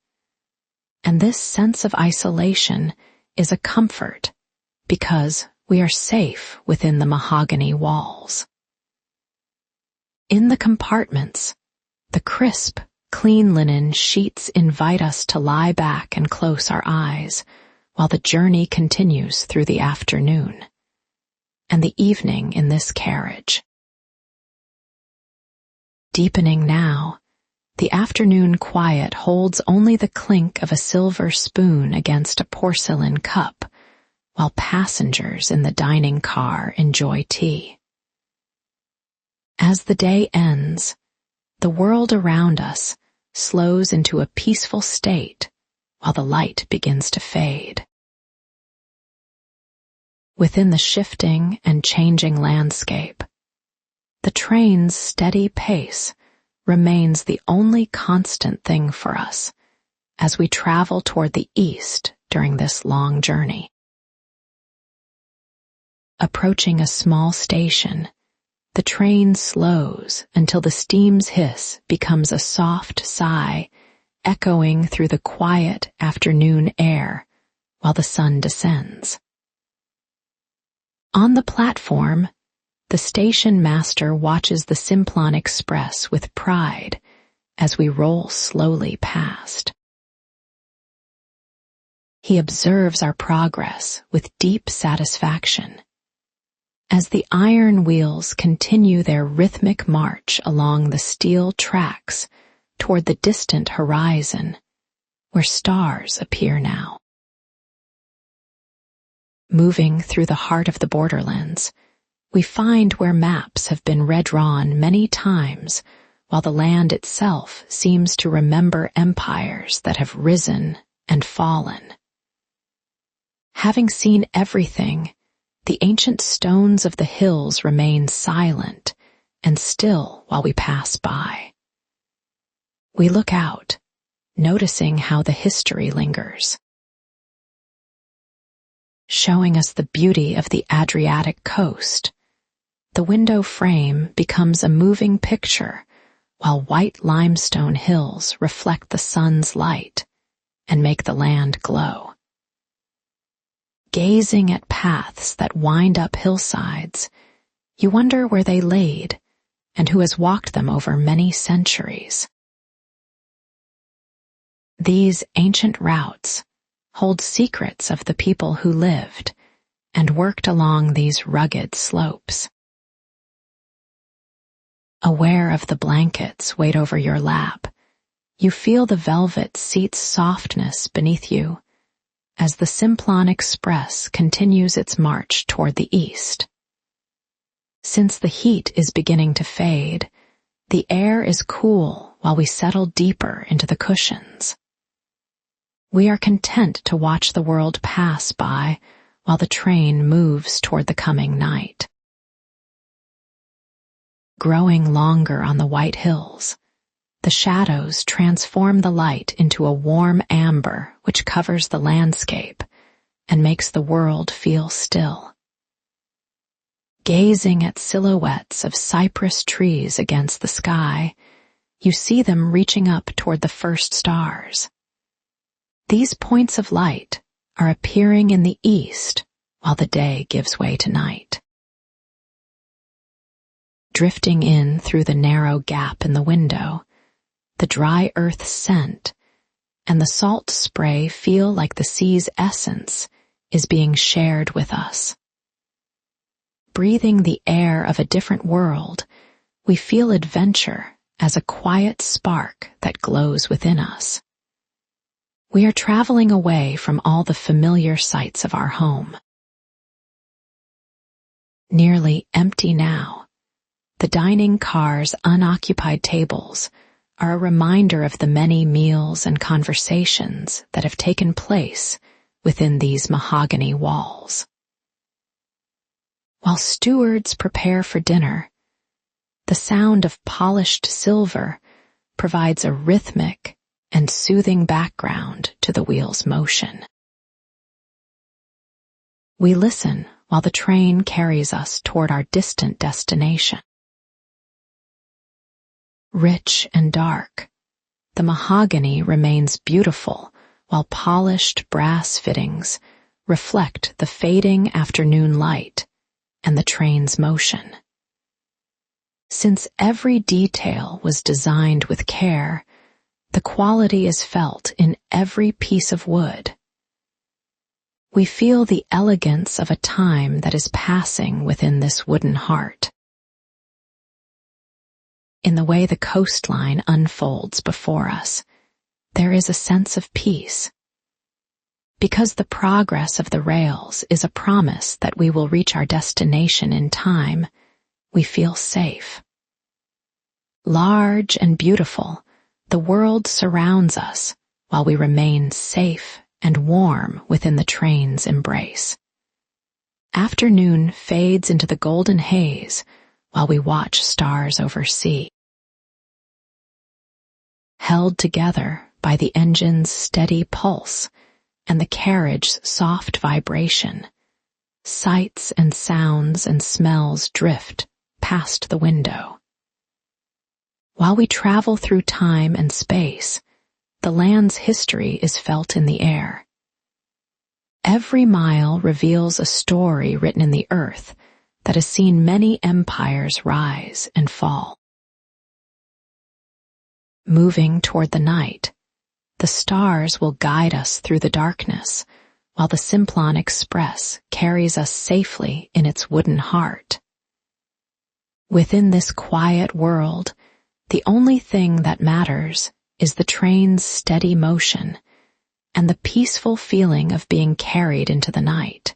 and this sense of isolation is a comfort because we are safe within the mahogany walls. In the compartments, the crisp, clean linen sheets invite us to lie back and close our eyes while the journey continues through the afternoon and the evening in this carriage. Deepening now, The afternoon quiet holds only the clink of a silver spoon against a porcelain cup, while passengers in the dining car enjoy tea. As the day ends, the world around us slows into a peaceful state while the light begins to fade. Within the shifting and changing landscape, the train's steady pace remains the only constant thing for us as we travel toward the east during this long journey. Approaching a small station, the train slows until the steam's hiss becomes a soft sigh echoing through the quiet afternoon air while the sun descends. On the platform, the station master watches the Simplon Express with pride as we roll slowly past. He observes our progress with deep satisfaction as the iron wheels continue their rhythmic march along the steel tracks toward the distant horizon, where stars appear now. Moving through the heart of the borderlands, we find where maps have been redrawn many times, while the land itself seems to remember empires that have risen and fallen. Having seen everything, the ancient stones of the hills remain silent and still while we pass by. We look out, noticing how the history lingers, showing us the beauty of the Adriatic coast. The window frame becomes a moving picture, while white limestone hills reflect the sun's light and make the land glow. Gazing at paths that wind up hillsides, you wonder where they laid and who has walked them over many centuries. These ancient routes hold secrets of the people who lived and worked along these rugged slopes. Aware of the blankets weighed over your lap, you feel the velvet seat's softness beneath you as the Simplon Express continues its march toward the east. Since the heat is beginning to fade, the air is cool while we settle deeper into the cushions. We are content to watch the world pass by while the train moves toward the coming night. Growing longer on the white hills, the shadows transform the light into a warm amber which covers the landscape and makes the world feel still. Gazing at silhouettes of cypress trees against the sky, you see them reaching up toward the first stars. These points of light are appearing in the east while the day gives way to night. Drifting in through the narrow gap in the window, the dry earth scent and the salt spray feel like the sea's essence is being shared with us. Breathing the air of a different world, we feel adventure as a quiet spark that glows within us. We are traveling away from all the familiar sights of our home. Nearly empty now, the dining car's unoccupied tables are a reminder of the many meals and conversations that have taken place within these mahogany walls. While stewards prepare for dinner, the sound of polished silver provides a rhythmic and soothing background to the wheel's motion. We listen while the train carries us toward our distant destination. Rich and dark, the mahogany remains beautiful while polished brass fittings reflect the fading afternoon light and the train's motion. Since every detail was designed with care, the quality is felt in every piece of wood. We feel the elegance of a time that is passing within this wooden heart. In the way the coastline unfolds before us, there is a sense of peace. Because the progress of the rails is a promise that we will reach our destination in time, we feel safe. Large and beautiful, the world surrounds us while we remain safe and warm within the train's embrace. Afternoon fades into the golden haze while we watch stars over sea. Held together by the engine's steady pulse and the carriage's soft vibration, sights and sounds and smells drift past the window. While we travel through time and space, the land's history is felt in the air. Every mile reveals a story written in the earth that has seen many empires rise and fall. Moving toward the night, the stars will guide us through the darkness, while the Simplon Express carries us safely in its wooden heart. Within this quiet world, the only thing that matters is the train's steady motion and the peaceful feeling of being carried into the night.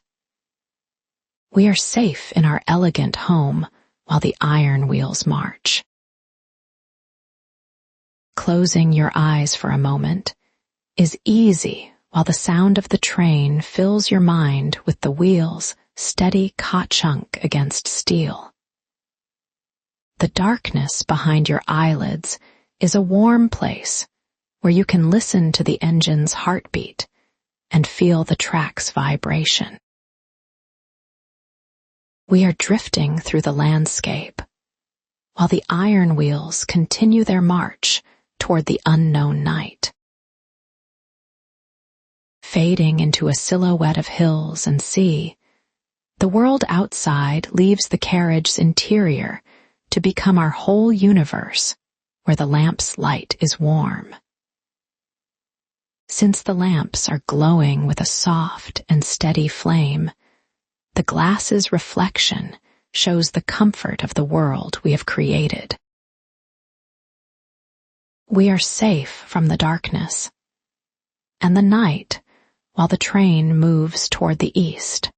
We are safe in our elegant home while the iron wheels march. Closing your eyes for a moment is easy while the sound of the train fills your mind with the wheels' steady ka-chunk against steel. The darkness behind your eyelids is a warm place where you can listen to the engine's heartbeat and feel the track's vibration. We are drifting through the landscape while the iron wheels continue their march toward the unknown night. Fading into a silhouette of hills and sea, the world outside leaves the carriage's interior to become our whole universe, where the lamp's light is warm. Since the lamps are glowing with a soft and steady flame, the glass's reflection shows the comfort of the world we have created. We are safe from the darkness and the night while the train moves toward the east.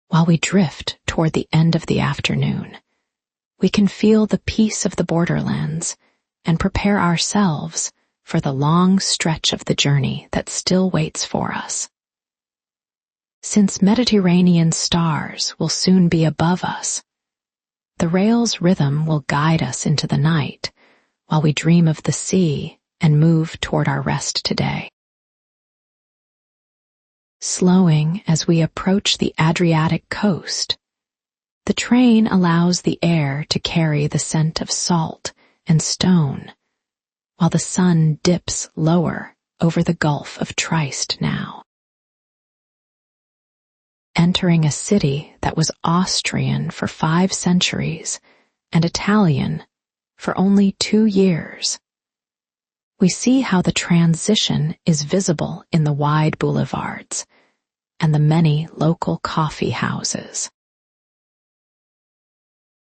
While we drift toward the end of the afternoon, we can feel the peace of the borderlands and prepare ourselves for the long stretch of the journey that still waits for us. Since Mediterranean stars will soon be above us, the rail's rhythm will guide us into the night while we dream of the sea and move toward our rest today. Slowing as we approach the Adriatic coast, the train allows the air to carry the scent of salt and stone, while the sun dips lower over the Gulf of Trieste now. Entering a city that was Austrian for 5 centuries and Italian for only 2 years, we see how the transition is visible in the wide boulevards and the many local coffee houses.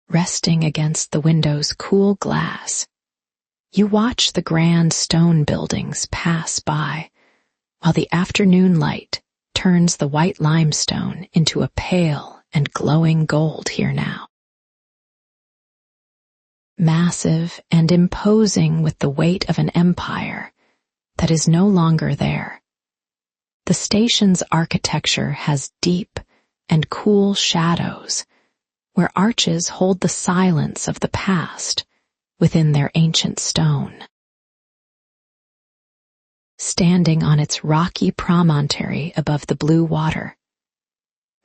Resting against the window's cool glass, you watch the grand stone buildings pass by, while the afternoon light turns the white limestone into a pale and glowing gold here now. Massive and imposing with the weight of an empire that is no longer there, the station's architecture has deep and cool shadows where arches hold the silence of the past within their ancient stone. Standing on its rocky promontory above the blue water,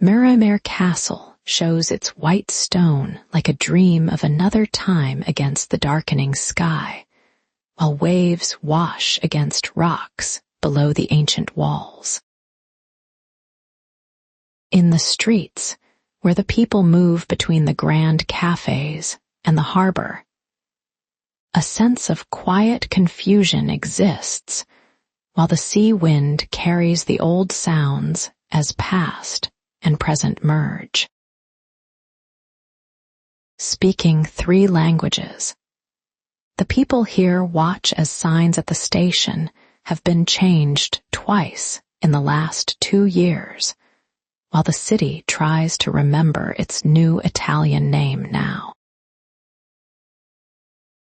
Miramer Castle shows its white stone like a dream of another time against the darkening sky, while waves wash against rocks below the ancient walls. In the streets, where the people move between the grand cafes and the harbor, a sense of quiet confusion exists, while the sea wind carries the old sounds as past and present merge. speaking 3 languages. The people here watch as signs at the station have been changed twice in the last 2 years, while the city tries to remember its new Italian name now.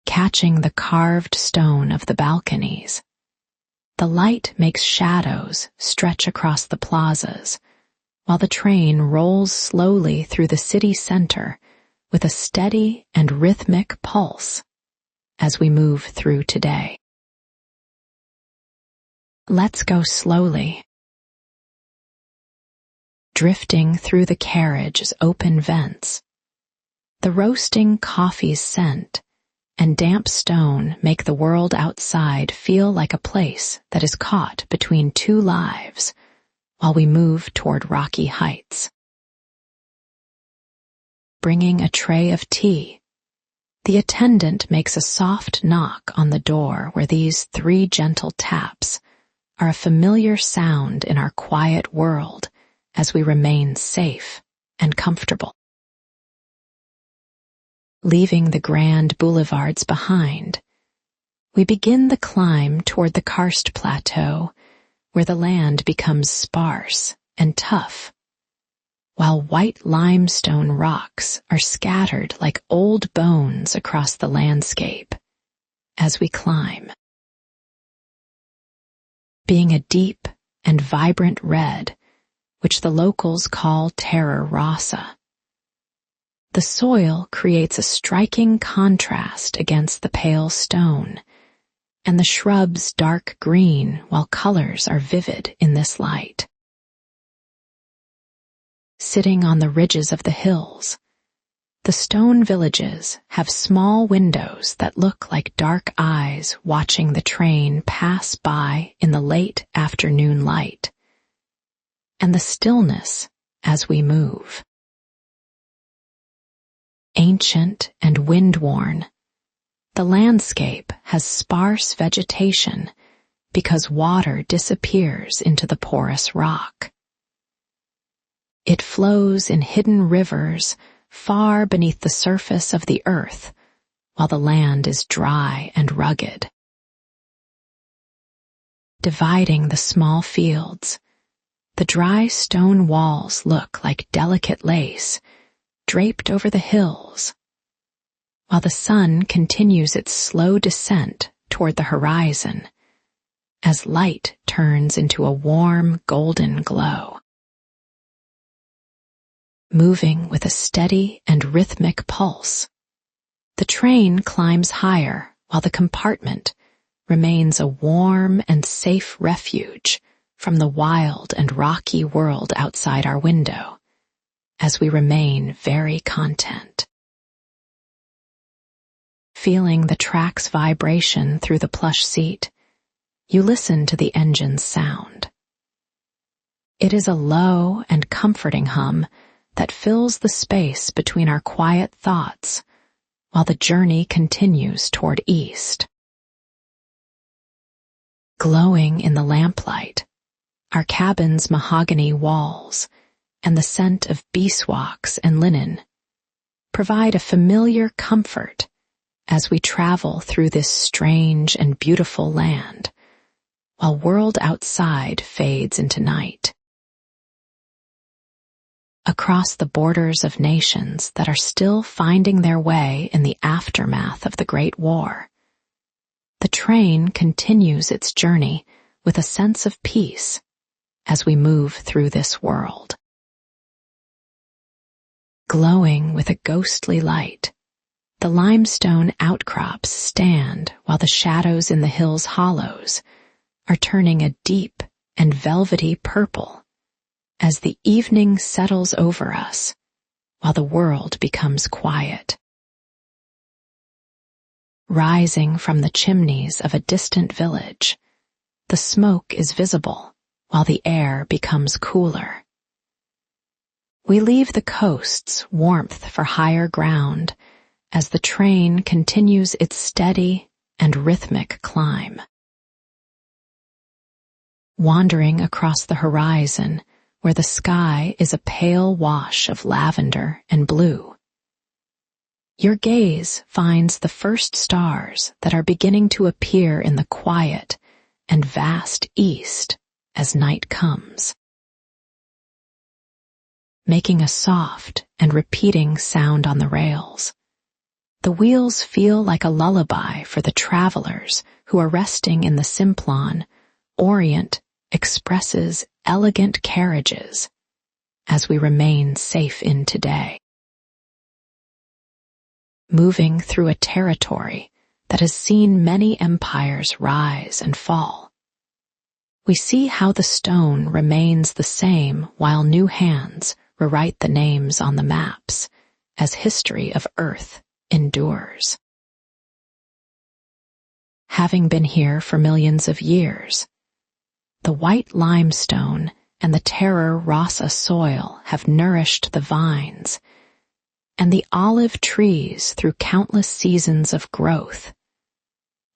Catching the carved stone of the balconies, the light makes shadows stretch across the plazas, while the train rolls slowly through the city center with a steady and rhythmic pulse as we move through today. Let's go slowly. Drifting through the carriage's open vents, the roasting coffee's scent and damp stone make the world outside feel like a place that is caught between 2 lives while we move toward rocky heights. Bringing a tray of tea, the attendant makes a soft knock on the door where these 3 gentle taps are a familiar sound in our quiet world as we remain safe and comfortable. Leaving the grand boulevards behind, we begin the climb toward the Karst Plateau, where the land becomes sparse and tough, while white limestone rocks are scattered like old bones across the landscape as we climb. Being a deep and vibrant red, which the locals call terra rossa, the soil creates a striking contrast against the pale stone, and the shrubs dark green while colors are vivid in this light. Sitting on the ridges of the hills, the stone villages have small windows that look like dark eyes watching the train pass by in the late afternoon light, and the stillness as we move. Ancient and wind-worn, the landscape has sparse vegetation because water disappears into the porous rock. It flows in hidden rivers far beneath the surface of the earth, while the land is dry and rugged. Dividing the small fields, the dry stone walls look like delicate lace draped over the hills, while the sun continues its slow descent toward the horizon as light turns into a warm golden glow. Moving with a steady and rhythmic pulse, the train climbs higher while the compartment remains a warm and safe refuge from the wild and rocky world outside our window, as we remain very content. Feeling the track's vibration through the plush seat, you listen to the engine's sound. It is a low and comforting hum that fills the space between our quiet thoughts while the journey continues toward east. Glowing in the lamplight, our cabin's mahogany walls and the scent of beeswax and linen provide a familiar comfort as we travel through this strange and beautiful land, while world outside fades into night. Across the borders of nations that are still finding their way in the aftermath of the Great War, the train continues its journey with a sense of peace as we move through this world. Glowing with a ghostly light, the limestone outcrops stand while the shadows in the hill's hollows are turning a deep and velvety purple as the evening settles over us while the world becomes quiet. Rising from the chimneys of a distant village, the smoke is visible while the air becomes cooler. We leave the coast's warmth for higher ground as the train continues its steady and rhythmic climb. Wandering across the horizon where the sky is a pale wash of lavender and blue, Your gaze finds the first stars that are beginning to appear in the quiet and vast east as night comes, making a soft and repeating sound on the rails. The wheels feel like a lullaby for the travelers who are resting in the Simplon, Orient Express's elegant carriages as we remain safe in today. Moving through a territory that has seen many empires rise and fall, we see how the stone remains the same while new hands rewrite the names on the maps as history of Earth endures. Having been here for millions of years, the white limestone and the terra rossa soil have nourished the vines and the olive trees through countless seasons of growth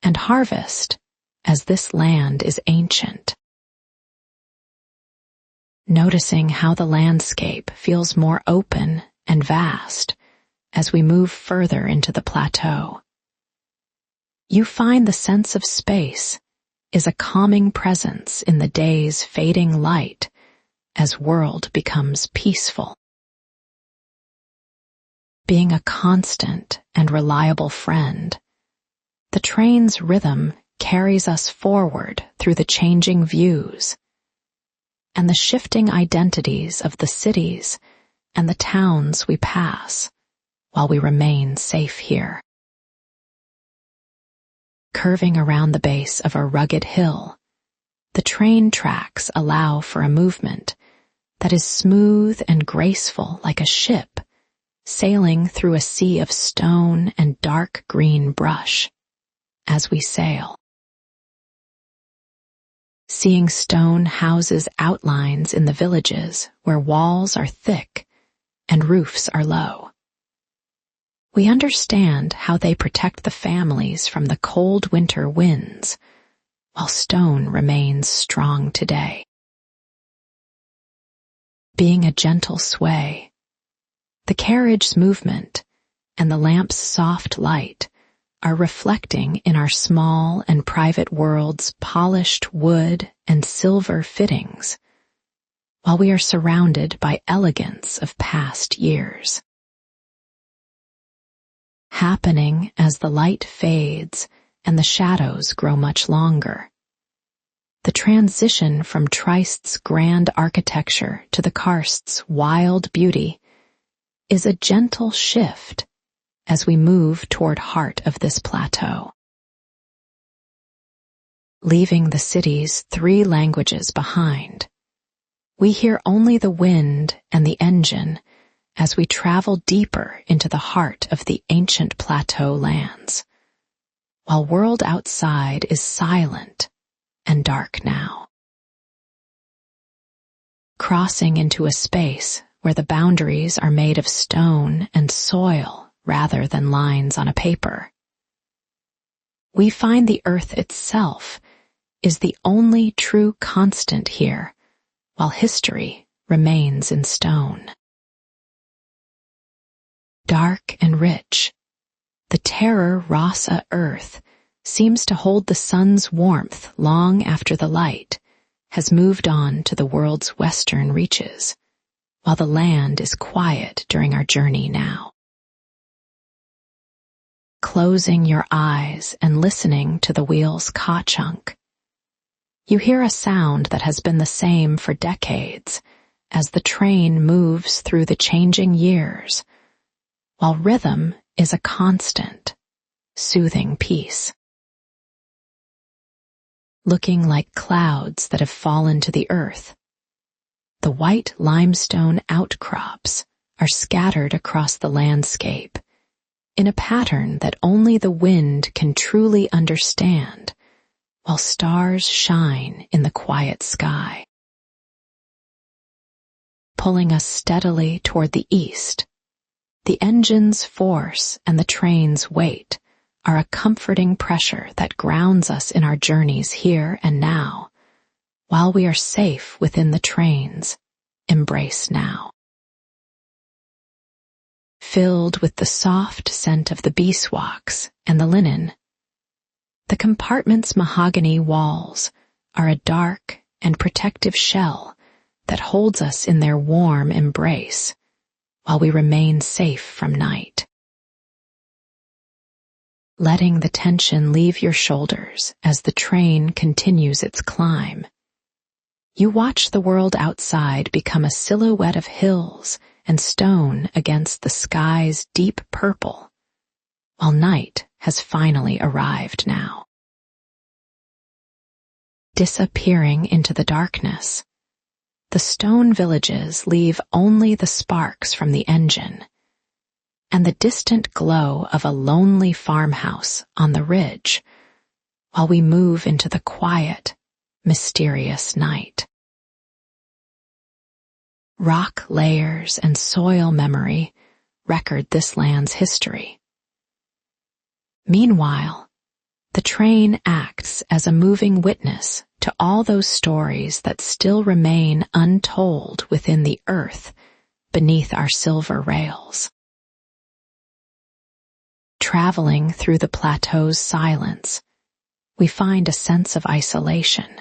and harvest, as this land is ancient. Noticing how the landscape feels more open and vast as we move further into the plateau, you find the sense of space is a calming presence in the day's fading light as world becomes peaceful. Being a constant and reliable friend, the train's rhythm carries us forward through the changing views and the shifting identities of the cities and the towns we pass while we remain safe here. Curving around the base of a rugged hill, the train tracks allow for a movement that is smooth and graceful like a ship sailing through a sea of stone and dark green brush as we sail. Seeing stone houses outlines in the villages where walls are thick and roofs are low, we understand how they protect the families from the cold winter winds, while stone remains strong today. Being a gentle sway, the carriage's movement and the lamp's soft light are reflecting in our small and private world's polished wood and silver fittings, while we are surrounded by elegance of past years. Happening as the light fades and the shadows grow much longer, the transition from Trist's grand architecture to the Karst's wild beauty is a gentle shift as we move toward heart of this plateau. Leaving the city's 3 languages behind, we hear only the wind and the engine as we travel deeper into the heart of the ancient plateau lands, while world outside is silent and dark now. Crossing into a space where the boundaries are made of stone and soil rather than lines on a paper, we find the earth itself is the only true constant here, while history remains in stone. Dark and rich, the terra rossa earth seems to hold the sun's warmth long after the light has moved on to the world's western reaches, while the land is quiet during our journey now. Closing your eyes and listening to the wheel's ka-chunk, you hear a sound that has been the same for decades as the train moves through the changing years, while rhythm is a constant, soothing peace. Looking like clouds that have fallen to the earth, the white limestone outcrops are scattered across the landscape in a pattern that only the wind can truly understand, while stars shine in the quiet sky. Pulling us steadily toward the east, the engine's force and the train's weight are a comforting pressure that grounds us in our journeys here and now, while we are safe within the train's embrace now. filled with the soft scent of the beeswax and the linen. The compartment's mahogany walls are a dark and protective shell that holds us in their warm embrace while we remain safe from night. Letting the tension leave your shoulders as the train continues its climb, you watch the world outside become a silhouette of hills and stone against the sky's deep purple, while night has finally arrived now. Disappearing into the darkness, the stone villages leave only the sparks from the engine and the distant glow of a lonely farmhouse on the ridge, while we move into the quiet, mysterious night. Rock layers and soil memory record this land's history. Meanwhile, the train acts as a moving witness to all those stories that still remain untold within the earth beneath our silver rails. Traveling through the plateau's silence, we find a sense of isolation.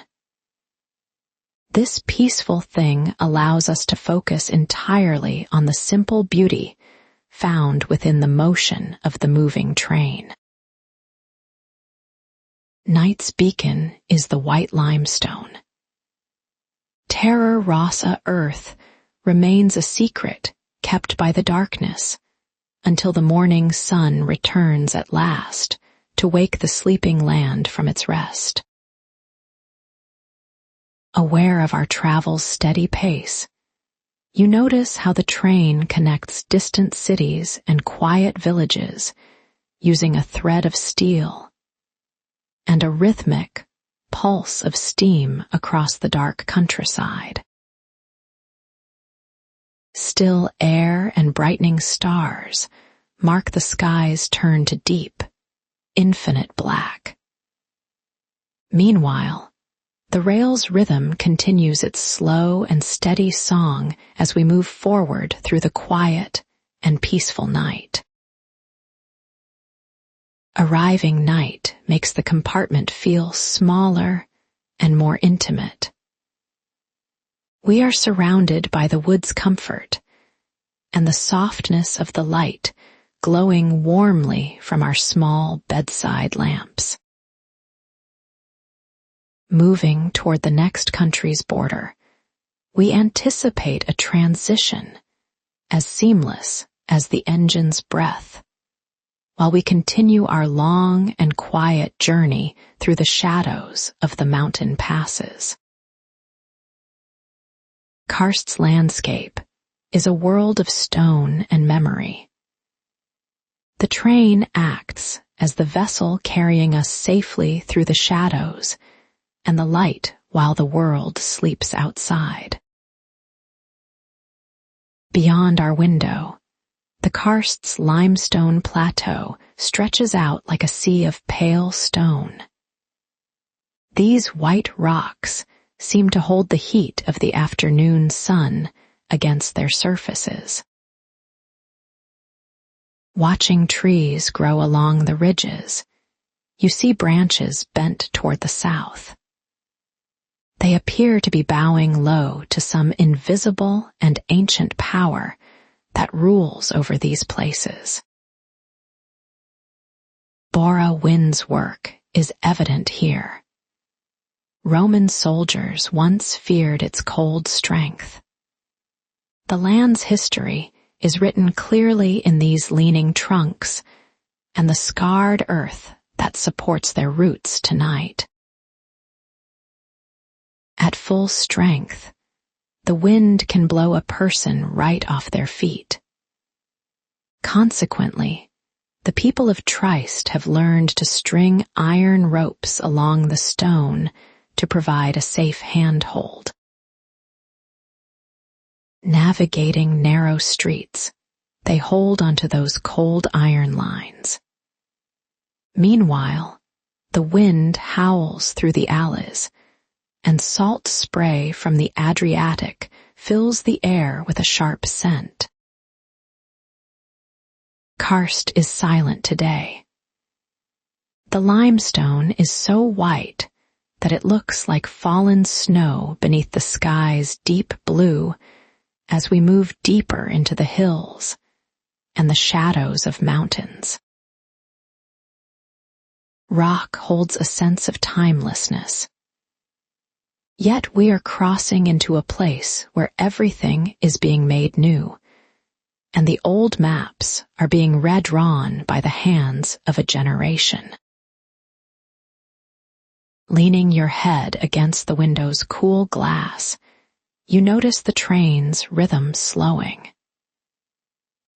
This peaceful thing allows us to focus entirely on the simple beauty found within the motion of the moving train. Night's beacon is the white limestone. Terra Rossa earth remains a secret kept by the darkness until the morning sun returns at last to wake the sleeping land from its rest. Aware of our travel's steady pace, you notice how the train connects distant cities and quiet villages using a thread of steel and a rhythmic pulse of steam across the dark countryside. Still air and brightening stars mark the sky's turn to deep, infinite black. Meanwhile, the rail's rhythm continues its slow and steady song as we move forward through the quiet and peaceful night. Arriving night makes the compartment feel smaller and more intimate. We are surrounded by the wood's comfort and the softness of the light glowing warmly from our small bedside lamps. Moving toward the next country's border, we anticipate a transition as seamless as the engine's breath, while we continue our long and quiet journey through the shadows of the mountain passes. Karst's landscape is a world of stone and memory. The train acts as the vessel carrying us safely through the shadows and the light while the world sleeps outside. Beyond our window, the Karst's limestone plateau stretches out like a sea of pale stone. These white rocks seem to hold the heat of the afternoon sun against their surfaces. Watching trees grow along the ridges, you see branches bent toward the south. They appear to be bowing low to some invisible and ancient power that rules over these places. Bora wind's work is evident here. Roman soldiers once feared its cold strength. The land's history is written clearly in these leaning trunks and the scarred earth that supports their roots tonight. At full strength, the wind can blow a person right off their feet. Consequently, the people of Trieste have learned to string iron ropes along the stone to provide a safe handhold. Navigating narrow streets, they hold onto those cold iron lines. Meanwhile, the wind howls through the alleys, and salt spray from the Adriatic fills the air with a sharp scent. Karst is silent today. The limestone is so white that it looks like fallen snow beneath the sky's deep blue as we move deeper into the hills and the shadows of mountains. Rock holds a sense of timelessness. Yet we are crossing into a place where everything is being made new, and the old maps are being redrawn by the hands of a generation. Leaning your head against the window's cool glass, you notice the train's rhythm slowing.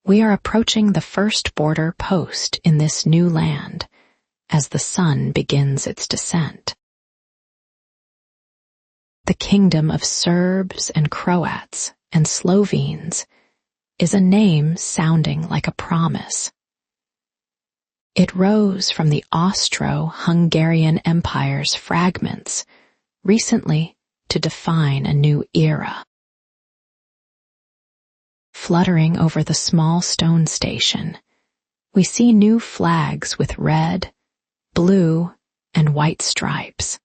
We are approaching the first border post in this new land as the sun begins its descent. The kingdom of Serbs and Croats and Slovenes is a name sounding like a promise. It rose from the Austro-Hungarian Empire's fragments recently to define a new era. Fluttering over the small stone station, we see new flags with red, blue, and white stripes.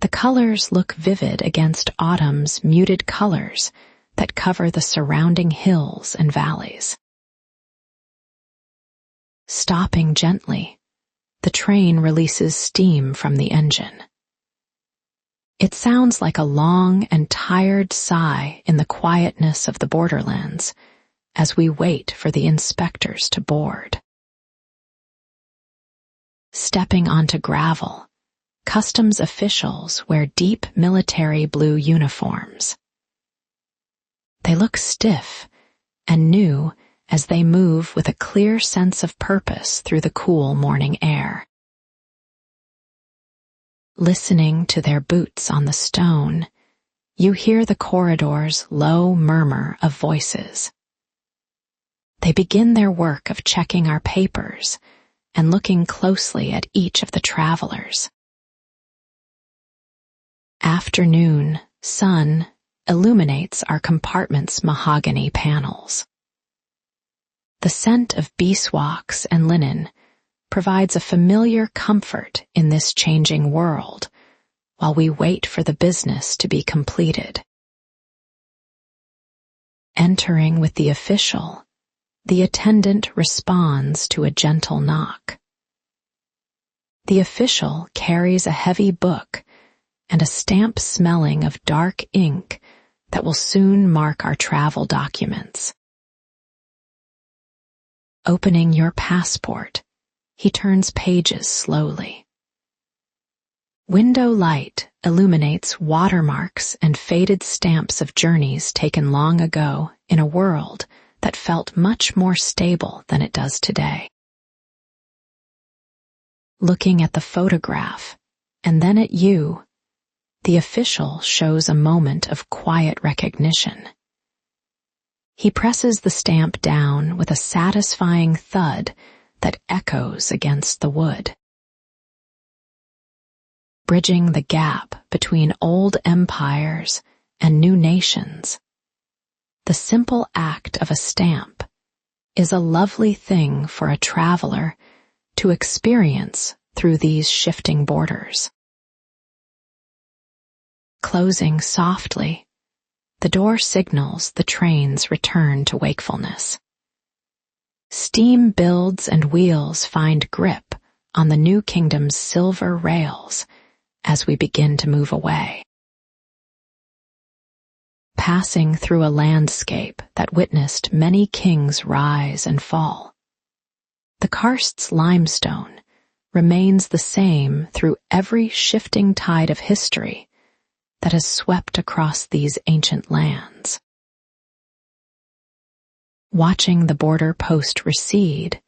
The colors look vivid against autumn's muted colors that cover the surrounding hills and valleys. Stopping gently, the train releases steam from the engine. It sounds like a long and tired sigh in the quietness of the borderlands as we wait for the inspectors to board. Stepping onto gravel, customs officials wear deep military blue uniforms. They look stiff and new as they move with a clear sense of purpose through the cool morning air. Listening to their boots on the stone, you hear the corridor's low murmur of voices. They begin their work of checking our papers and looking closely at each of the travelers. Afternoon sun illuminates our compartment's mahogany panels. The scent of beeswax and linen provides a familiar comfort in this changing world while we wait for the business to be completed. Entering with the official, the attendant responds to a gentle knock. The official carries a heavy book and a stamp smelling of dark ink that will soon mark our travel documents. Opening your passport, he turns pages slowly. Window light illuminates watermarks and faded stamps of journeys taken long ago in a world that felt much more stable than it does today. Looking at the photograph, and then at you, the official shows a moment of quiet recognition. He presses the stamp down with a satisfying thud that echoes against the wood. Bridging the gap between old empires and new nations, the simple act of a stamp is a lovely thing for a traveler to experience through these shifting borders. Closing softly, the door signals the train's return to wakefulness. Steam builds and wheels find grip on the new kingdom's silver rails as we begin to move away. Passing through a landscape that witnessed many kings rise and fall, the Karst's limestone remains the same through every shifting tide of history that has swept across these ancient lands. Watching the border post recede,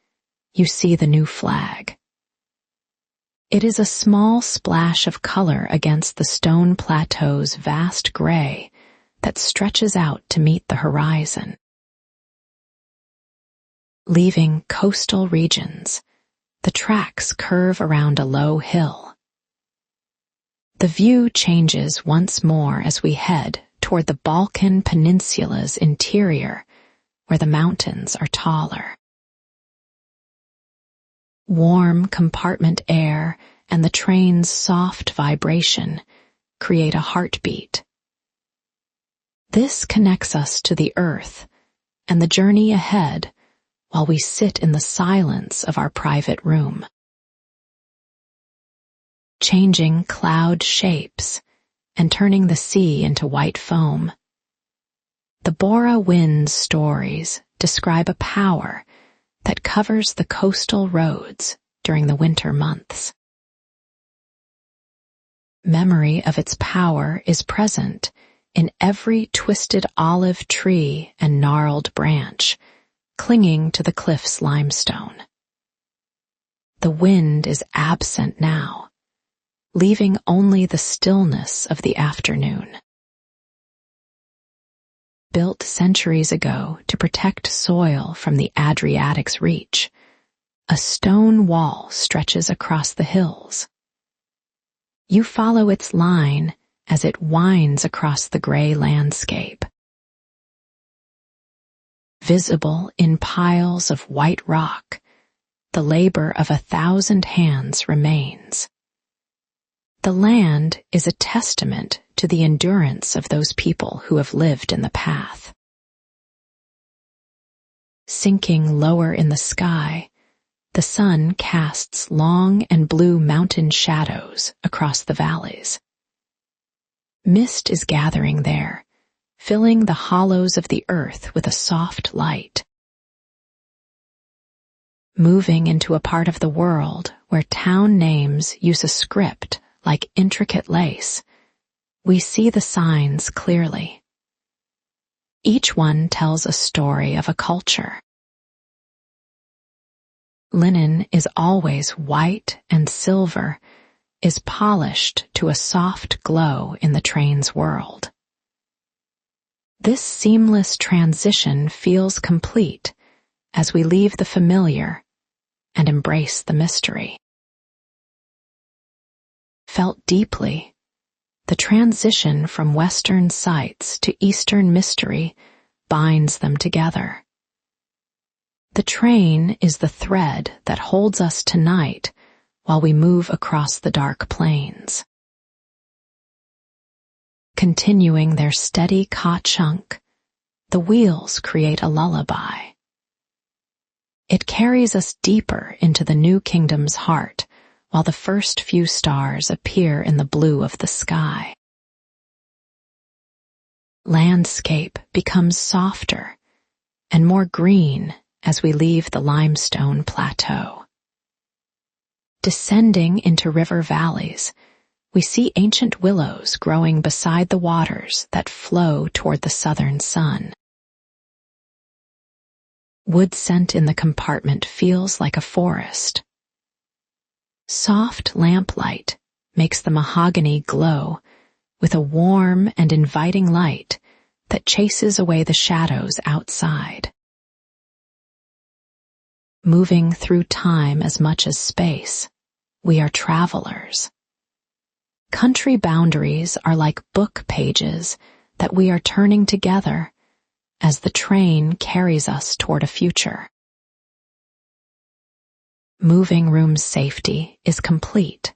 you see the new flag. It is a small splash of color against the stone plateau's vast gray that stretches out to meet the horizon. Leaving coastal regions, the tracks curve around a low hill. The view changes once more as we head toward the Balkan Peninsula's interior, where the mountains are taller. Warm compartment air and the train's soft vibration create a heartbeat. This connects us to the earth and the journey ahead while we sit in the silence of our private room. Changing cloud shapes and turning the sea into white foam. The Bora wind's stories describe a power that covers the coastal roads during the winter months. Memory of its power is present in every twisted olive tree and gnarled branch, clinging to the cliff's limestone. The wind is absent now, leaving only the stillness of the afternoon. Built centuries ago to protect soil from the Adriatic's reach, a stone wall stretches across the hills. You follow its line as it winds across the gray landscape. Visible in piles of white rock, the labor of 1,000 hands remains. The land is a testament to the endurance of those people who have lived in the path. Sinking lower in the sky, the sun casts long and blue mountain shadows across the valleys. Mist is gathering there, filling the hollows of the earth with a soft light. Moving into a part of the world where town names use a script like intricate lace, we see the signs clearly. Each one tells a story of a culture. Linen is always white and silver, is polished to a soft glow in the train's world. This seamless transition feels complete as we leave the familiar and embrace the mystery. Felt deeply, the transition from Western sights to Eastern mystery binds them together. The train is the thread that holds us tonight while we move across the dark plains. Continuing their steady ka-chunk, the wheels create a lullaby. It carries us deeper into the new kingdom's heart while the first few stars appear in the blue of the sky. Landscape becomes softer and more green as we leave the limestone plateau. Descending into river valleys, we see ancient willows growing beside the waters that flow toward the southern sun. Wood scent in the compartment feels like a forest. Soft lamplight makes the mahogany glow with a warm and inviting light that chases away the shadows outside. Moving through time as much as space, we are travelers. Country boundaries are like book pages that we are turning together as the train carries us toward a future. Moving room's safety is complete.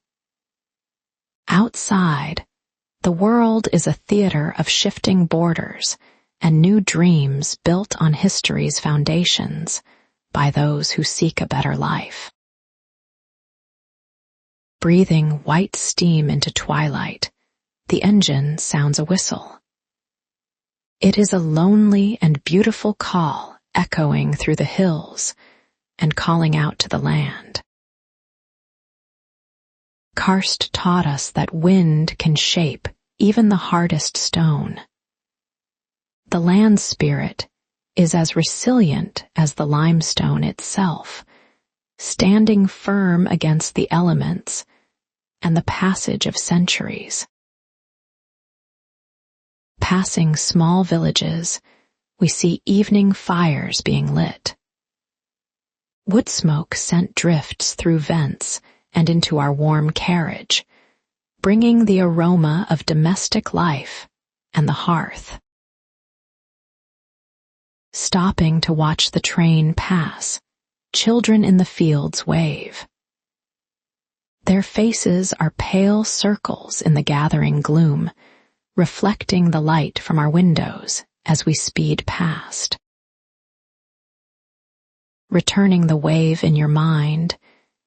Outside, the world is a theater of shifting borders and new dreams built on history's foundations by those who seek a better life. Breathing white steam into twilight, the engine sounds a whistle. It is a lonely and beautiful call echoing through the hills and calling out to the land. Karst taught us that wind can shape even the hardest stone. The land spirit is as resilient as the limestone itself, standing firm against the elements and the passage of centuries. Passing small villages, we see evening fires being lit. Wood smoke sent drifts through vents and into our warm carriage, bringing the aroma of domestic life and the hearth. Stopping to watch the train pass, children in the fields wave. Their faces are pale circles in the gathering gloom, reflecting the light from our windows as we speed past. Returning the wave in your mind,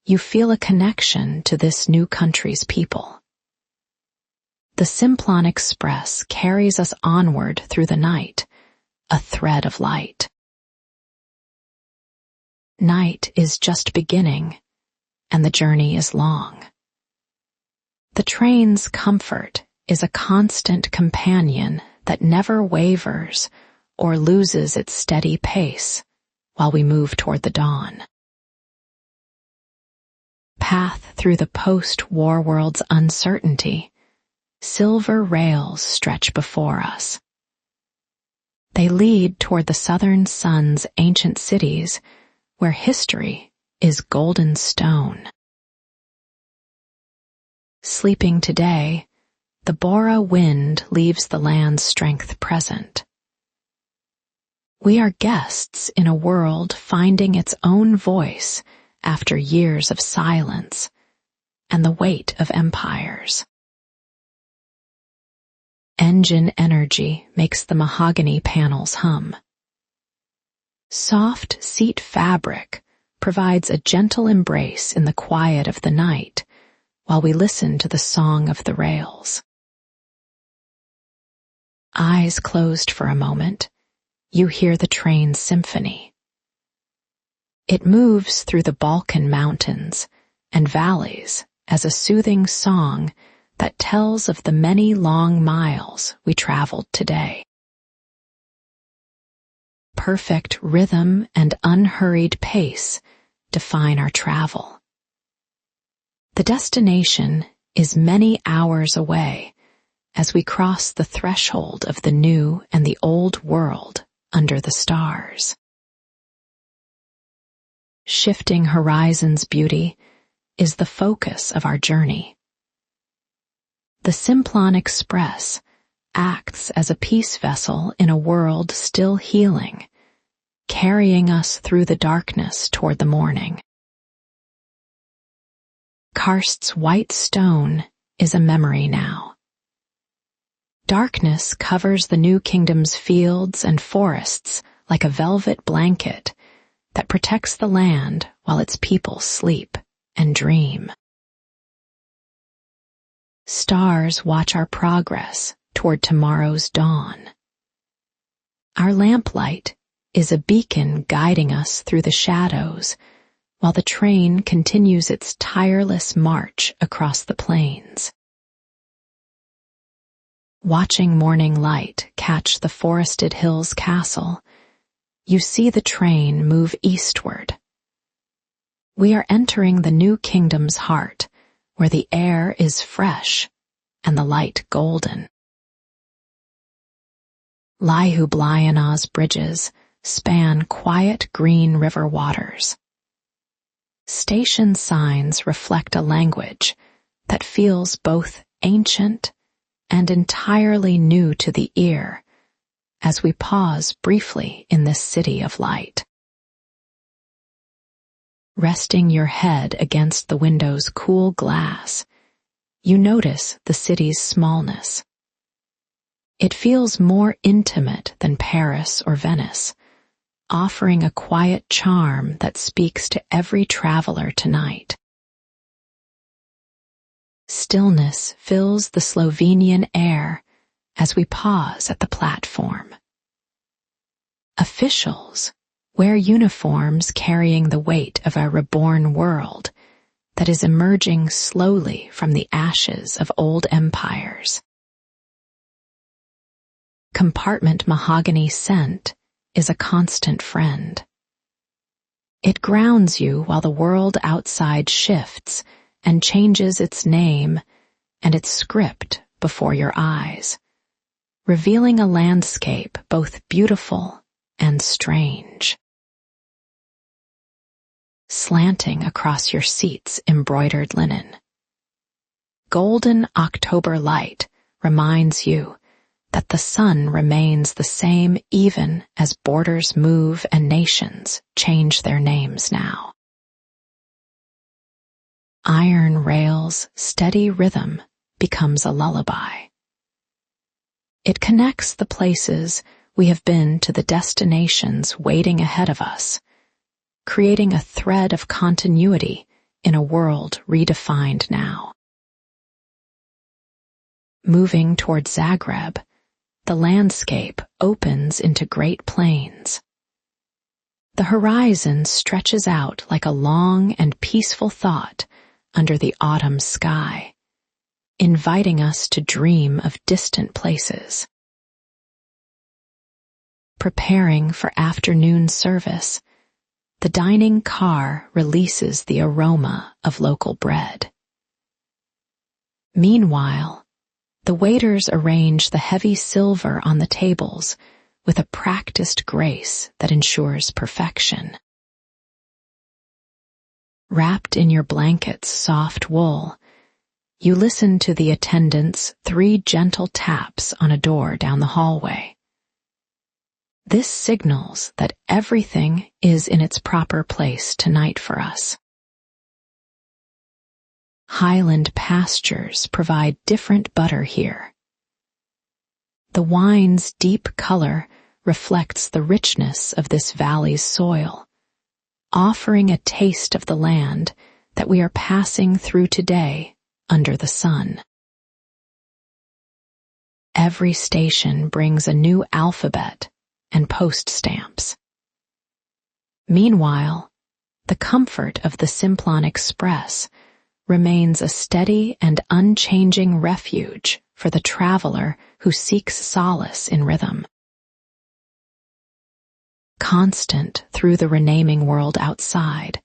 you feel a connection to this new country's people. The Simplon Express carries us onward through the night, a thread of light. Night is just beginning, and the journey is long. The train's comfort is a constant companion that never wavers or loses its steady pace while we move toward the dawn. Path through the post-war world's uncertainty, silver rails stretch before us. They lead toward the southern sun's ancient cities where history is golden stone. Sleeping today, the Bora wind leaves the land's strength present. We are guests in a world finding its own voice after years of silence and the weight of empires. Engine energy makes the mahogany panels hum. Soft seat fabric provides a gentle embrace in the quiet of the night while we listen to the song of the rails. Eyes closed for a moment, you hear the train's symphony. It moves through the Balkan mountains and valleys as a soothing song that tells of the many long miles we traveled today. Perfect rhythm and unhurried pace define our travel. The destination is many hours away as we cross the threshold of the new and the old world under the stars. Shifting horizons' beauty is the focus of our journey. The Simplon Express acts as a peace vessel in a world still healing, carrying us through the darkness toward the morning. Karst's white stone is a memory now. Darkness covers the new kingdom's fields and forests like a velvet blanket that protects the land while its people sleep and dream. Stars watch our progress toward tomorrow's dawn. Our lamplight is a beacon guiding us through the shadows while the train continues its tireless march across the plains. Watching morning light catch the forested hills castle, you see the train move eastward. We are entering the new kingdom's heart, where the air is fresh and the light golden. Lyoblyanna's bridges span quiet green river waters. Station signs reflect a language that feels both ancient and entirely new to the ear as we pause briefly in this city of light. Resting your head against the window's cool glass, you notice the city's smallness. It feels more intimate than Paris or Venice, offering a quiet charm that speaks to every traveler tonight. Stillness fills the Slovenian air as we pause at the platform. Officials wear uniforms carrying the weight of a reborn world that is emerging slowly from the ashes of old empires. Compartment mahogany scent is a constant friend. It grounds you while the world outside shifts and changes its name and its script before your eyes, revealing a landscape both beautiful and strange. Slanting across your seat's embroidered linen. Golden October light reminds you that the sun remains the same even as borders move and nations change their names now. Iron rails' steady rhythm becomes a lullaby. It connects the places we have been to the destinations waiting ahead of us, creating a thread of continuity in a world redefined now. Moving toward Zagreb, the landscape opens into great plains. The horizon stretches out like a long and peaceful thought under the autumn sky, inviting us to dream of distant places. Preparing for afternoon service, the dining car releases the aroma of local bread. Meanwhile, the waiters arrange the heavy silver on the tables with a practiced grace that ensures perfection. Wrapped in your blanket's soft wool, you listen to the attendant's 3 gentle taps on a door down the hallway. This signals that everything is in its proper place tonight for us. Highland pastures provide different butter here. The wine's deep color reflects the richness of this valley's soil, offering a taste of the land that we are passing through today under the sun. Every station brings a new alphabet and post stamps. Meanwhile, the comfort of the Simplon Express remains a steady and unchanging refuge for the traveler who seeks solace in rhythm. Constant through the renaming world outside,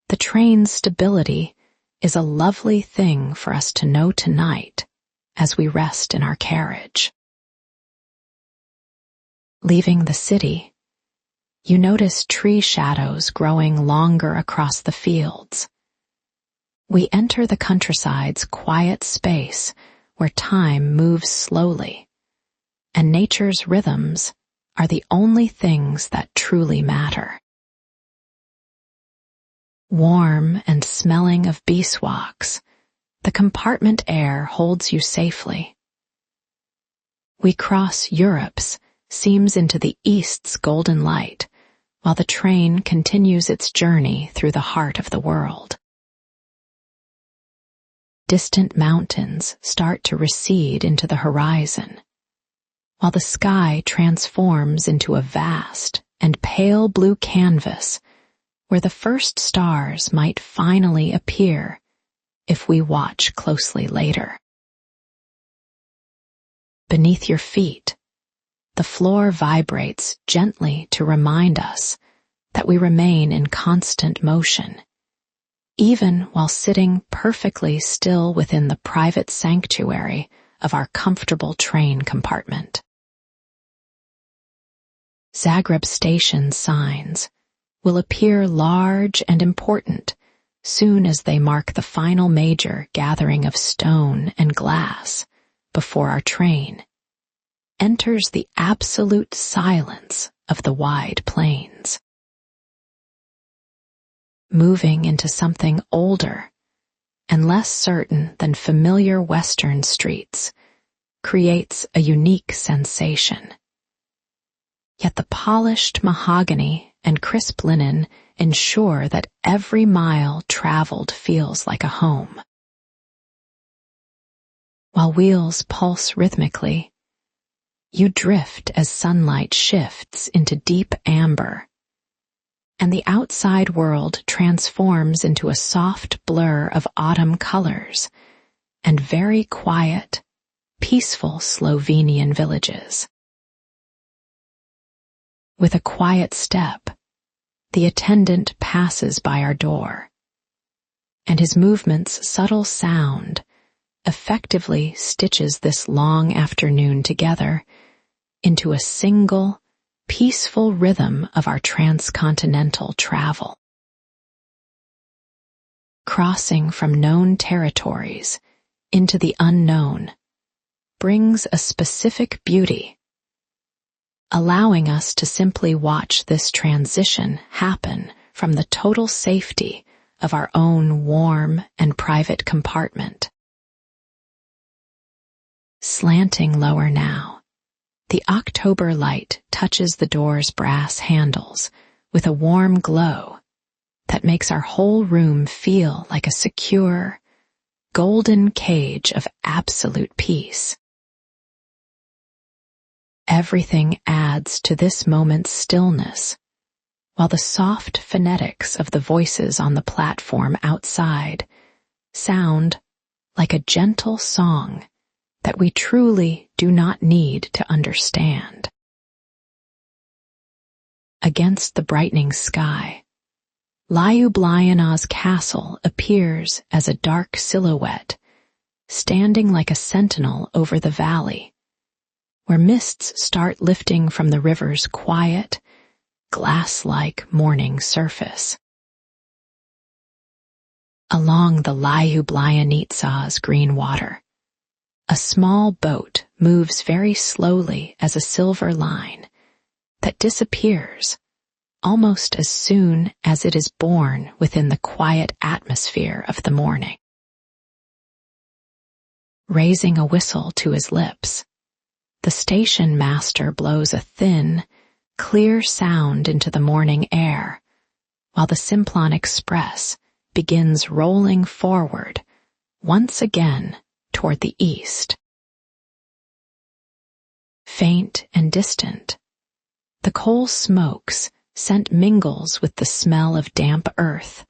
the train's stability is a lovely thing for us to know tonight as we rest in our carriage. Leaving the city, you notice tree shadows growing longer across the fields. We enter the countryside's quiet space where time moves slowly, and nature's rhythms are the only things that truly matter. Warm and smelling of beeswax, the compartment air holds you safely. We cross Europe's seams into the East's golden light, while the train continues its journey through the heart of the world. Distant mountains start to recede into the horizon, while the sky transforms into a vast and pale blue canvas where the first stars might finally appear if we watch closely later. Beneath your feet, the floor vibrates gently to remind us that we remain in constant motion, even while sitting perfectly still within the private sanctuary of our comfortable train compartment. Zagreb station signs will appear large and important soon as they mark the final major gathering of stone and glass before our train enters the absolute silence of the wide plains. Moving into something older and less certain than familiar Western streets creates a unique sensation. Yet the polished mahogany and crisp linen ensure that every mile traveled feels like a home. While wheels pulse rhythmically, you drift as sunlight shifts into deep amber, and the outside world transforms into a soft blur of autumn colors and very quiet, peaceful Slovenian villages. With a quiet step, the attendant passes by our door, and his movement's subtle sound effectively stitches this long afternoon together into a single, peaceful rhythm of our transcontinental travel. Crossing from known territories into the unknown, brings a specific beauty, allowing us to simply watch this transition happen from the total safety of our own warm and private compartment. Slanting lower now, the October light touches the door's brass handles with a warm glow that makes our whole room feel like a secure, golden cage of absolute peace. Everything adds to this moment's stillness, while the soft phonetics of the voices on the platform outside sound like a gentle song that we truly do not need to understand. Against the brightening sky, Lyublyanna's castle appears as a dark silhouette, standing like a sentinel over the valley, where mists start lifting from the river's quiet, glass-like morning surface. Along the Lyublyanitsa's green water, a small boat moves very slowly as a silver line that disappears almost as soon as it is born within the quiet atmosphere of the morning. Raising a whistle to his lips, the station master blows a thin, clear sound into the morning air, while the Simplon Express begins rolling forward, once again toward the east. Faint and distant, the coal smoke's scent mingles with the smell of damp earth,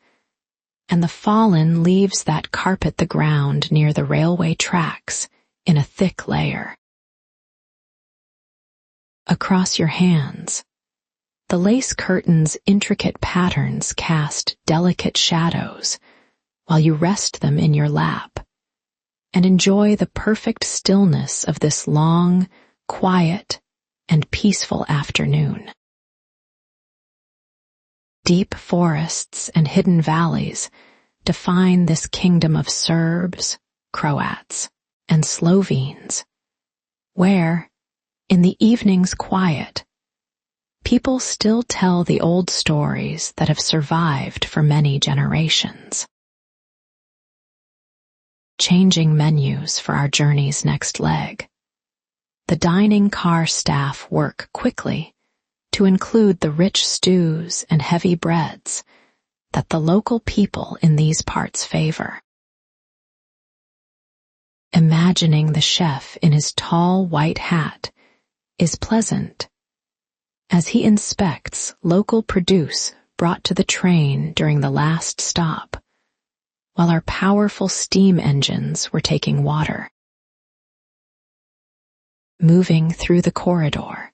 and the fallen leaves that carpet the ground near the railway tracks in a thick layer. Across your hands, the lace curtain's intricate patterns cast delicate shadows while you rest them in your lap and enjoy the perfect stillness of this long, quiet, and peaceful afternoon. Deep forests and hidden valleys define this kingdom of Serbs, Croats, and Slovenes, where, in the evening's quiet, people still tell the old stories that have survived for many generations. Changing menus for our journey's next leg, the dining car staff work quickly to include the rich stews and heavy breads that the local people in these parts favor. Imagining the chef in his tall white hat is pleasant as he inspects local produce brought to the train during the last stop, while our powerful steam engines were taking water. Moving through the corridor,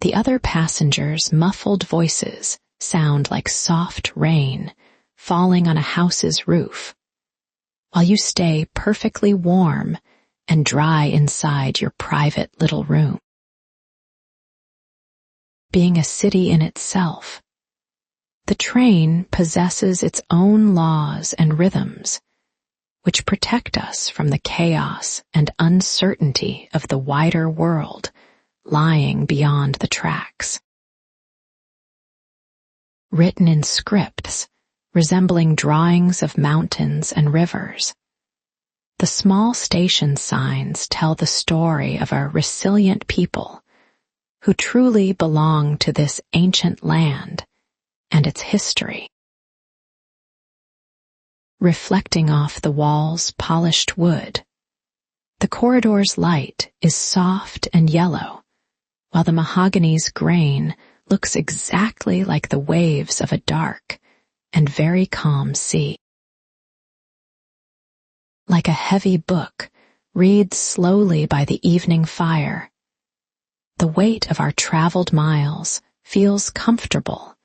the other passengers' muffled voices sound like soft rain falling on a house's roof, while you stay perfectly warm and dry inside your private little room. Being a city in itself, the train possesses its own laws and rhythms, which protect us from the chaos and uncertainty of the wider world lying beyond the tracks. Written in scripts resembling drawings of mountains and rivers, the small station signs tell the story of a resilient people who truly belong to this ancient land and its history. Reflecting off the walls' polished wood, the corridor's light is soft and yellow, while the mahogany's grain looks exactly like the waves of a dark and very calm sea. Like a heavy book read slowly by the evening fire, the weight of our traveled miles feels comfortable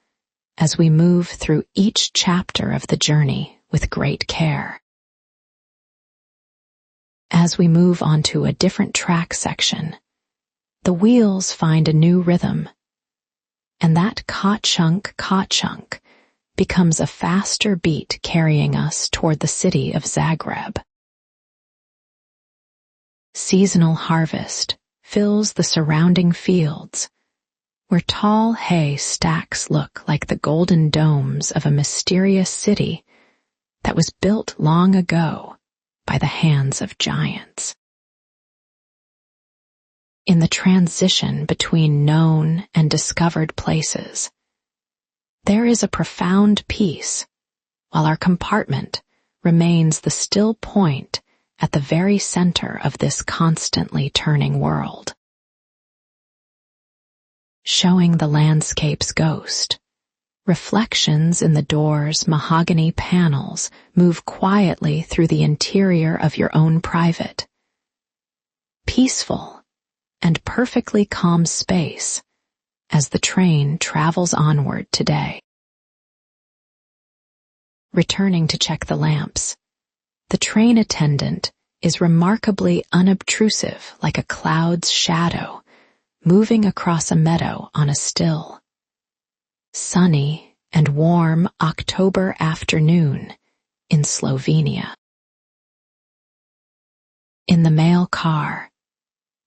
as we move through each chapter of the journey with great care. As we move onto a different track section, the wheels find a new rhythm, and that ka-chunk becomes a faster beat carrying us toward the city of Zagreb. Seasonal harvest fills the surrounding fields, where tall hay stacks look like the golden domes of a mysterious city that was built long ago by the hands of giants. In the transition between known and discovered places, there is a profound peace, while our compartment remains the still point at the very center of this constantly turning world. Showing the landscape's ghost, reflections in the door's mahogany panels move quietly through the interior of your own private, peaceful and perfectly calm space as the train travels onward today. Returning to check the lamps, the train attendant is remarkably unobtrusive, like a cloud's shadow, moving across a meadow on a still, sunny and warm October afternoon in Slovenia. In the mail car,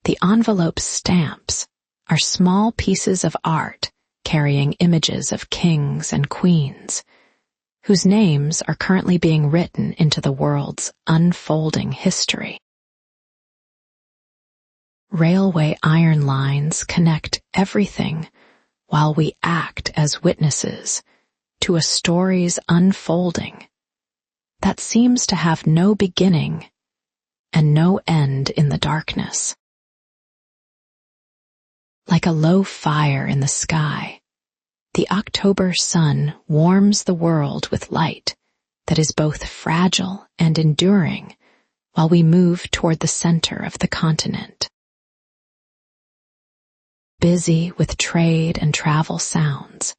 the envelope's stamps are small pieces of art carrying images of kings and queens, whose names are currently being written into the world's unfolding history. Railway iron lines connect everything while we act as witnesses to a story's unfolding that seems to have no beginning and no end in the darkness. Like a low fire in the sky, the October sun warms the world with light that is both fragile and enduring while we move toward the center of the continent. Busy with trade and travel sounds,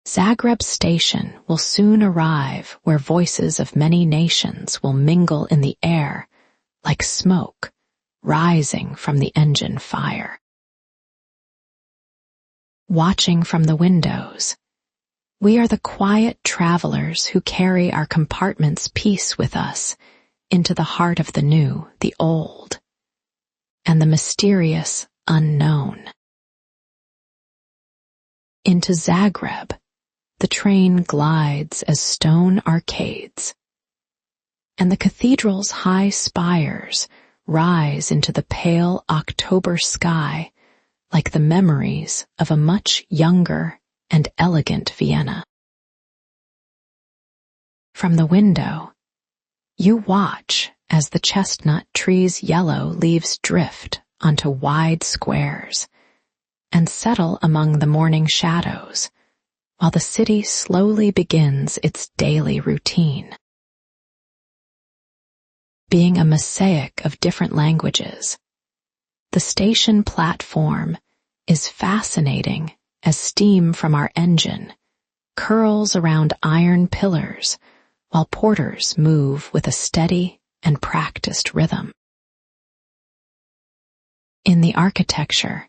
Zagreb Station will soon arrive where voices of many nations will mingle in the air like smoke rising from the engine fire. Watching from the windows, we are the quiet travelers who carry our compartment's peace with us into the heart of the new, the old, and the mysterious unknown. Into Zagreb, the train glides as stone arcades, and the cathedral's high spires rise into the pale October sky like the memories of a much younger and elegant Vienna. From the window, you watch as the chestnut tree's yellow leaves drift onto wide squares and settle among the morning shadows, while the city slowly begins its daily routine. Being a mosaic of different languages, the station platform is fascinating as steam from our engine curls around iron pillars while porters move with a steady and practiced rhythm. In the architecture,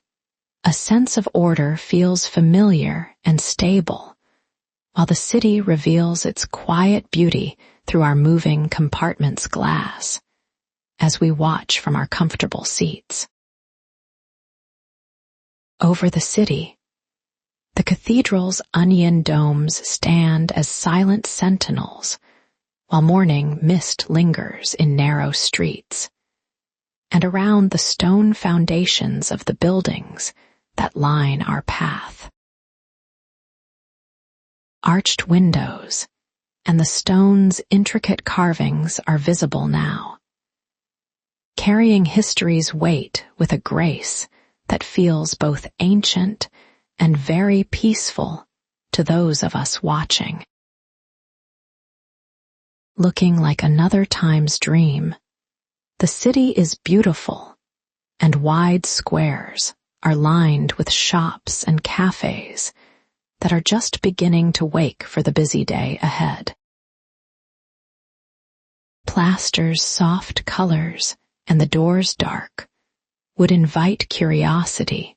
a sense of order feels familiar and stable, while the city reveals its quiet beauty through our moving compartment's glass as we watch from our comfortable seats. Over the city, the cathedral's onion domes stand as silent sentinels, while morning mist lingers in narrow streets, and around the stone foundations of the buildings that line our path. Arched windows and the stone's intricate carvings are visible now, carrying history's weight with a grace that feels both ancient and very peaceful to those of us watching. Looking like another time's dream, the city is beautiful, and wide squares are lined with shops and cafes that are just beginning to wake for the busy day ahead. Plaster's soft colors and the doors dark would invite curiosity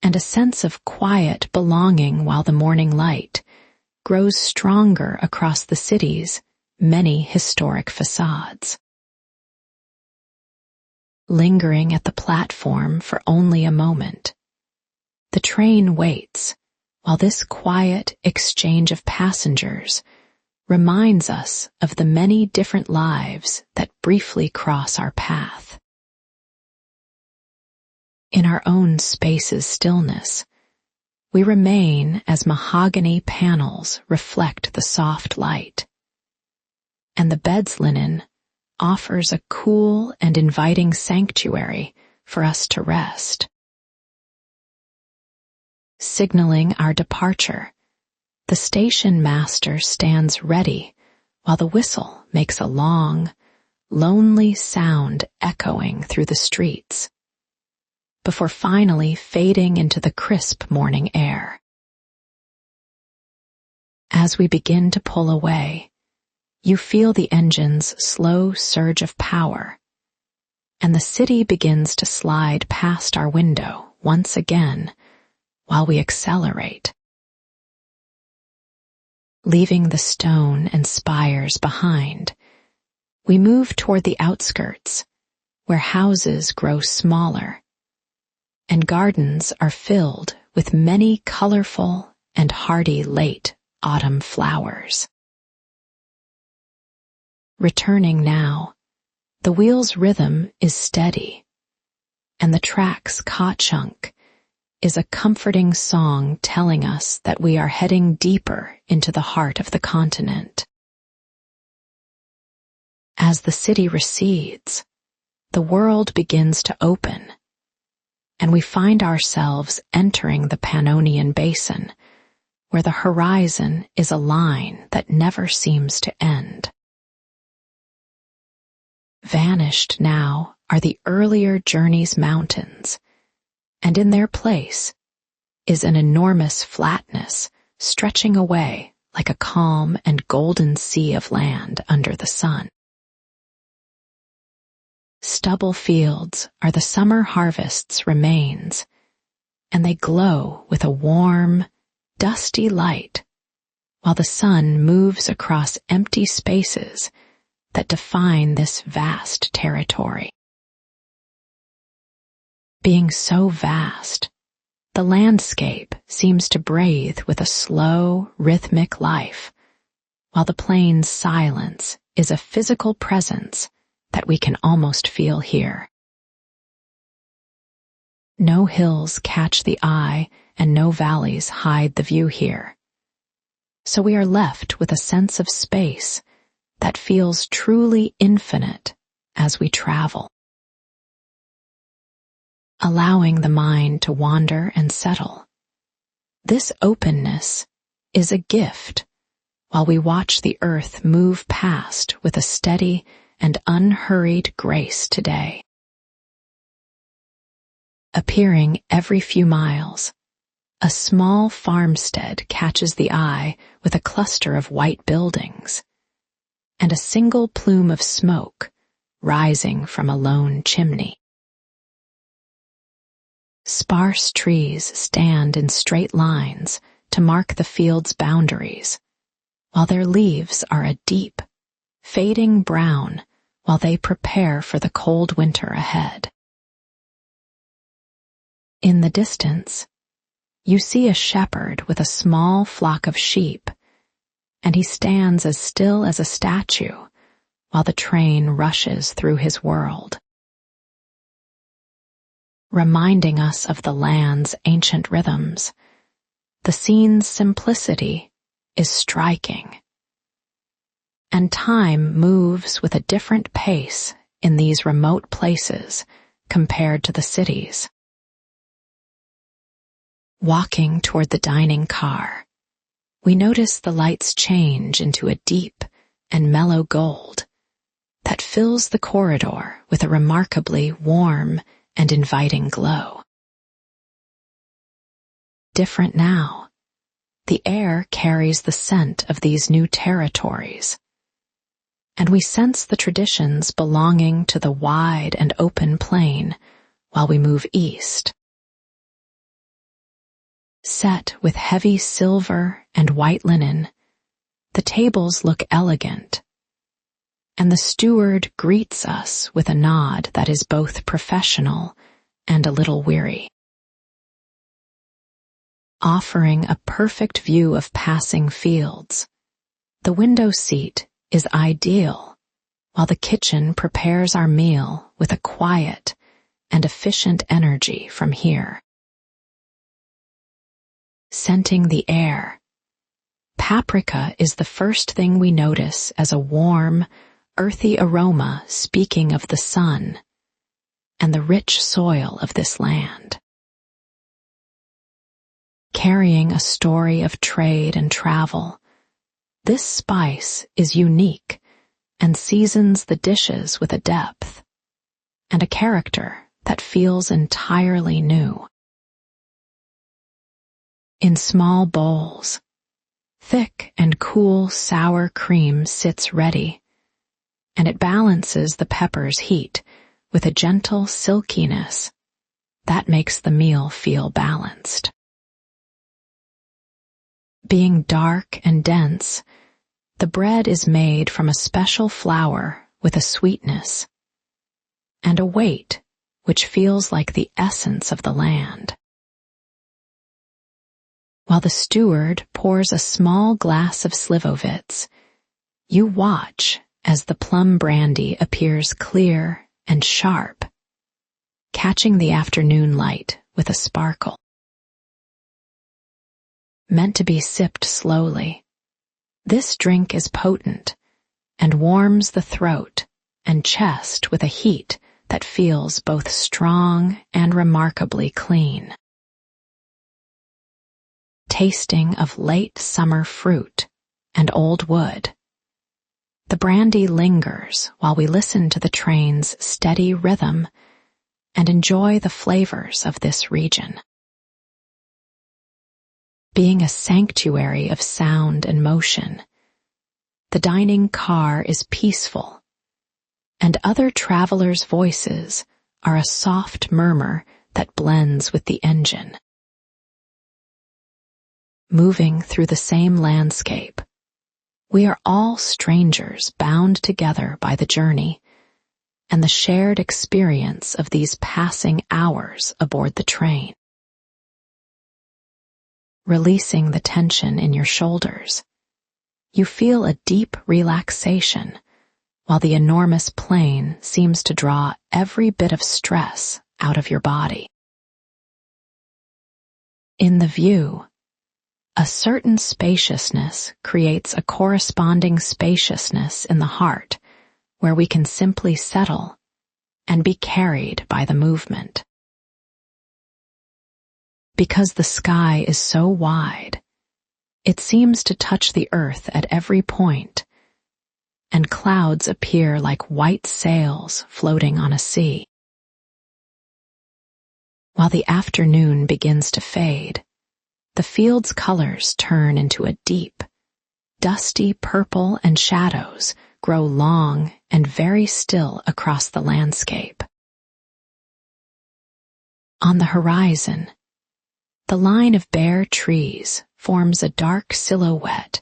and a sense of quiet belonging while the morning light grows stronger across the city's many historic facades. lingering at the platform for only a moment. The train waits, while this quiet exchange of passengers reminds us of the many different lives that briefly cross our path. In our own space's stillness, we remain as mahogany panels reflect the soft light, and the bed's linen offers a cool and inviting sanctuary for us to rest. Signaling our departure, the station master stands ready while the whistle makes a long, lonely sound echoing through the streets, before finally fading into the crisp morning air. As we begin to pull away, you feel the engine's slow surge of power, and the city begins to slide past our window once again while we accelerate. Leaving the stone and spires behind, we move toward the outskirts, where houses grow smaller, and gardens are filled with many colorful and hardy late autumn flowers. Returning now, the wheel's rhythm is steady, and the track's ka-chunk is a comforting song telling us that we are heading deeper into the heart of the continent. As the city recedes, the world begins to open, and we find ourselves entering the Pannonian Basin, where the horizon is a line that never seems to end. Vanished now are the earlier journey's mountains, and in their place is an enormous flatness stretching away like a calm and golden sea of land under the sun. Stubble fields are the summer harvest's remains, and they glow with a warm, dusty light, while the sun moves across empty spaces that define this vast territory. Being so vast, the landscape seems to breathe with a slow, rhythmic life, while the plain's silence is a physical presence that we can almost feel here. No hills catch the eye and no valleys hide the view here, so we are left with a sense of space that feels truly infinite as we travel. Allowing the mind to wander and settle, this openness is a gift while we watch the earth move past with a steady and unhurried grace today. Appearing every few miles, a small farmstead catches the eye with a cluster of white buildings and a single plume of smoke rising from a lone chimney. Sparse trees stand in straight lines to mark the field's boundaries, while their leaves are a deep, fading brown while they prepare for the cold winter ahead. In the distance, you see a shepherd with a small flock of sheep, and he stands as still as a statue while the train rushes through his world. Reminding us of the land's ancient rhythms, the scene's simplicity is striking, and time moves with a different pace in these remote places compared to the cities. Walking toward the dining car, we notice the lights change into a deep and mellow gold that fills the corridor with a remarkably warm and inviting glow. Different now, the air carries the scent of these new territories, and we sense the traditions belonging to the wide and open plain while we move east. Set with heavy silver and white linen, the tables look elegant, and the steward greets us with a nod that is both professional and a little weary. Offering a perfect view of passing fields, the window seat is ideal, while the kitchen prepares our meal with a quiet and efficient energy from here. Scenting the air, paprika is the first thing we notice as a warm, earthy aroma speaking of the sun and the rich soil of this land. Carrying a story of trade and travel, this spice is unique and seasons the dishes with a depth and a character that feels entirely new. In small bowls, thick and cool sour cream sits ready, and it balances the pepper's heat with a gentle silkiness that makes the meal feel balanced. Being dark and dense, the bread is made from a special flour with a sweetness and a weight which feels like the essence of the land. While the steward pours a small glass of slivovitz, you watch as the plum brandy appears clear and sharp, catching the afternoon light with a sparkle. Meant to be sipped slowly, this drink is potent and warms the throat and chest with a heat that feels both strong and remarkably clean. Tasting of late summer fruit and old wood, the brandy lingers while we listen to the train's steady rhythm and enjoy the flavors of this region. Being a sanctuary of sound and motion, the dining car is peaceful, and other travelers' voices are a soft murmur that blends with the engine. Moving through the same landscape, we are all strangers bound together by the journey and the shared experience of these passing hours aboard the train. Releasing the tension in your shoulders, you feel a deep relaxation while the enormous plane seems to draw every bit of stress out of your body. In the view, a certain spaciousness creates a corresponding spaciousness in the heart where we can simply settle and be carried by the movement. Because the sky is so wide, it seems to touch the earth at every point, and clouds appear like white sails floating on a sea. While the afternoon begins to fade, the field's colors turn into a deep, dusty purple and shadows grow long and very still across the landscape. On the horizon, the line of bare trees forms a dark silhouette,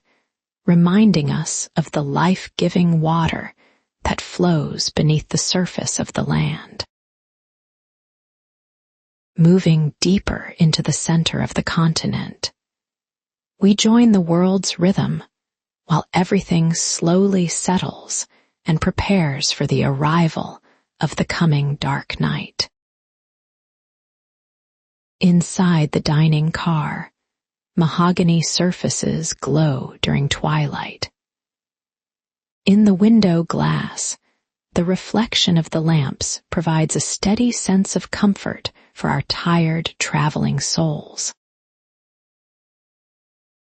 reminding us of the life-giving water that flows beneath the surface of the land. Moving deeper into the center of the continent, we join the world's rhythm while everything slowly settles and prepares for the arrival of the coming dark night. Inside the dining car, mahogany surfaces glow during twilight. In the window glass, the reflection of the lamps provides a steady sense of comfort for our tired, traveling souls.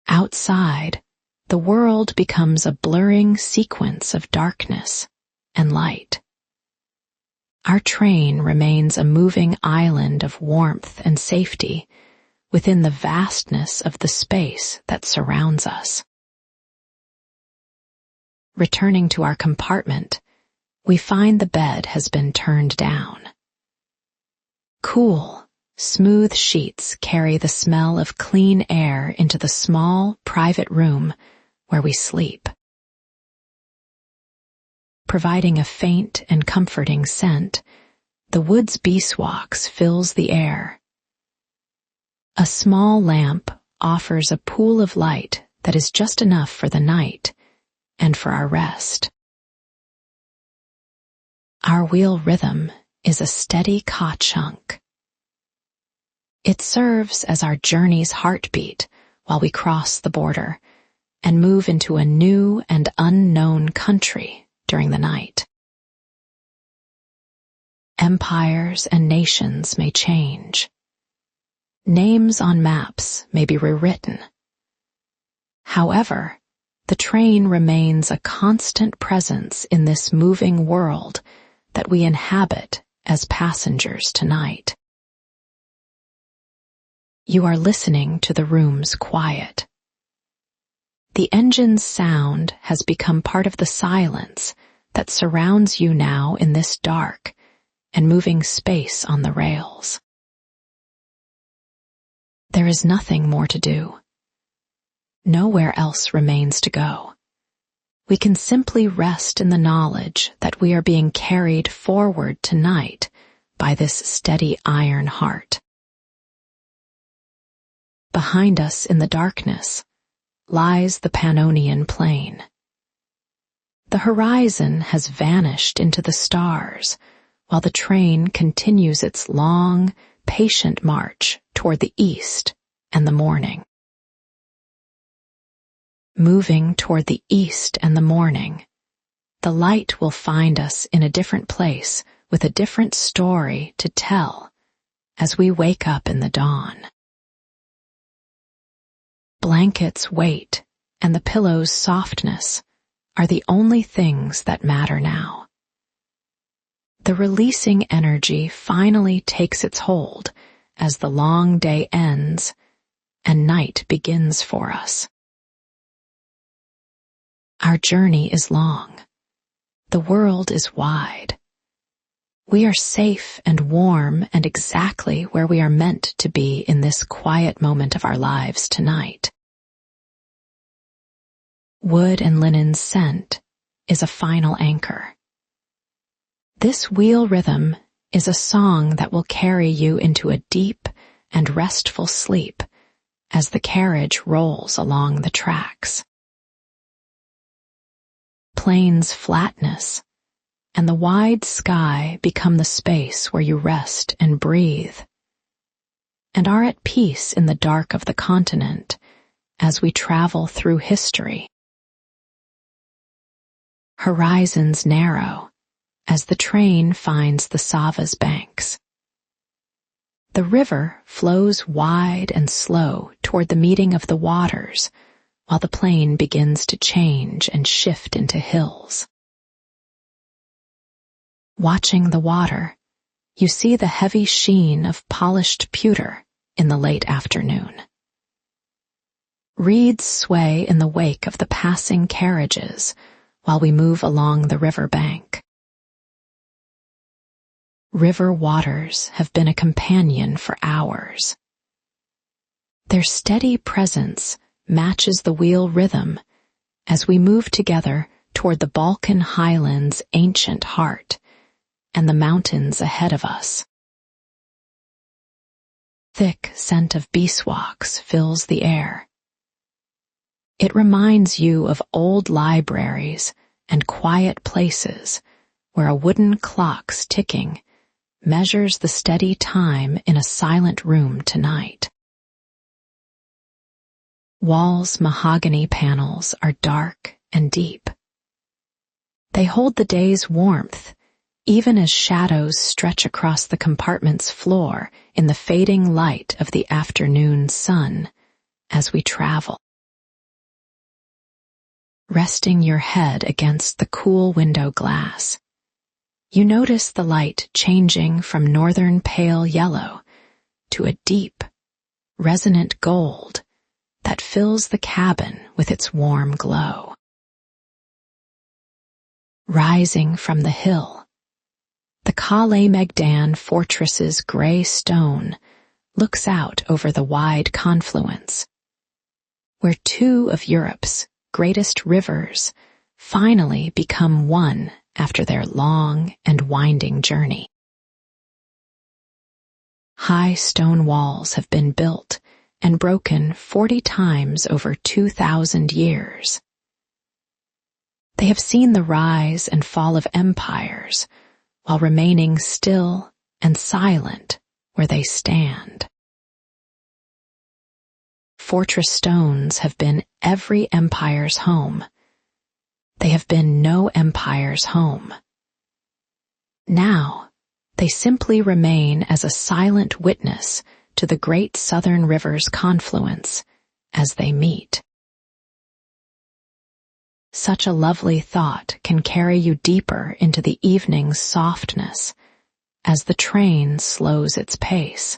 Outside, the world becomes a blurring sequence of darkness and light. Our train remains a moving island of warmth and safety within the vastness of the space that surrounds us. Returning to our compartment, we find the bed has been turned down. Cool, smooth sheets carry the smell of clean air into the small, private room where we sleep. providing a faint and comforting scent, the wood's beeswax fills the air. A small lamp offers a pool of light that is just enough for the night and for our rest. Our wheel rhythm is a steady ka-chunk. It serves as our journey's heartbeat while we cross the border and move into a new and unknown country during the night. Empires and nations may change. Names on maps may be rewritten. However, the train remains a constant presence in this moving world that we inhabit as passengers tonight. You are listening to the room's quiet. The engine's sound has become part of the silence that surrounds you now in this dark and moving space on the rails. There is nothing more to do. Nowhere else remains to go. We can simply rest in the knowledge that we are being carried forward tonight by this steady iron heart. Behind us in the darkness lies the Pannonian Plain. The horizon has vanished into the stars, while the train continues its long, patient march toward the east and the morning. Moving toward the east and the morning, the light will find us in a different place with a different story to tell as we wake up in the dawn. Blankets' weight and the pillow's softness are the only things that matter now. The releasing energy finally takes its hold as the long day ends and night begins for us. Our journey is long. The world is wide. We are safe and warm and exactly where we are meant to be in this quiet moment of our lives tonight. Wood and linen's scent is a final anchor. This wheel rhythm is a song that will carry you into a deep and restful sleep as the carriage rolls along the tracks. Plain's flatness and the wide sky become the space where you rest and breathe, and are at peace in the dark of the continent as we travel through history. Horizons narrow as the train finds the Sava's banks. The river flows wide and slow toward the meeting of the waters, while the plain begins to change and shift into hills. Watching the water, you see the heavy sheen of polished pewter in the late afternoon. Reeds sway in the wake of the passing carriages while we move along the river bank. River waters have been a companion for hours. Their steady presence matches the wheel rhythm as we move together toward the Balkan highlands' ancient heart and the mountains ahead of us. Thick scent of beeswax fills the air. It reminds you of old libraries and quiet places where a wooden clock's ticking measures the steady time in a silent room tonight. Walls' mahogany panels are dark and deep. They hold the day's warmth, even as shadows stretch across the compartment's floor in the fading light of the afternoon sun as we travel. Resting your head against the cool window glass, you notice the light changing from northern pale yellow to a deep, resonant gold that fills the cabin with its warm glow. Rising from the hill, the Calais Megdan fortress's gray stone looks out over the wide confluence, where two of Europe's greatest rivers finally become one after their long and winding journey. High stone walls have been built and broken 40 times over 2,000 years. They have seen the rise and fall of empires while remaining still and silent where they stand. Fortress stones have been every empire's home. They have been no empire's home. Now, they simply remain as a silent witness to the great southern rivers' confluence as they meet. Such a lovely thought can carry you deeper into the evening's softness as the train slows its pace.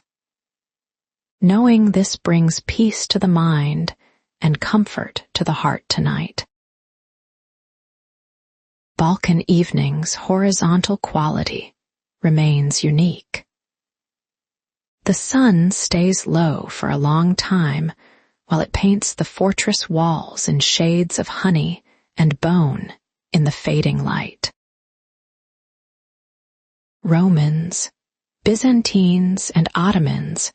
Knowing this brings peace to the mind and comfort to the heart tonight. Balkan evening's horizontal quality remains unique. The sun stays low for a long time while it paints the fortress walls in shades of honey and bone in the fading light. Romans, Byzantines, and Ottomans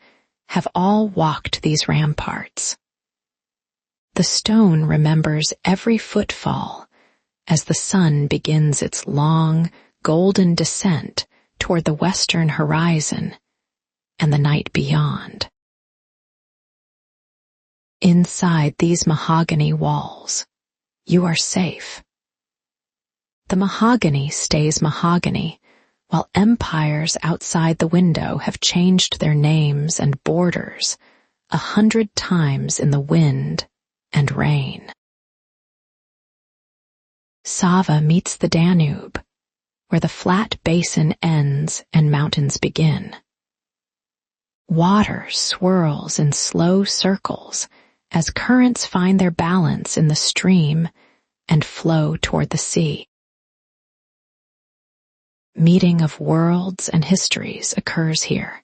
have all walked these ramparts. The stone remembers every footfall as the sun begins its long, golden descent toward the western horizon and the night beyond. Inside these mahogany walls, you are safe. The mahogany stays mahogany, while empires outside the window have changed their names and borders 100 times in the wind and rain. Sava meets the Danube, where the flat basin ends and mountains begin. Water swirls in slow circles as currents find their balance in the stream and flow toward the sea. Meeting of worlds and histories occurs here.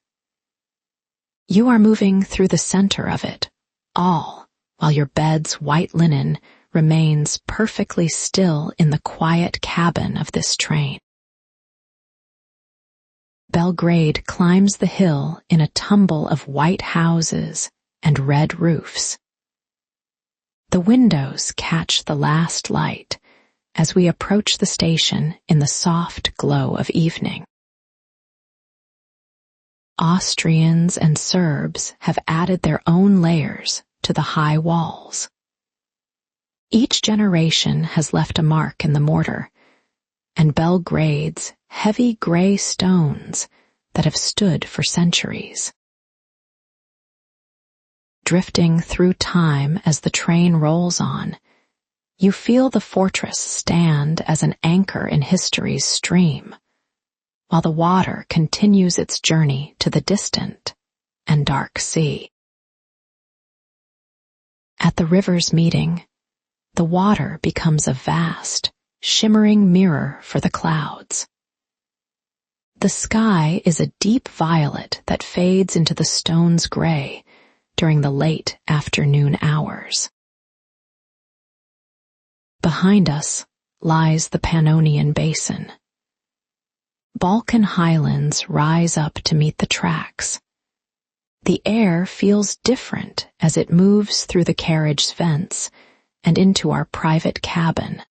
You are moving through the center of it, all while your bed's white linen remains perfectly still in the quiet cabin of this train. Belgrade climbs the hill in a tumble of white houses and red roofs. The windows catch the last light as we approach the station in the soft glow of evening. Austrians and Serbs have added their own layers to the high walls. Each generation has left a mark in the mortar, and Belgrade's heavy gray stones that have stood for centuries. Drifting through time as the train rolls on, you feel the fortress stand as an anchor in history's stream, while the water continues its journey to the distant and dark sea. At the river's meeting, the water becomes a vast, shimmering mirror for the clouds. The sky is a deep violet that fades into the stone's gray during the late afternoon hours. Behind us lies the Pannonian Basin. Balkan highlands rise up to meet the tracks. The air feels different as it moves through the carriage's vents and into our private cabin.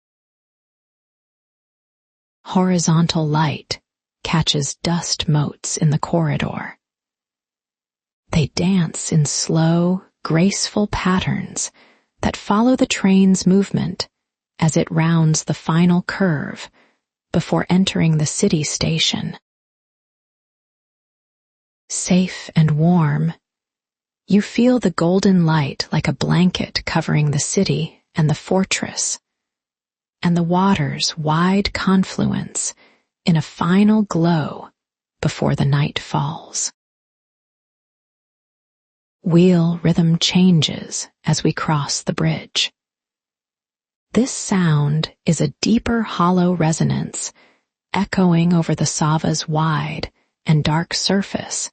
Horizontal light catches dust motes in the corridor. They dance in slow, graceful patterns that follow the train's movement as it rounds the final curve before entering the city station. Safe and warm, you feel the golden light like a blanket covering the city and the fortress, and the water's wide confluence in a final glow before the night falls. Wheel rhythm changes as we cross the bridge. This sound is a deeper hollow resonance echoing over the Sava's wide and dark surface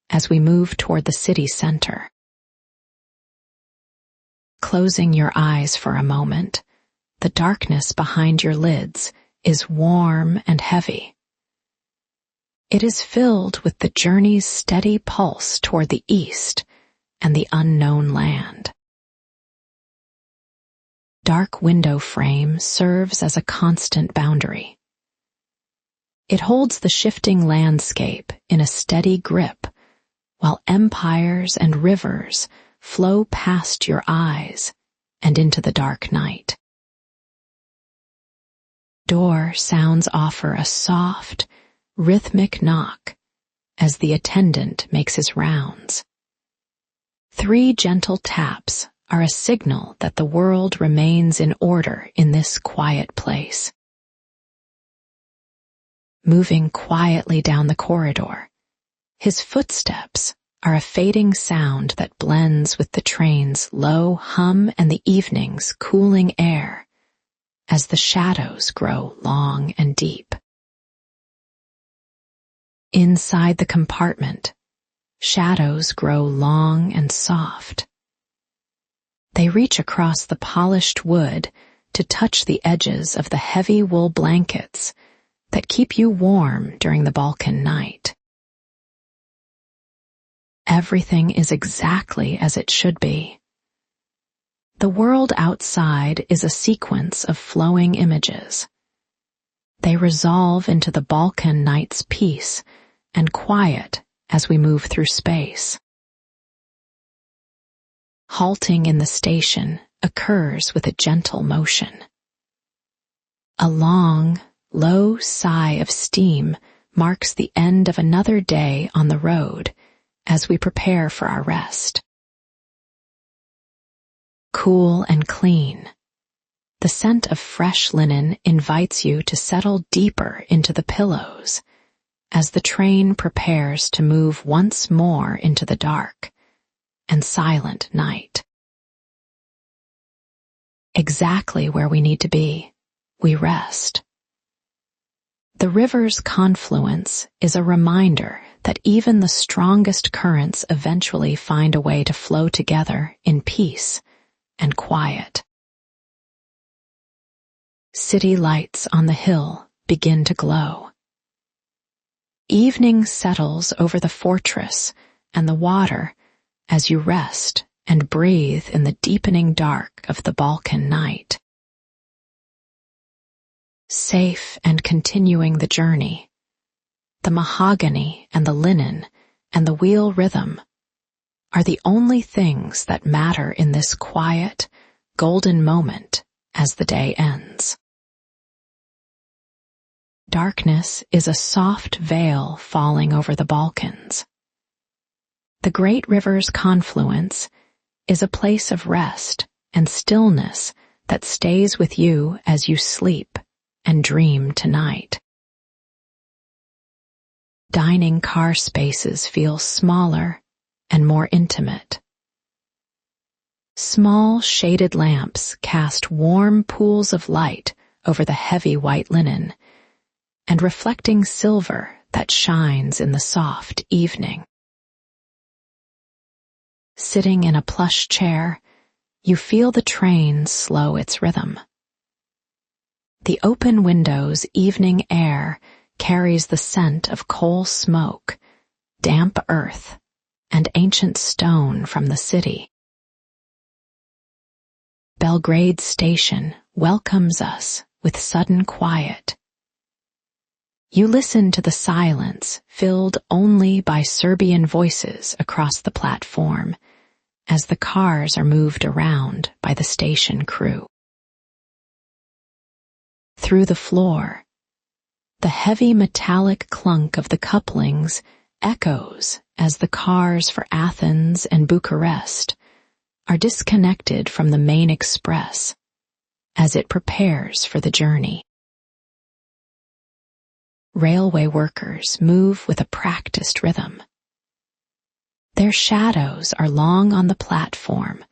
as we move toward the city center. Closing your eyes for a moment, the darkness behind your lids is warm and heavy. It is filled with the journey's steady pulse toward the east and the unknown land. Dark window frame serves as a constant boundary. It holds the shifting landscape in a steady grip, while empires and rivers flow past your eyes and into the dark night. Door sounds offer a soft, rhythmic knock as the attendant makes his rounds. 3 gentle taps are a signal that the world remains in order in this quiet place. Moving quietly down the corridor, his footsteps are a fading sound that blends with the train's low hum and the evening's cooling air as the shadows grow long and deep. Inside the compartment, shadows grow long and soft. They reach across the polished wood to touch the edges of the heavy wool blankets that keep you warm during the Balkan night. Everything is exactly as it should be. The world outside is a sequence of flowing images. They resolve into the Balkan night's peace and quiet as we move through space. Halting in the station occurs with a gentle motion. A long, low sigh of steam marks the end of another day on the road as we prepare for our rest. Cool and clean, the scent of fresh linen invites you to settle deeper into the pillows as the train prepares to move once more into the dark and silent night. Exactly where we need to be, we rest. The river's confluence is a reminder that even the strongest currents eventually find a way to flow together in peace and quiet. City lights on the hill begin to glow. Evening settles over the fortress and the water as you rest and breathe in the deepening dark of the Balkan night. Safe and continuing the journey, the mahogany and the linen and the wheel rhythm are the only things that matter in this quiet, golden moment as the day ends. Darkness is a soft veil falling over the Balkans. The great river's confluence is a place of rest and stillness that stays with you as you sleep and dream tonight. Dining car spaces feel smaller and more intimate. Small shaded lamps cast warm pools of light over the heavy white linen and reflecting silver that shines in the soft evening. Sitting in a plush chair, you feel the train slow its rhythm. The open window's evening air carries the scent of coal smoke, damp earth, and ancient stone from the city. Belgrade station welcomes us with sudden quiet. You listen to the silence filled only by Serbian voices across the platform as the cars are moved around by the station crew. Through the floor, the heavy metallic clunk of the couplings echoes as the cars for Athens and Bucharest are disconnected from the main express as it prepares for the journey. Railway workers move with a practiced rhythm. Their shadows are long on the platform,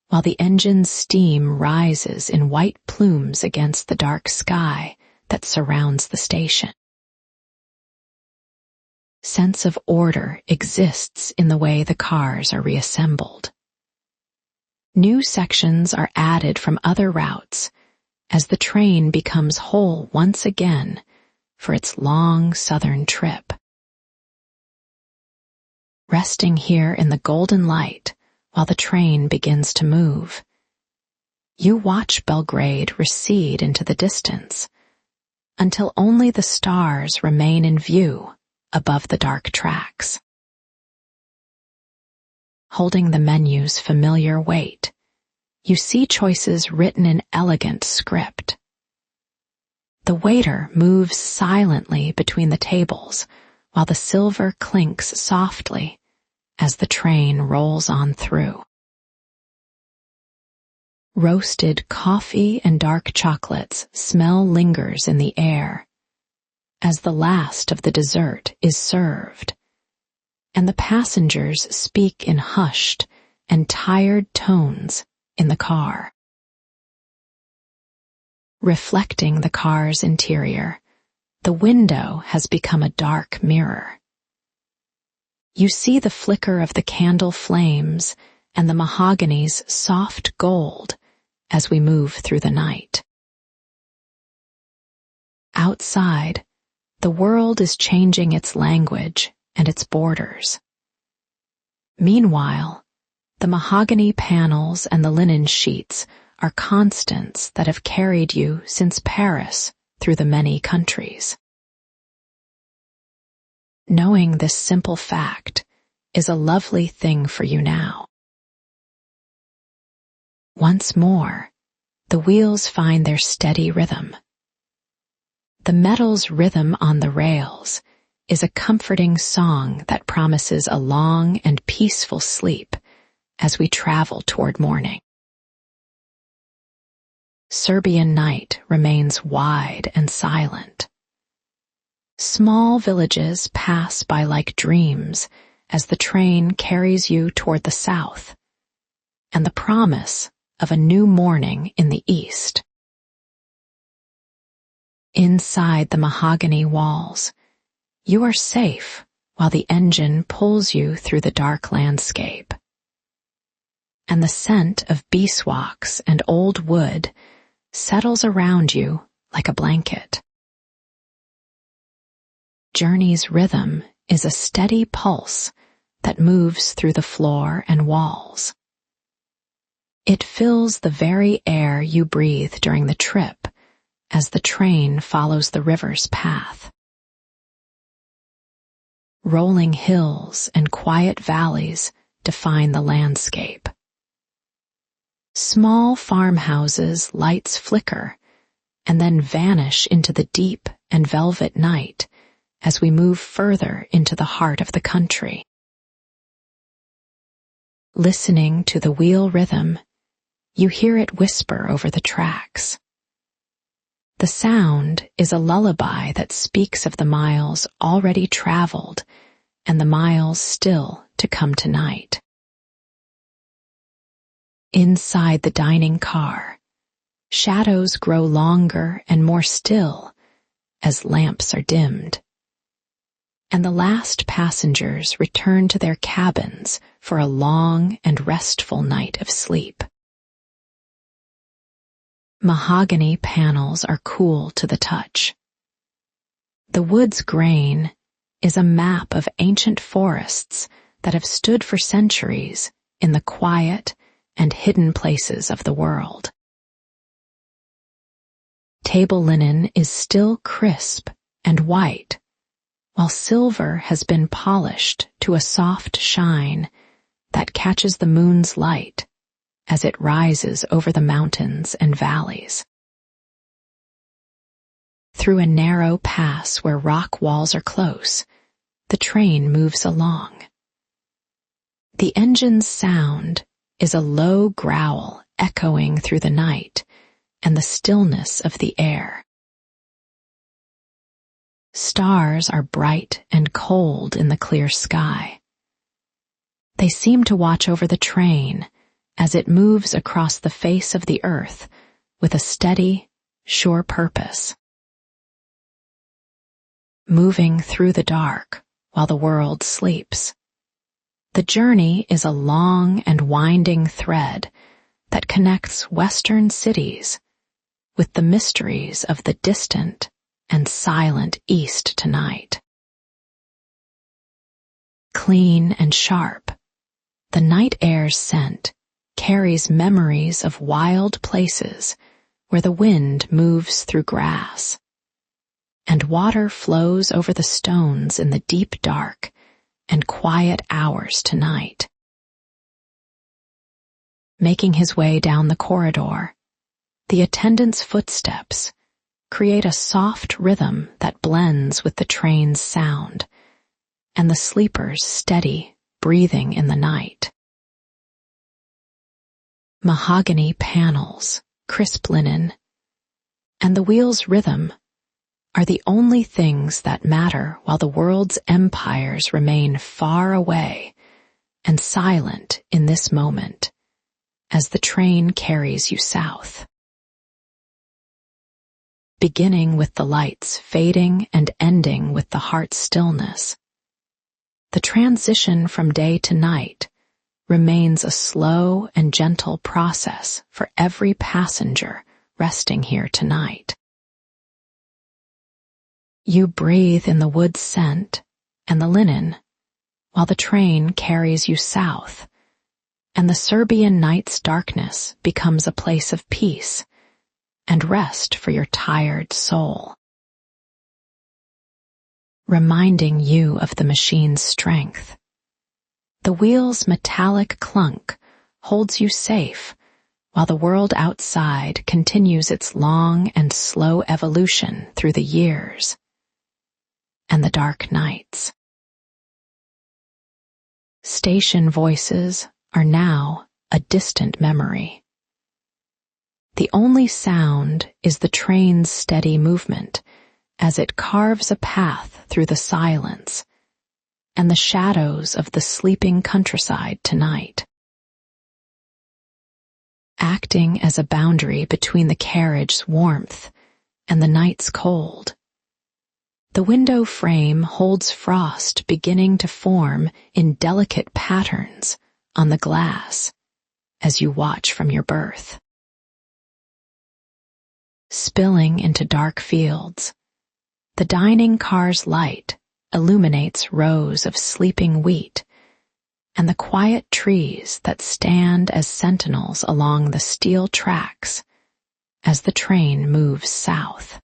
while the engine's steam rises in white plumes against the dark sky that surrounds the station. Sense of order exists in the way the cars are reassembled. New sections are added from other routes as the train becomes whole once again for its long southern trip. Resting here in the golden light while the train begins to move, you watch Belgrade recede into the distance until only the stars remain in view above the dark tracks. Holding the menu's familiar weight, you see choices written in elegant script. The waiter moves silently between the tables while the silver clinks softly as the train rolls on through. Roasted coffee and dark chocolates smell lingers in the air as the last of the dessert is served, and the passengers speak in hushed and tired tones in the car. Reflecting the car's interior, the window has become a dark mirror. You see the flicker of the candle flames and the mahogany's soft gold as we move through the night. Outside, the world is changing its language and its borders. Meanwhile, the mahogany panels and the linen sheets are constants that have carried you since Paris through the many countries. Knowing this simple fact is a lovely thing for you now. Once more, the wheels find their steady rhythm. The metal's rhythm on the rails is a comforting song that promises a long and peaceful sleep as we travel toward morning. Serbian night remains wide and silent. Small villages pass by like dreams as the train carries you toward the south, and the promise of a new morning in the east. Inside the mahogany walls, you are safe while the engine pulls you through the dark landscape. And the scent of beeswax and old wood settles around you like a blanket. Journey's rhythm is a steady pulse that moves through the floor and walls. It fills the very air you breathe during the trip as the train follows the river's path. Rolling hills and quiet valleys define the landscape. Small farmhouses' lights flicker and then vanish into the deep and velvet night as we move further into the heart of the country. Listening to the wheel rhythm, you hear it whisper over the tracks. The sound is a lullaby that speaks of the miles already traveled and the miles still to come tonight. Inside the dining car, shadows grow longer and more still as lamps are dimmed, and the last passengers return to their cabins for a long and restful night of sleep. Mahogany panels are cool to the touch. The wood's grain is a map of ancient forests that have stood for centuries in the quiet and hidden places of the world. Table linen is still crisp and white, while silver has been polished to a soft shine that catches the moon's light as it rises over the mountains and valleys. Through a narrow pass where rock walls are close, the train moves along. The engine's sound is a low growl echoing through the night and the stillness of the air. Stars are bright and cold in the clear sky. They seem to watch over the train as it moves across the face of the earth with a steady, sure purpose. Moving through the dark while the world sleeps, the journey is a long and winding thread that connects Western cities with the mysteries of the distant and silent East tonight. Clean and sharp, the night air's scent carries memories of wild places where the wind moves through grass, and water flows over the stones in the deep dark and quiet hours tonight. Making his way down the corridor, the attendant's footsteps create a soft rhythm that blends with the train's sound and the sleeper's steady breathing in the night. Mahogany panels, crisp linen, and the wheel's rhythm are the only things that matter while the world's empires remain far away and silent in this moment as the train carries you south. Beginning with the lights fading and ending with the heart's stillness, the transition from day to night remains a slow and gentle process for every passenger resting here tonight. You breathe in the wood scent and the linen while the train carries you south, and the Serbian night's darkness becomes a place of peace and rest for your tired soul. Reminding you of the machine's strength, the wheel's metallic clunk holds you safe while the world outside continues its long and slow evolution through the years and the dark nights. Station voices are now a distant memory. The only sound is the train's steady movement as it carves a path through the silence and the shadows of the sleeping countryside tonight. Acting as a boundary between the carriage's warmth and the night's cold, the window frame holds frost beginning to form in delicate patterns on the glass as you watch from your berth. Spilling into dark fields, the dining car's light illuminates rows of sleeping wheat and the quiet trees that stand as sentinels along the steel tracks as the train moves south.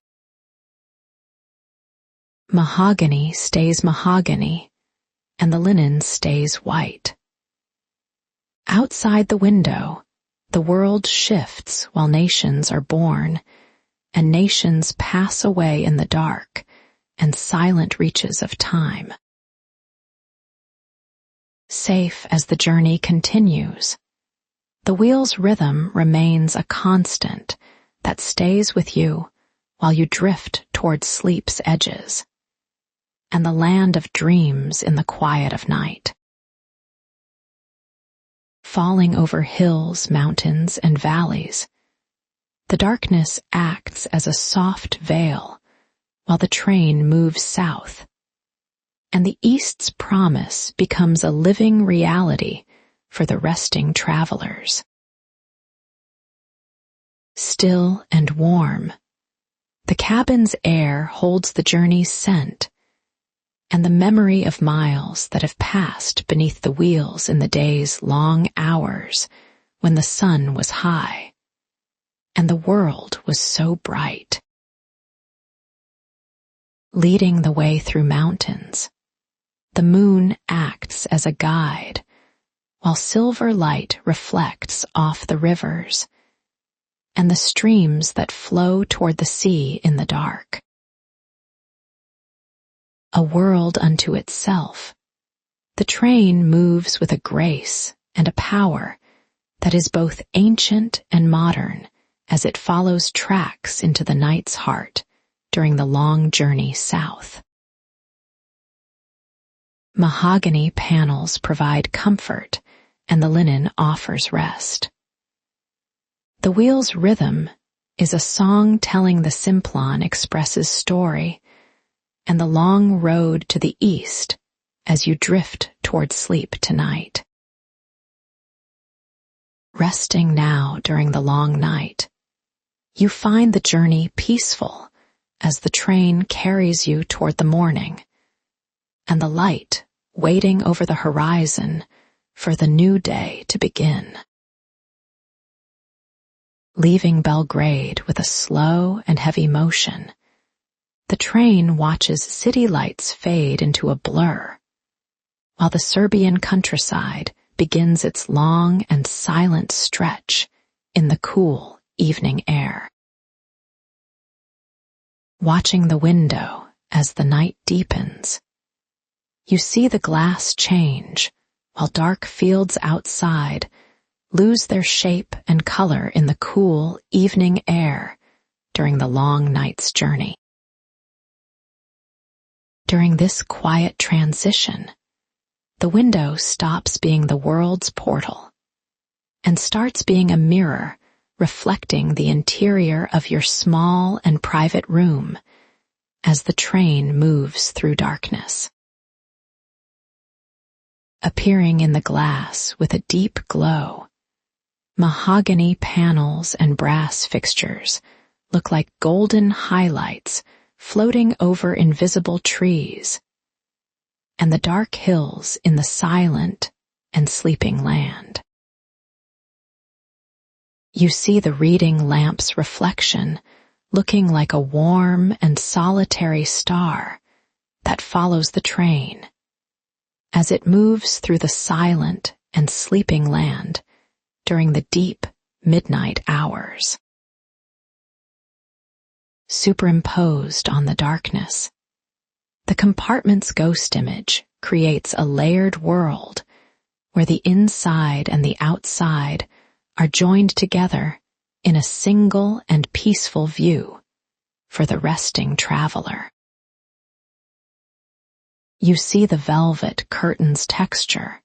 Mahogany stays mahogany, and the linen stays white. Outside the window, the world shifts while nations are born, and nations pass away in the dark and silent reaches of time. Safe as the journey continues, the wheel's rhythm remains a constant that stays with you while you drift towards sleep's edges and the land of dreams in the quiet of night. Falling over hills, mountains, and valleys, the darkness acts as a soft veil while the train moves south, and the East's promise becomes a living reality for the resting travelers. Still and warm, the cabin's air holds the journey's scent and the memory of miles that have passed beneath the wheels in the day's long hours when the sun was high and the world was so bright. Leading the way through mountains, the moon acts as a guide, while silver light reflects off the rivers and the streams that flow toward the sea in the dark. A world unto itself, the train moves with a grace and a power that is both ancient and modern as it follows tracks into the night's heart during the long journey south. Mahogany panels provide comfort, and the linen offers rest. The wheel's rhythm is a song telling the Simplon Express's story and the long road to the east as you drift toward sleep tonight. Resting now during the long night, You find the journey peaceful as the train carries you toward the morning, and the light waiting over the horizon for the new day to begin. Leaving Belgrade with a slow and heavy motion, the train watches city lights fade into a blur, while the Serbian countryside begins its long and silent stretch in the cool evening air. Watching the window as the night deepens, you see the glass change while dark fields outside lose their shape and color in the cool evening air during the long night's journey. During this quiet transition, the window stops being the world's portal and starts being a mirror reflecting the interior of your small and private room as the train moves through darkness. Appearing in the glass with a deep glow, mahogany panels and brass fixtures look like golden highlights floating over invisible trees, and the dark hills in the silent and sleeping land. You see the reading lamp's reflection looking like a warm and solitary star that follows the train as it moves through the silent and sleeping land during the deep midnight hours. Superimposed on the darkness, the compartment's ghost image creates a layered world where the inside and the outside are joined together in a single and peaceful view for the resting traveler. You see the velvet curtain's texture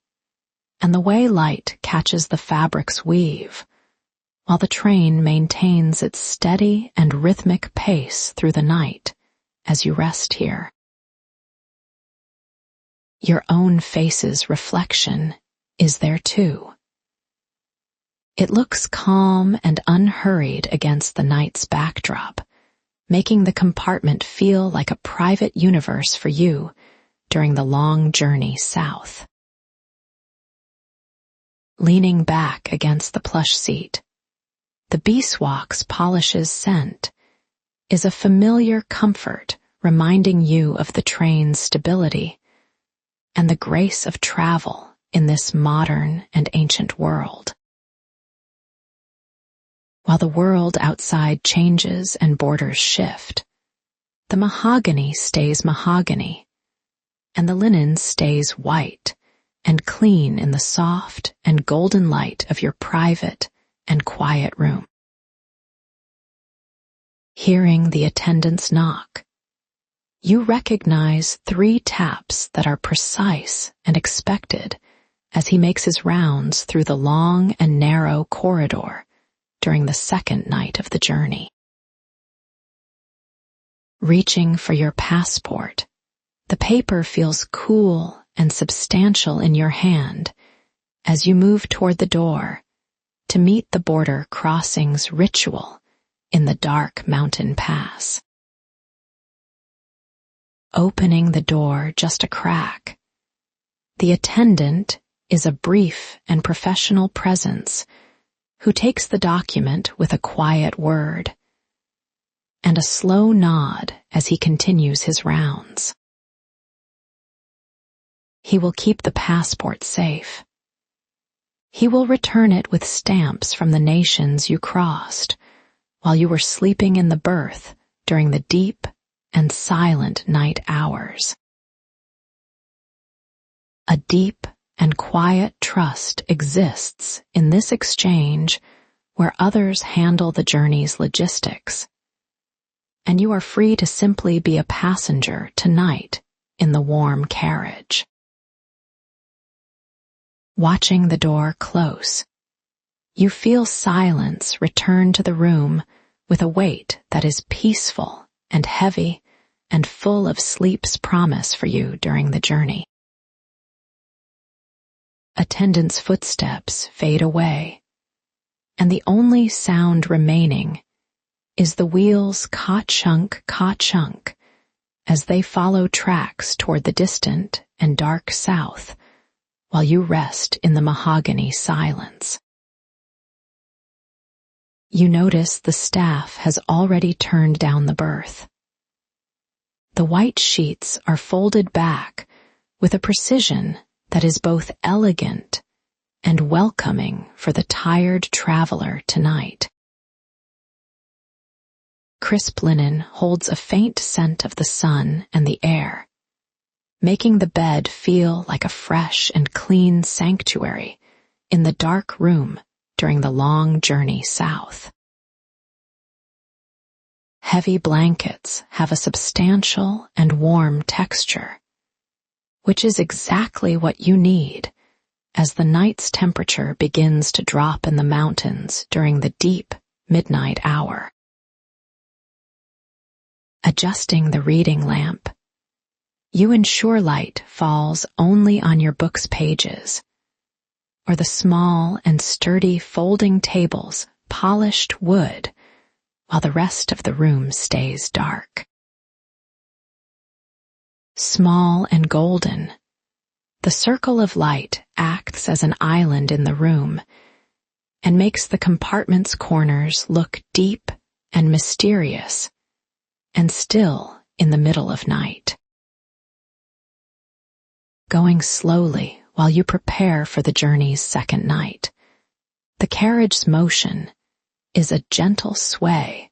and the way light catches the fabric's weave, while the train maintains its steady and rhythmic pace through the night as you rest here. Your own face's reflection is there too. It looks calm and unhurried against the night's backdrop, making the compartment feel like a private universe for you during the long journey south. Leaning back against the plush seat, the beeswax's polishes scent is a familiar comfort reminding you of the train's stability and the grace of travel in this modern and ancient world. While the world outside changes and borders shift, the mahogany stays mahogany, and the linen stays white and clean in the soft and golden light of your private and quiet room. Hearing the attendant's knock, you recognize 3 taps that are precise and expected as he makes his rounds through the long and narrow corridor during the second night of the journey. Reaching for your passport, the paper feels cool and substantial in your hand as you move toward the door to meet the border crossing's ritual in the dark mountain pass. Opening the door just a crack, the attendant is a brief and professional presence who takes the document with a quiet word and a slow nod as he continues his rounds. He will keep the passport safe. He will return it with stamps from the nations you crossed while you were sleeping in the berth during the deep and silent night hours. A deep and quiet trust exists in this exchange where others handle the journey's logistics, and you are free to simply be a passenger tonight in the warm carriage. Watching the door close, you feel silence return to the room with a weight that is peaceful and heavy and full of sleep's promise for you during the journey. Attendant's footsteps fade away, and the only sound remaining is the wheels ka-chunk, ka-chunk, as they follow tracks toward the distant and dark south, while you rest in the mahogany silence. You notice the staff has already turned down the berth. The white sheets are folded back with a precision that is both elegant and welcoming for the tired traveler tonight. Crisp linen holds a faint scent of the sun and the air, making the bed feel like a fresh and clean sanctuary in the dark room during the long journey south. Heavy blankets have a substantial and warm texture, which is exactly what you need as the night's temperature begins to drop in the mountains during the deep midnight hour. Adjusting the reading lamp, you ensure light falls only on your book's pages, or the small and sturdy folding table's polished wood, while the rest of the room stays dark. Small and golden, the circle of light acts as an island in the room and makes the compartment's corners look deep and mysterious and still in the middle of night. Going slowly while you prepare for the journey's second night, the carriage's motion is a gentle sway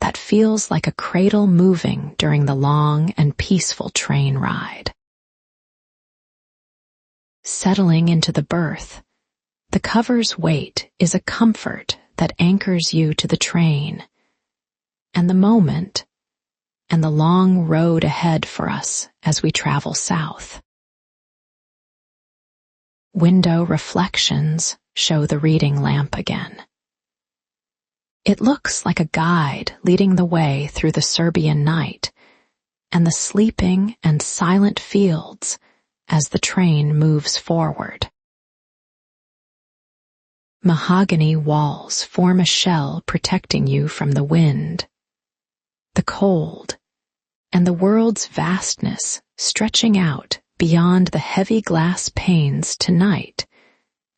that feels like a cradle moving during the long and peaceful train ride. Settling into the berth, the cover's weight is a comfort that anchors you to the train, and the moment, and the long road ahead for us as we travel south. Window reflections show the reading lamp again. It looks like a guide leading the way through the Serbian night and the sleeping and silent fields as the train moves forward. Mahogany walls form a shell protecting you from the wind, the cold, and the world's vastness stretching out beyond the heavy glass panes tonight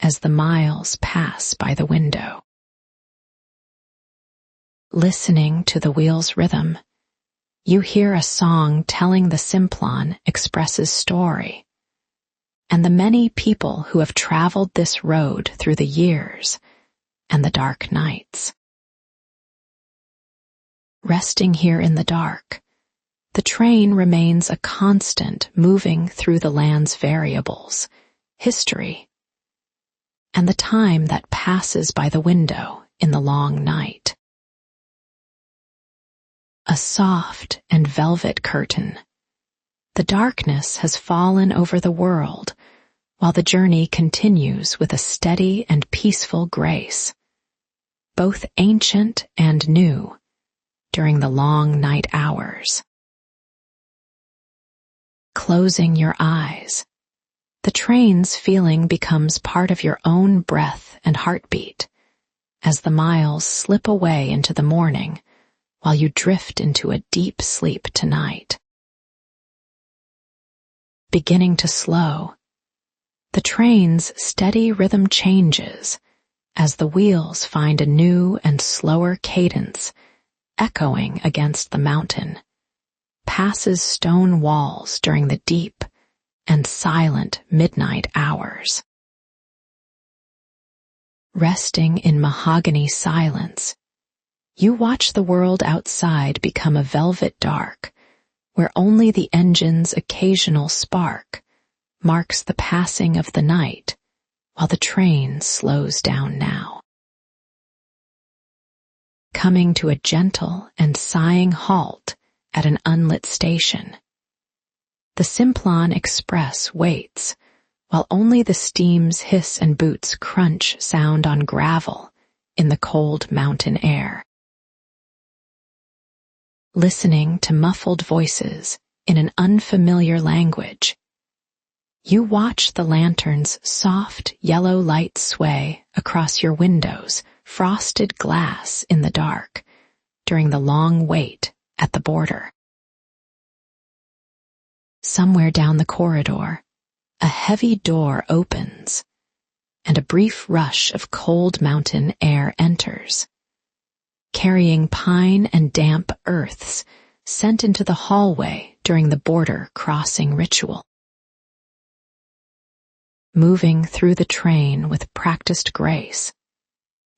as the miles pass by the window. Listening to the wheel's rhythm, you hear a song telling the Simplon Express's story, and the many people who have traveled this road through the years and the dark nights. Resting here in the dark, the train remains a constant moving through the land's variables, history, and the time that passes by the window in the long night. A soft and velvet curtain, the darkness has fallen over the world while the journey continues with a steady and peaceful grace, both ancient and new, during the long night hours. Closing your eyes, the train's feeling becomes part of your own breath and heartbeat as the miles slip away into the morning while you drift into a deep sleep tonight. Beginning to slow, the train's steady rhythm changes as the wheels find a new and slower cadence echoing against the mountain, passes stone walls during the deep and silent midnight hours. Resting in mahogany silence, you watch the world outside become a velvet dark, where only the engine's occasional spark marks the passing of the night while the train slows down now. Coming to a gentle and sighing halt at an unlit station, the Simplon Express waits while only the steam's hiss and boots' crunch sound on gravel in the cold mountain air. Listening to muffled voices in an unfamiliar language, you watch the lantern's soft yellow light sway across your window's frosted glass in the dark, during the long wait at the border. Somewhere down the corridor, a heavy door opens, and a brief rush of cold mountain air enters, carrying pine and damp earths sent into the hallway during the border crossing ritual. Moving through the train with practiced grace,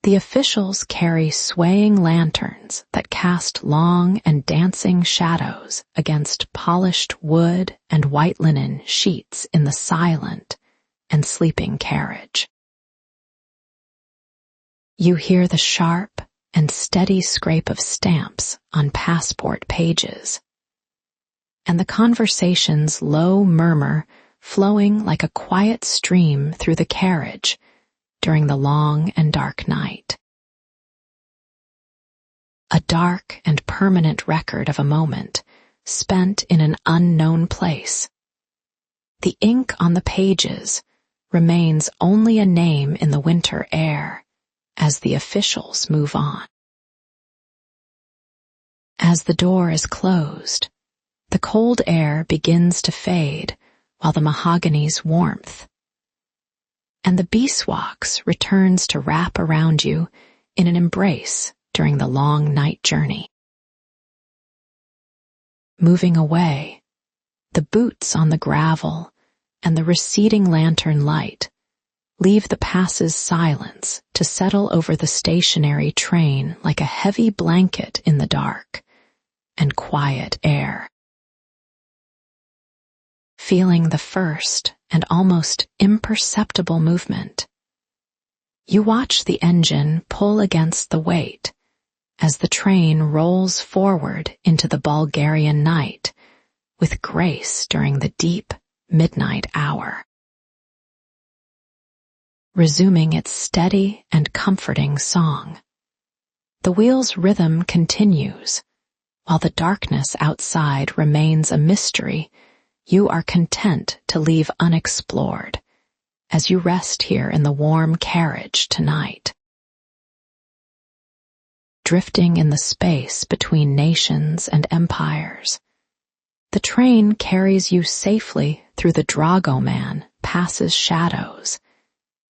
the officials carry swaying lanterns that cast long and dancing shadows against polished wood and white linen sheets in the silent and sleeping carriage. You hear the sharp and steady scrape of stamps on passport pages, and the conversation's low murmur flowing like a quiet stream through the carriage during the long and dark night. A dark and permanent record of a moment spent in an unknown place. The ink on the pages remains only a name in the winter air as the officials move on. As the door is closed, the cold air begins to fade while the mahogany's warmth, and the beeswax returns to wrap around you in an embrace during the long night journey. Moving away, the boots on the gravel and the receding lantern light leave the pass's silence to settle over the stationary train like a heavy blanket in the dark and quiet air. Feeling the first and almost imperceptible movement, you watch the engine pull against the weight as the train rolls forward into the Bulgarian night with grace during the deep midnight hour. Resuming its steady and comforting song, the wheel's rhythm continues while the darkness outside remains a mystery you are content to leave unexplored as you rest here in the warm carriage tonight. Drifting in the space between nations and empires, the train carries you safely through the Dragoman Pass's shadows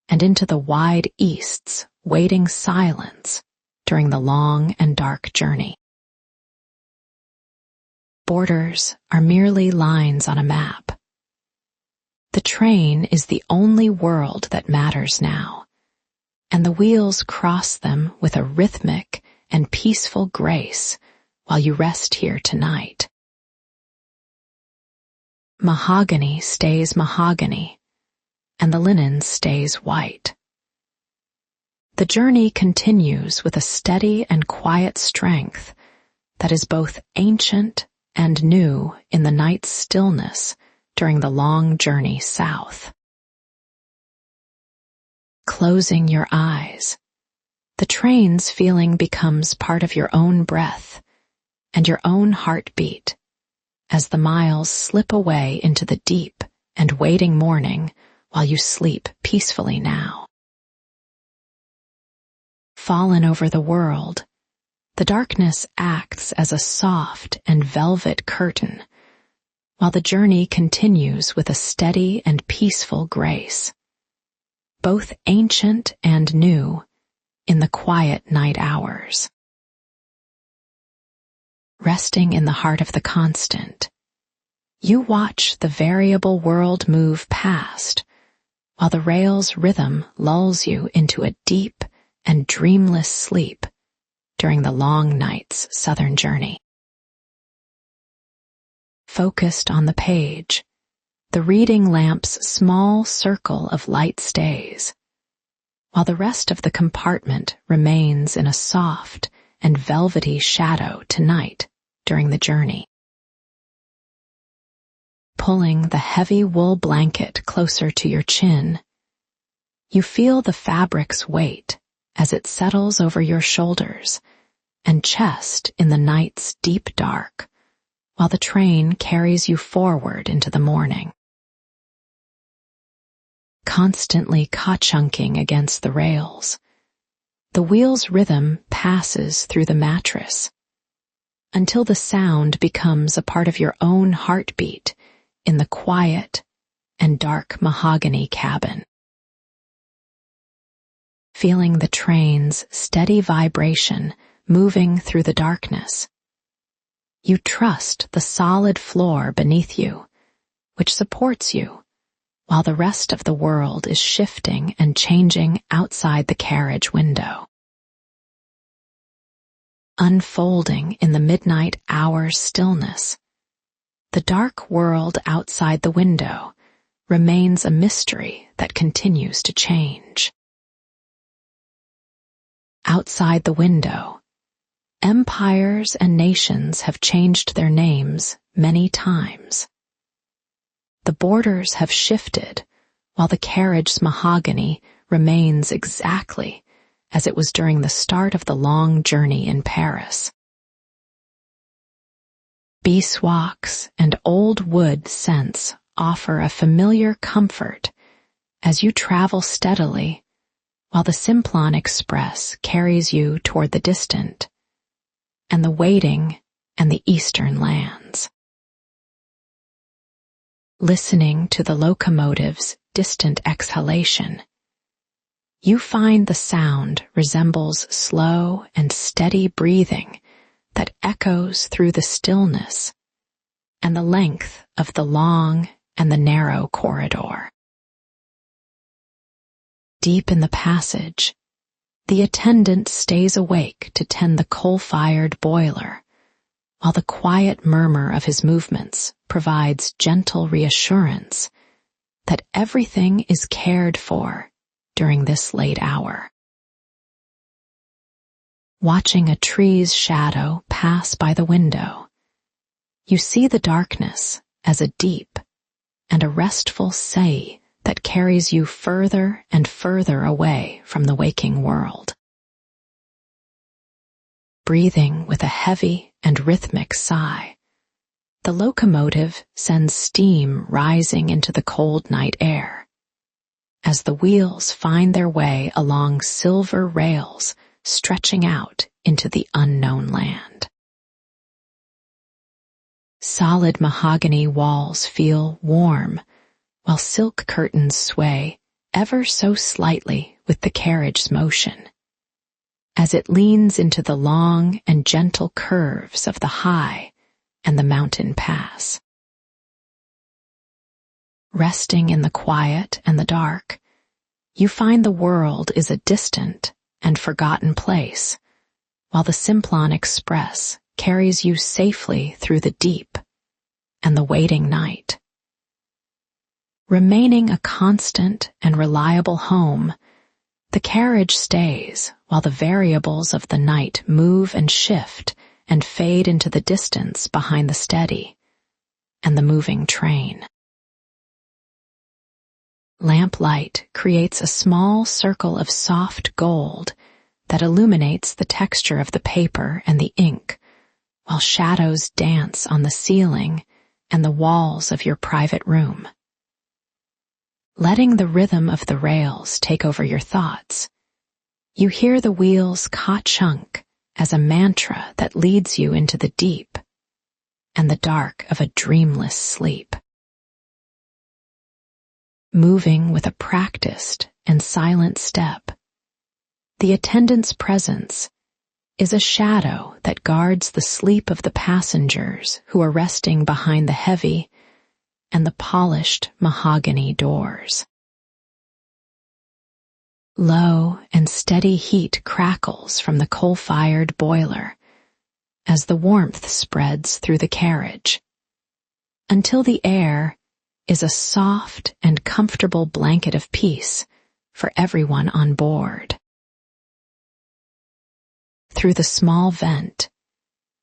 and into the wide East's waiting silence during the long and dark journey. Borders are merely lines on a map. The train is the only world that matters now, and the wheels cross them with a rhythmic and peaceful grace while you rest here tonight. Mahogany stays mahogany, and the linen stays white. The journey continues with a steady and quiet strength that is both ancient and new in the night's stillness during the long journey south. Closing your eyes, the train's feeling becomes part of your own breath and your own heartbeat as the miles slip away into the deep and waiting morning while you sleep peacefully now. Fallen over the world, the darkness acts as a soft and velvet curtain, while the journey continues with a steady and peaceful grace, both ancient and new in the quiet night hours. Resting in the heart of the constant, you watch the variable world move past, while the rail's rhythm lulls you into a deep and dreamless sleep during the long night's southern journey. Focused on the page, the reading lamp's small circle of light stays, while the rest of the compartment remains in a soft and velvety shadow tonight during the journey. Pulling the heavy wool blanket closer to your chin, you feel the fabric's weight as it settles over your shoulders and chest in the night's deep dark, while the train carries you forward into the morning. Constantly ka-chunking against the rails, the wheel's rhythm passes through the mattress until the sound becomes a part of your own heartbeat in the quiet and dark mahogany cabin. Feeling the train's steady vibration moving through the darkness, you trust the solid floor beneath you, which supports you, while the rest of the world is shifting and changing outside the carriage window. Unfolding in the midnight hour's stillness, the dark world outside the window remains a mystery that continues to change. Outside the window, empires and nations have changed their names many times. The borders have shifted, while the carriage's mahogany remains exactly as it was during the start of the long journey in Paris. Beeswax and old wood scents offer a familiar comfort as you travel steadily, while the Simplon Express carries you toward the distant and the waiting and the eastern lands. Listening to the locomotive's distant exhalation, you find the sound resembles slow and steady breathing that echoes through the stillness and the length of the long and the narrow corridor. Deep in the passage, the attendant stays awake to tend the coal-fired boiler, while the quiet murmur of his movements provides gentle reassurance that everything is cared for during this late hour. Watching a tree's shadow pass by the window, you see the darkness as a deep and a restful sea that carries you further and further away from the waking world. Breathing with a heavy and rhythmic sigh, the locomotive sends steam rising into the cold night air, as the wheels find their way along silver rails stretching out into the unknown land. Solid mahogany walls feel warm, while silk curtains sway ever so slightly with the carriage's motion, as it leans into the long and gentle curves of the high and the mountain pass. Resting in the quiet and the dark, you find the world is a distant and forgotten place, while the Simplon Express carries you safely through the deep and the waiting night. Remaining a constant and reliable home, the carriage stays while the variables of the night move and shift and fade into the distance behind the steady and the moving train. Lamplight creates a small circle of soft gold that illuminates the texture of the paper and the ink, while shadows dance on the ceiling and the walls of your private room. Letting the rhythm of the rails take over your thoughts, you hear the wheels ka-chunk as a mantra that leads you into the deep and the dark of a dreamless sleep. Moving with a practiced and silent step, the attendant's presence is a shadow that guards the sleep of the passengers who are resting behind the heavy and the polished mahogany doors. Low and steady heat crackles from the coal-fired boiler as the warmth spreads through the carriage, until the air is a soft and comfortable blanket of peace for everyone on board. Through the small vent,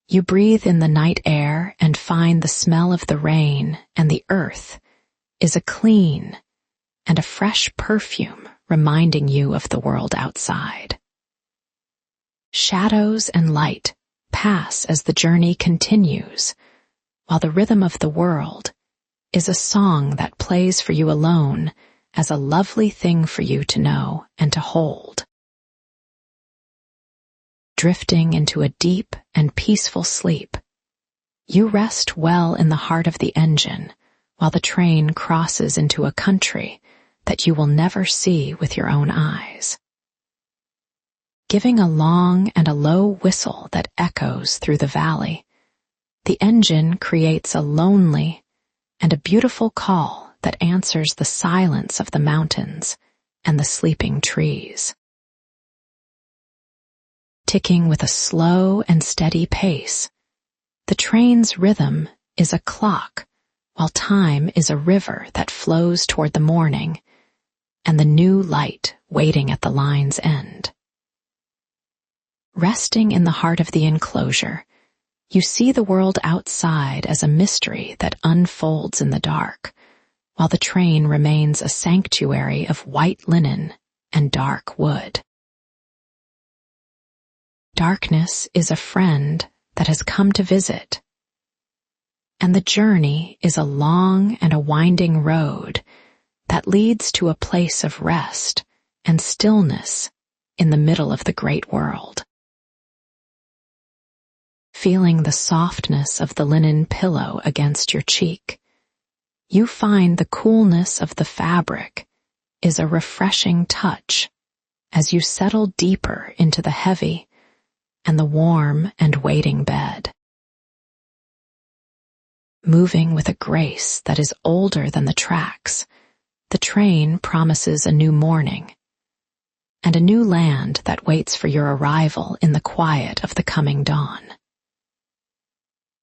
you breathe in the night air and find the smell of the rain and the earth is a clean and a fresh perfume reminding you of the world outside. Shadows and light pass as the journey continues, while the rhythm of the world is a song that plays for you alone as a lovely thing for you to know and to hold. drifting into a deep and peaceful sleep. You rest well in the heart of the engine while the train crosses into a country that you will never see with your own eyes. Giving a long and a low whistle that echoes through the valley, the engine creates a lonely and a beautiful call that answers the silence of the mountains and the sleeping trees. Ticking with a slow and steady pace, the train's rhythm is a clock, while time is a river that flows toward the morning and the new light waiting at the line's end. Resting in the heart of the enclosure, you see the world outside as a mystery that unfolds in the dark, while the train remains a sanctuary of white linen and dark wood. Darkness is a friend that has come to visit, and the journey is a long and a winding road that leads to a place of rest and stillness in the middle of the great world. Feeling the softness of the linen pillow against your cheek, you find the coolness of the fabric is a refreshing touch as you settle deeper into the heavy and the warm and waiting bed. Moving with a grace that is older than the tracks, the train promises a new morning and a new land that waits for your arrival in the quiet of the coming dawn.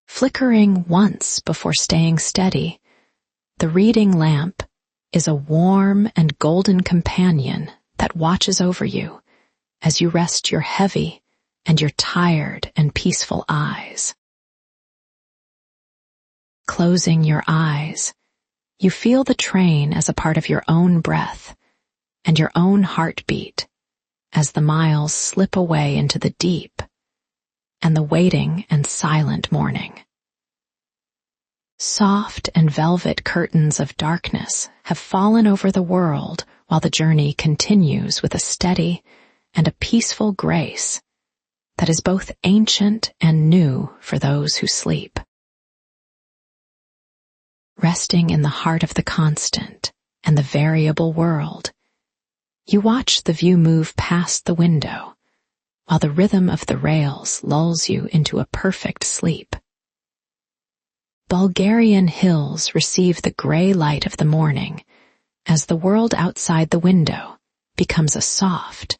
Flickering once before staying steady, the reading lamp is a warm and golden companion that watches over you as you rest your heavy and your tired and peaceful eyes. Closing your eyes, you feel the train as a part of your own breath and your own heartbeat as the miles slip away into the deep and the waiting and silent morning. Soft and velvet curtains of darkness have fallen over the world while the journey continues with a steady and a peaceful grace that is both ancient and new for those who sleep. Resting in the heart of the constant and the variable world, you watch the view move past the window while the rhythm of the rails lulls you into a perfect sleep. Bulgarian hills receive the gray light of the morning as the world outside the window becomes a soft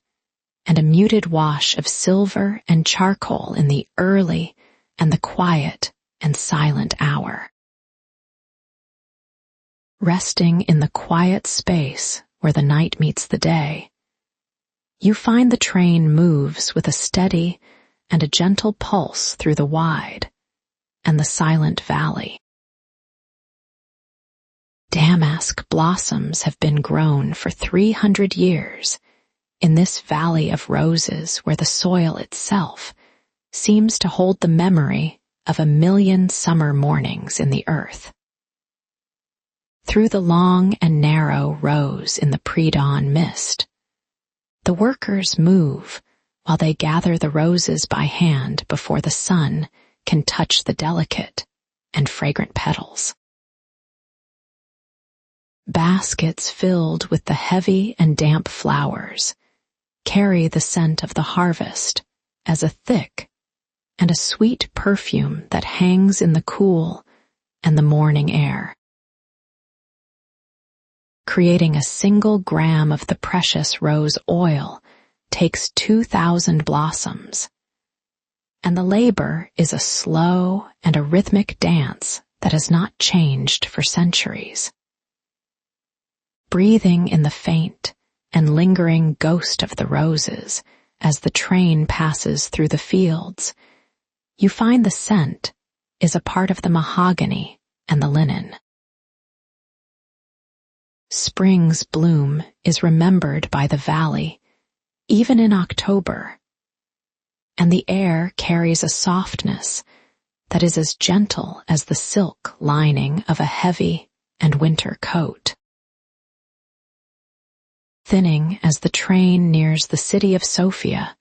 and a muted wash of silver and charcoal in the early and the quiet and silent hour. Resting in the quiet space where the night meets the day, you find the train moves with a steady and a gentle pulse through the wide and the silent valley. Damask blossoms have been grown for 300 years in this valley of roses where the soil itself seems to hold the memory of 1,000,000 summer mornings in the earth. Through the long and narrow rows in the pre-dawn mist, the workers move while they gather the roses by hand before the sun can touch the delicate and fragrant petals. Baskets filled with the heavy and damp flowers carry the scent of the harvest as a thick and a sweet perfume that hangs in the cool and the morning air. Creating a single gram of the precious rose oil takes 2,000 blossoms, and the labor is a slow and a rhythmic dance that has not changed for centuries. Breathing in the faint and lingering ghost of the roses as the train passes through the fields, you find the scent is a part of the mahogany and the linen. Spring's bloom is remembered by the valley, even in October, and the air carries a softness that is as gentle as the silk lining of a heavy and winter coat. Thinning as the train nears the city of Sofia,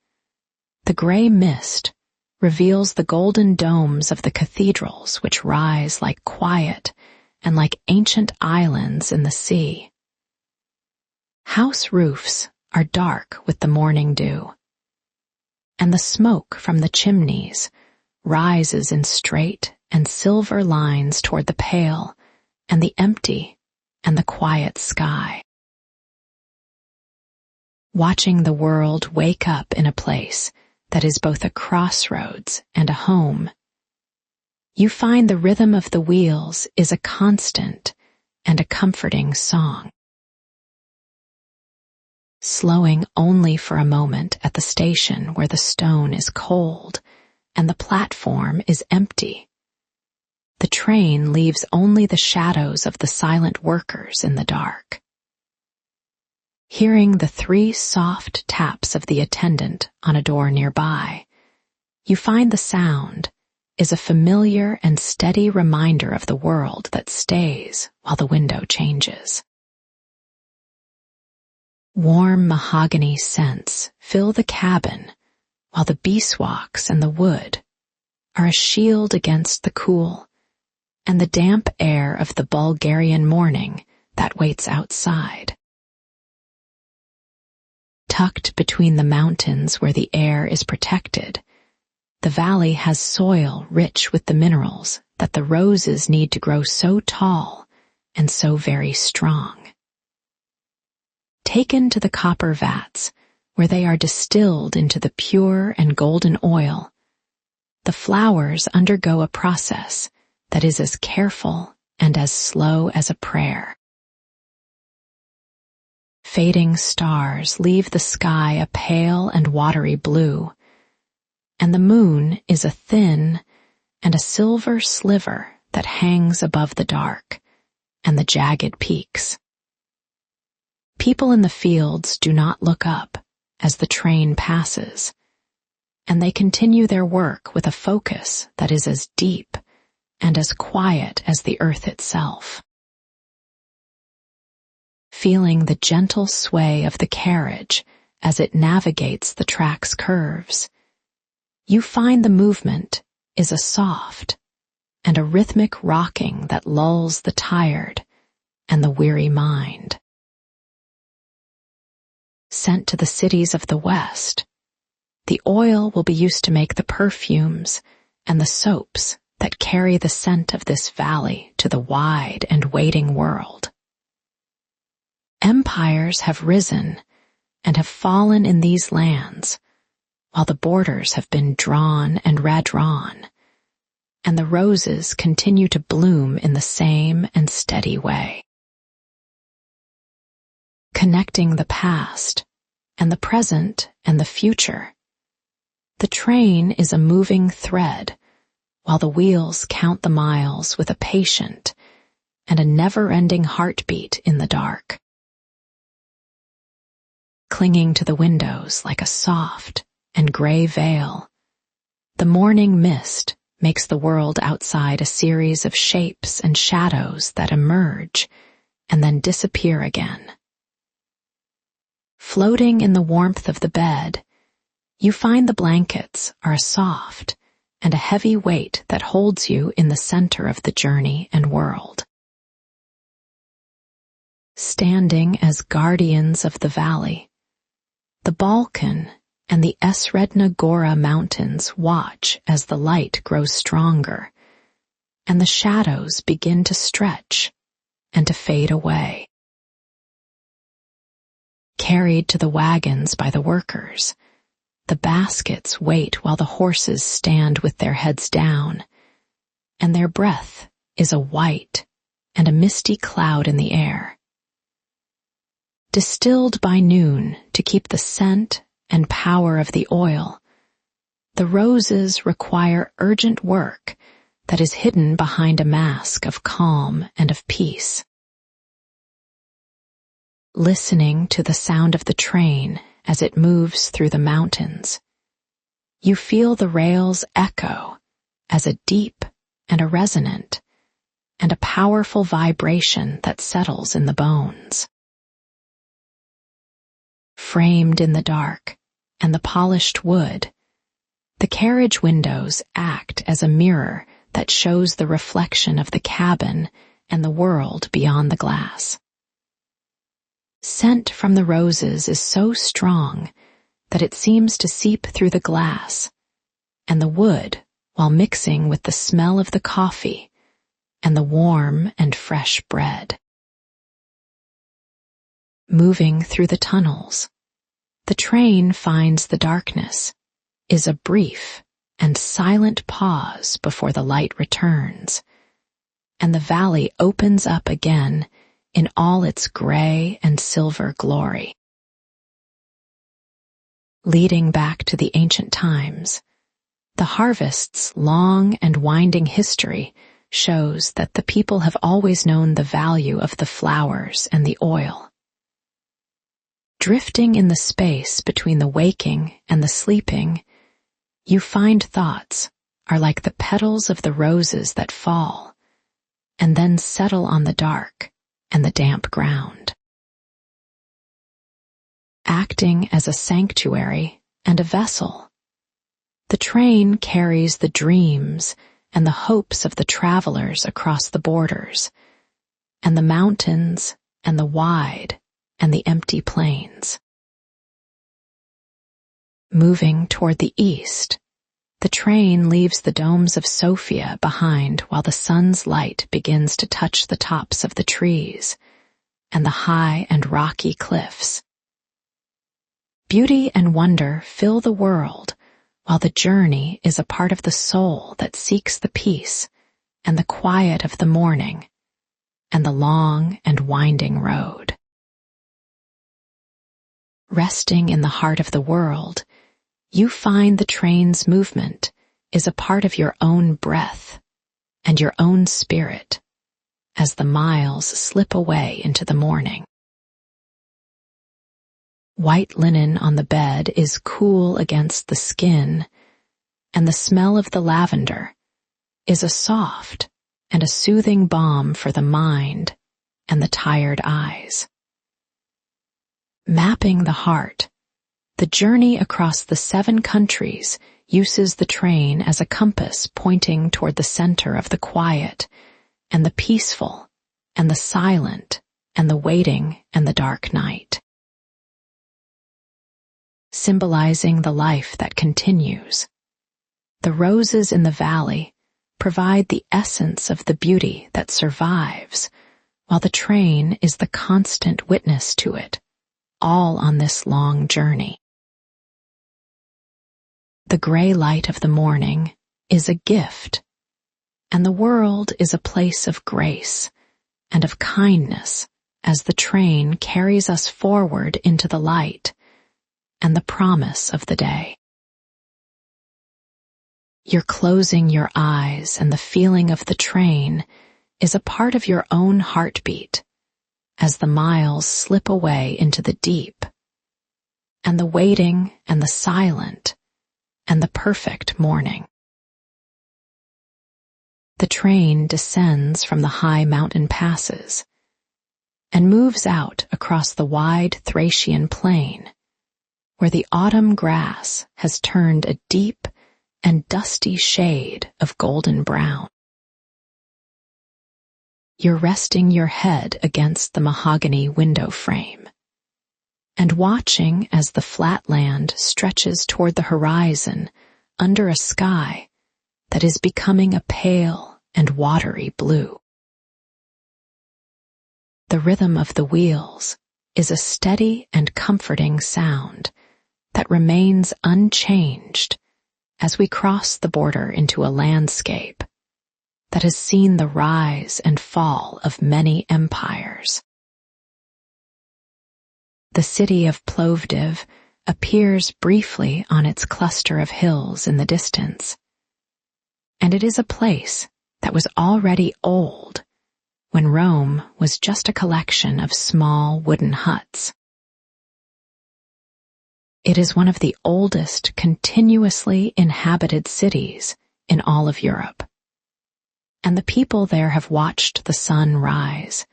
The gray mist reveals the golden domes of the cathedrals which rise like quiet and like ancient islands in the sea. House roofs are dark with the morning dew, and the smoke from the chimneys rises in straight and silver lines toward the pale and the empty and the quiet sky. Watching the world wake up in a place that is both a crossroads and a home, you find the rhythm of the wheels is a constant and a comforting song. Slowing only for a moment at the station where the stone is cold and the platform is empty, the train leaves only the shadows of the silent workers in the dark. Hearing the 3 soft taps of the attendant on a door nearby, you find the sound is a familiar and steady reminder of the world that stays while the window changes. Warm mahogany scents fill the cabin, while the beeswax and the wood are a shield against the cool and the damp air of the Bulgarian morning that waits outside. Tucked between the mountains where the air is protected, the valley has soil rich with the minerals that the roses need to grow so tall and so very strong. Taken to the copper vats, where they are distilled into the pure and golden oil, the flowers undergo a process that is as careful and as slow as a prayer. Fading stars leave the sky a pale and watery blue, and the moon is a thin and a silver sliver that hangs above the dark and the jagged peaks. People in the fields do not look up as the train passes, and they continue their work with a focus that is as deep and as quiet as the earth itself. Feeling the gentle sway of the carriage as it navigates the track's curves, you find the movement is a soft and a rhythmic rocking that lulls the tired and the weary mind. Sent to the cities of the West, the oil will be used to make the perfumes and the soaps that carry the scent of this valley to the wide and waiting world. Empires have risen and have fallen in these lands, while the borders have been drawn and redrawn, and the roses continue to bloom in the same and steady way. Connecting the past and the present and the future, the train is a moving thread, while the wheels count the miles with a patient and a never-ending heartbeat in the dark. Clinging to the windows like a soft and gray veil, the morning mist makes the world outside a series of shapes and shadows that emerge and then disappear again. Floating in the warmth of the bed, you find the blankets are a soft and a heavy weight that holds you in the center of the journey and world. Standing as guardians of the valley, the Balkan and the Esredna Gora mountains watch as the light grows stronger and the shadows begin to stretch and to fade away. Carried to the wagons by the workers, the baskets wait while the horses stand with their heads down, and their breath is a white and a misty cloud in the air. Distilled by noon to keep the scent and power of the oil, the roses require urgent work that is hidden behind a mask of calm and of peace. Listening to the sound of the train as it moves through the mountains, you feel the rails echo as a deep and a resonant and a powerful vibration that settles in the bones. Framed in the dark and the polished wood, The carriage windows act as a mirror that shows the reflection of the cabin and the world beyond the glass. Scent from the roses is so strong that it seems to seep through the glass, and the wood, while mixing with the smell of the coffee and the warm and fresh bread. Moving through the tunnels, the train finds the darkness, is a brief and silent pause before the light returns, and the valley opens up again in all its gray and silver glory. Leading back to the ancient times, the harvest's long and winding history shows that the people have always known the value of the flowers and the oil. Drifting in the space between the waking and the sleeping, you find thoughts are like the petals of the roses that fall and then settle on the dark and the damp ground. Acting as a sanctuary and a vessel, the train carries the dreams and the hopes of the travelers across the borders, and the mountains and the wide and the empty plains. Moving toward the east, the train leaves the domes of Sofia behind while the sun's light begins to touch the tops of the trees and the high and rocky cliffs. Beauty and wonder fill the world, while the journey is a part of the soul that seeks the peace and the quiet of the morning and the long and winding road. Resting in the heart of the world, you find the train's movement is a part of your own breath and your own spirit as the miles slip away into the morning. White linen on the bed is cool against the skin, and the smell of the lavender is a soft and a soothing balm for the mind and the tired eyes. Mapping the heart, the journey across the 7 countries uses the train as a compass pointing toward the center of the quiet and the peaceful and the silent and the waiting and the dark night. Symbolizing the life that continues, the roses in the valley provide the essence of the beauty that survives, while the train is the constant witness to it, all on this long journey. The gray light of the morning is a gift, and the world is a place of grace and of kindness as the train carries us forward into the light and the promise of the day. You're closing your eyes, and the feeling of the train is a part of your own heartbeat as the miles slip away into the deep, and the waiting and the silent and the perfect morning. The train descends from the high mountain passes and moves out across the wide Thracian plain, where the autumn grass has turned a deep and dusty shade of golden brown. You're resting your head against the mahogany window frame and watching as the flat land stretches toward the horizon under a sky that is becoming a pale and watery blue. The rhythm of the wheels is a steady and comforting sound that remains unchanged as we cross the border into a landscape that has seen the rise and fall of many empires. The city of Plovdiv appears briefly on its cluster of hills in the distance, and it is a place that was already old when Rome was just a collection of small wooden huts. It is one of the oldest continuously inhabited cities in all of Europe, and the people there have watched the sun rise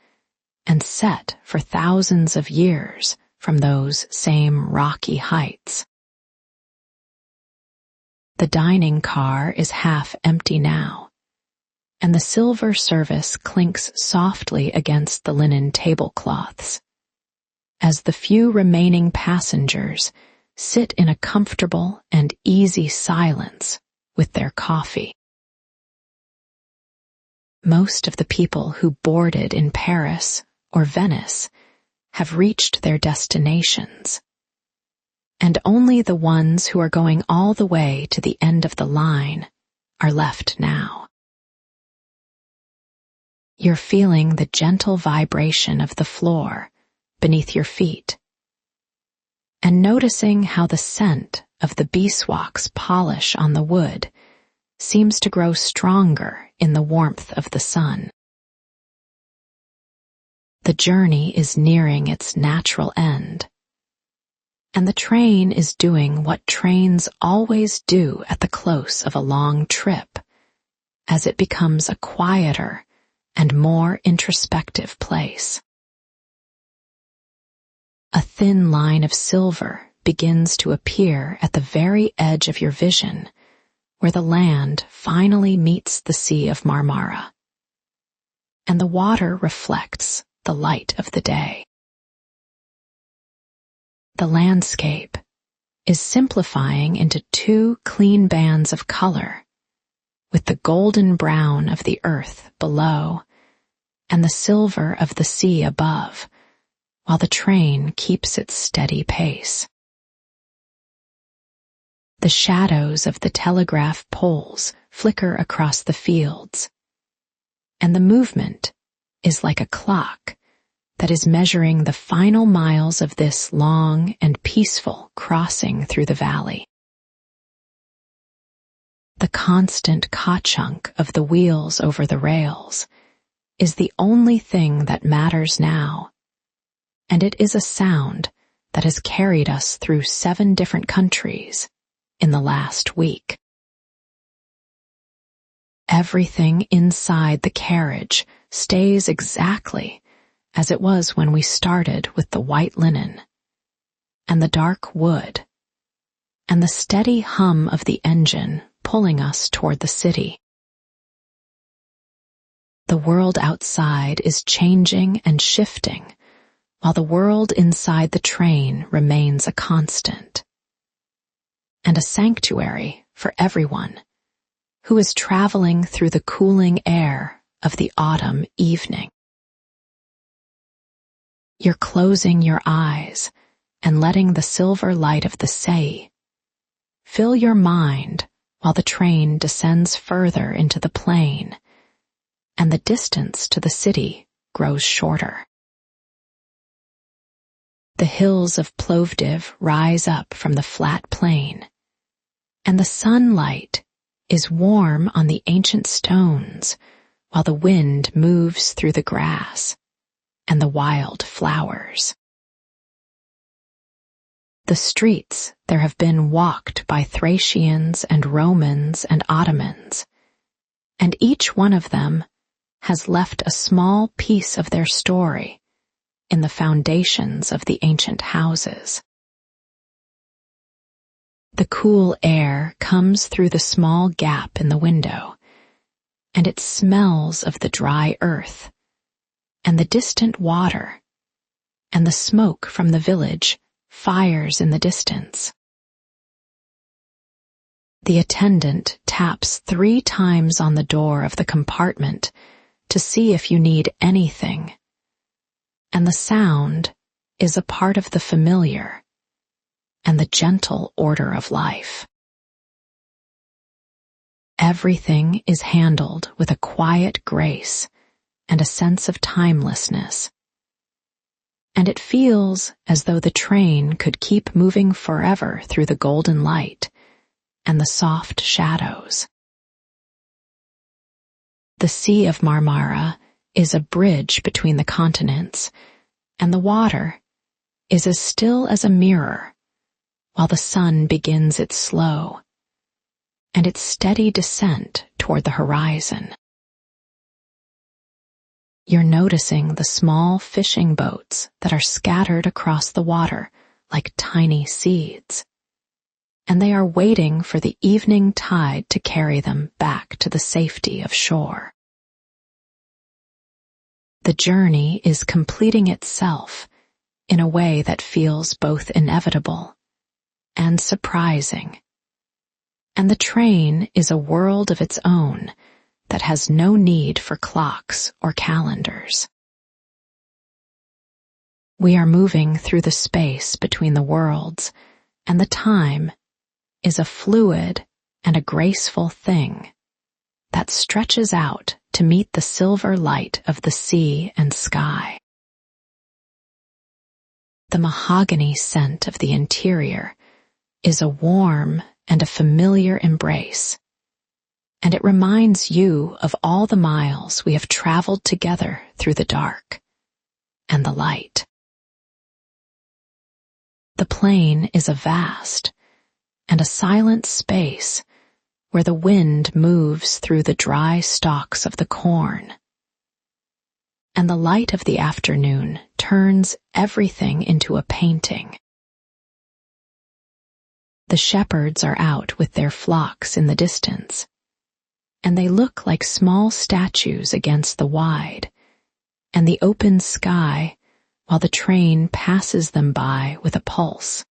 and set for thousands of years from those same rocky heights. The dining car is half empty now, and the silver service clinks softly against the linen tablecloths, as the few remaining passengers sit in a comfortable and easy silence with their coffee. Most of the people who boarded in Paris or Venice have reached their destinations, and only the ones who are going all the way to the end of the line are left now. You're feeling the gentle vibration of the floor beneath your feet, and noticing how the scent of the beeswax polish on the wood seems to grow stronger in the warmth of the sun. The journey is nearing its natural end, and the train is doing what trains always do at the close of a long trip, as it becomes a quieter and more introspective place. A thin line of silver begins to appear at the very edge of your vision, where the land finally meets the Sea of Marmara, and the water reflects the light of the day. The landscape is simplifying into two clean bands of color, with the golden brown of the earth below and the silver of the sea above, while the train keeps its steady pace. The shadows of the telegraph poles flicker across the fields, and the movement is like a clock that is measuring the final miles of this long and peaceful crossing through the valley. The constant ka-chunk of the wheels over the rails is the only thing that matters now, and it is a sound that has carried us through 7 different countries in the last week. Everything inside the carriage stays exactly as it was when we started, with the white linen and the dark wood and the steady hum of the engine pulling us toward the city. The world outside is changing and shifting, while the world inside the train remains a constant, and a sanctuary for everyone who is traveling through the cooling air of the autumn evening. You're closing your eyes and letting the silver light of the sea fill your mind while the train descends further into the plain and the distance to the city grows shorter. The hills of Plovdiv rise up from the flat plain, and the sunlight is warm on the ancient stones while the wind moves through the grass and the wild flowers. The streets there have been walked by Thracians and Romans and Ottomans, and each one of them has left a small piece of their story in the foundations of the ancient houses. The cool air comes through the small gap in the window, and it smells of the dry earth, and the distant water, and the smoke from the village fires in the distance. The attendant taps 3 times on the door of the compartment to see if you need anything, and the sound is a part of the familiar and the gentle order of life. Everything is handled with a quiet grace and a sense of timelessness, and it feels as though the train could keep moving forever through the golden light and the soft shadows. The Sea of Marmara is a bridge between the continents, and the water is as still as a mirror, while the sun begins its slow and its steady descent toward the horizon. You're noticing the small fishing boats that are scattered across the water like tiny seeds, and they are waiting for the evening tide to carry them back to the safety of shore. The journey is completing itself in a way that feels both inevitable and surprising, and the train is a world of its own that has no need for clocks or calendars. We are moving through the space between the worlds, and the time is a fluid and a graceful thing that stretches out to meet the silver light of the sea and sky. The mahogany scent of the interior is a warm and a familiar embrace, and it reminds you of all the miles we have traveled together through the dark and the light. The plain is a vast and a silent space where the wind moves through the dry stalks of the corn, and the light of the afternoon turns everything into a painting. The shepherds are out with their flocks in the distance, and they look like small statues against the wide and the open sky while the train passes them by with a pulse.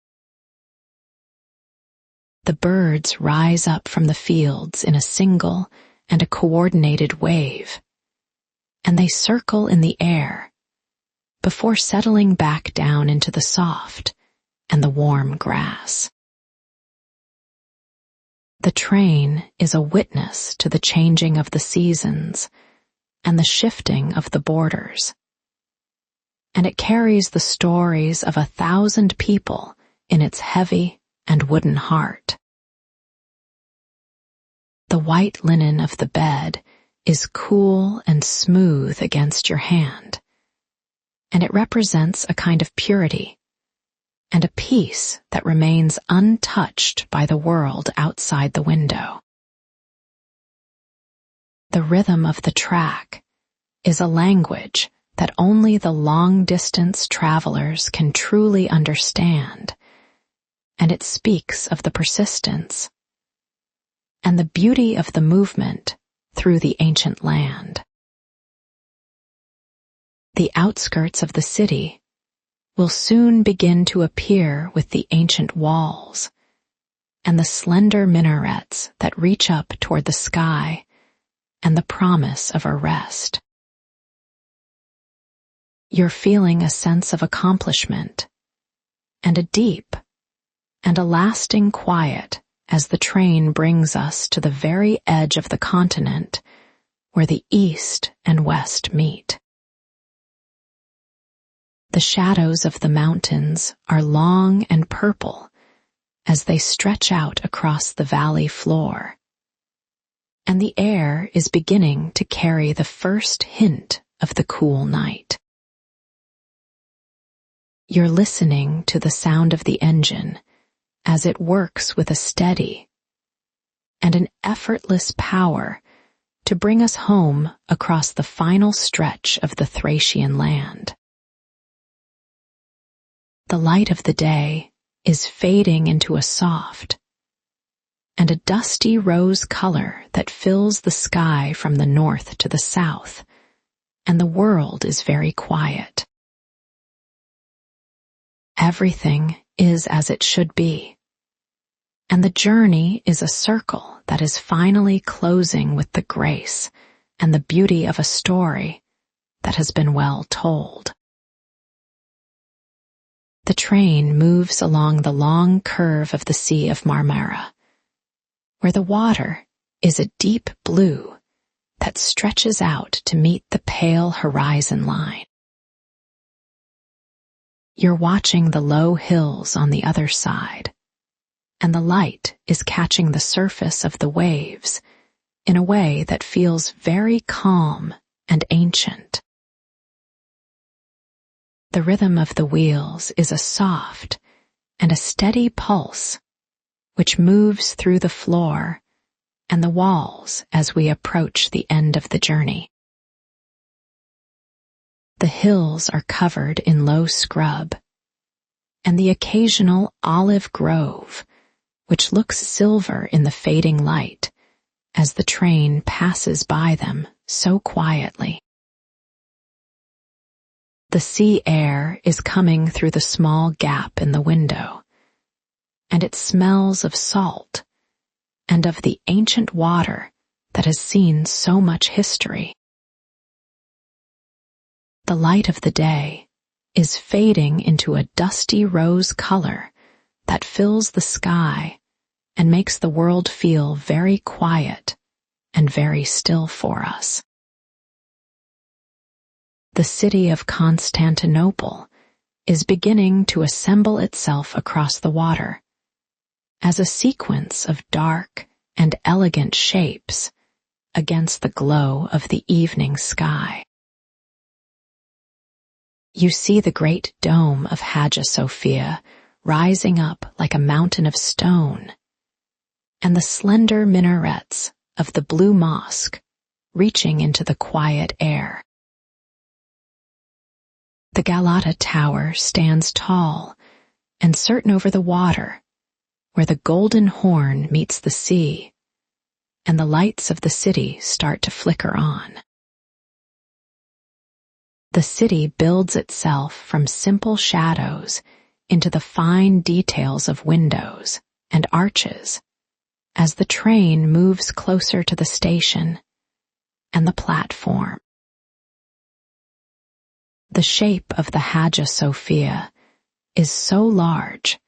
The birds rise up from the fields in a single and a coordinated wave, and they circle in the air before settling back down into the soft and the warm grass. The train is a witness to the changing of the seasons and the shifting of the borders, and it carries the stories of 1,000 people in its heavy and wooden heart. The white linen of the bed is cool and smooth against your hand, and it represents a kind of purity and a peace that remains untouched by the world outside the window. The rhythm of the track is a language that only the long-distance travelers can truly understand, and it speaks of the persistence and the beauty of the movement through the ancient land. The outskirts of the city will soon begin to appear with the ancient walls and the slender minarets that reach up toward the sky and the promise of a rest. You're feeling a sense of accomplishment and a deep and a lasting quiet as the train brings us to the very edge of the continent where the east and west meet. The shadows of the mountains are long and purple as they stretch out across the valley floor, and the air is beginning to carry the first hint of the cool night. You're listening to the sound of the engine as it works with a steady and an effortless power to bring us home across the final stretch of the Thracian land. The light of the day is fading into a soft and a dusty rose color that fills the sky from the north to the south, and the world is very quiet. Everything is as it should be, and the journey is a circle that is finally closing with the grace and the beauty of a story that has been well told. The train moves along the long curve of the Sea of Marmara, where the water is a deep blue that stretches out to meet the pale horizon line. You're watching the low hills on the other side, and the light is catching the surface of the waves in a way that feels very calm and ancient. The rhythm of the wheels is a soft and a steady pulse which moves through the floor and the walls as we approach the end of the journey. The hills are covered in low scrub, and the occasional olive grove which looks silver in the fading light as the train passes by them so quietly. The sea air is coming through the small gap in the window, and it smells of salt and of the ancient water that has seen so much history. The light of the day is fading into a dusty rose color that fills the sky and makes the world feel very quiet and very still for us. The city of Constantinople is beginning to assemble itself across the water as a sequence of dark and elegant shapes against the glow of the evening sky. You see the great dome of Hagia Sophia rising up like a mountain of stone, and the slender minarets of the Blue Mosque reaching into the quiet air. The Galata Tower stands tall and certain over the water, where the Golden Horn meets the sea, and the lights of the city start to flicker on. The city builds itself from simple shadows into the fine details of windows and arches as the train moves closer to the station and the platform. The shape of the Hagia Sophia is so large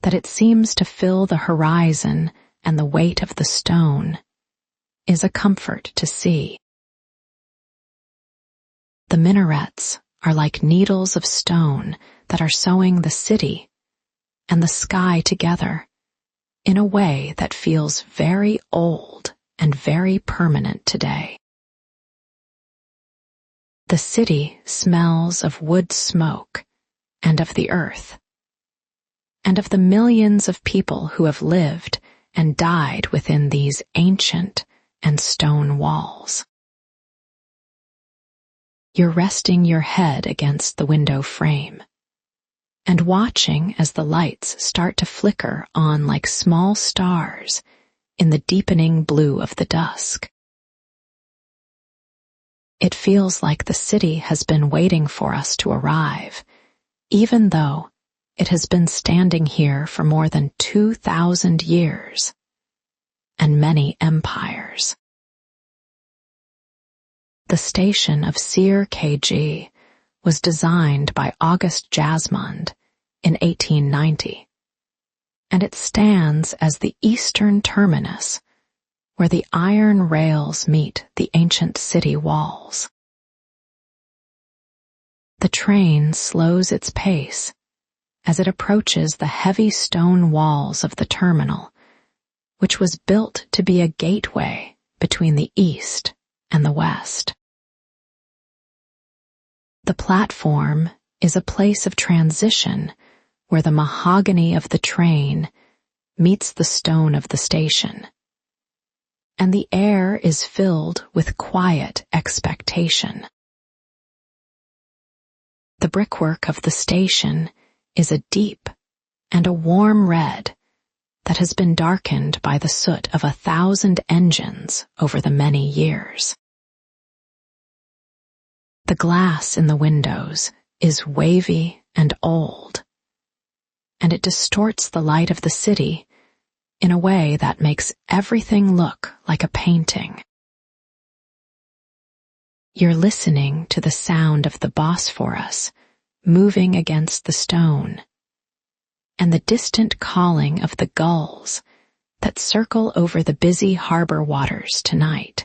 that it seems to fill the horizon, and the weight of the stone is a comfort to see. The minarets are like needles of stone that are sewing the city and the sky together in a way that feels very old and very permanent today. The city smells of wood smoke and of the earth, and of the millions of people who have lived and died within these ancient and stone walls. You're resting your head against the window frame and watching as the lights start to flicker on like small stars in the deepening blue of the dusk. It feels like the city has been waiting for us to arrive, even though it has been standing here for more than 2,000 years and many empires. The station of Sir KG was designed by August Jasmond in 1890, and it stands as the eastern terminus where the iron rails meet the ancient city walls. The train slows its pace as it approaches the heavy stone walls of the terminal, which was built to be a gateway between the east and the west. The platform is a place of transition where the mahogany of the train meets the stone of the station, and the air is filled with quiet expectation. The brickwork of the station is a deep and a warm red that has been darkened by the soot of 1,000 engines over the many years. The glass in the windows is wavy and old, and it distorts the light of the city in a way that makes everything look like a painting. You're listening to the sound of the Bosphorus moving against the stone, and the distant calling of the gulls that circle over the busy harbor waters tonight.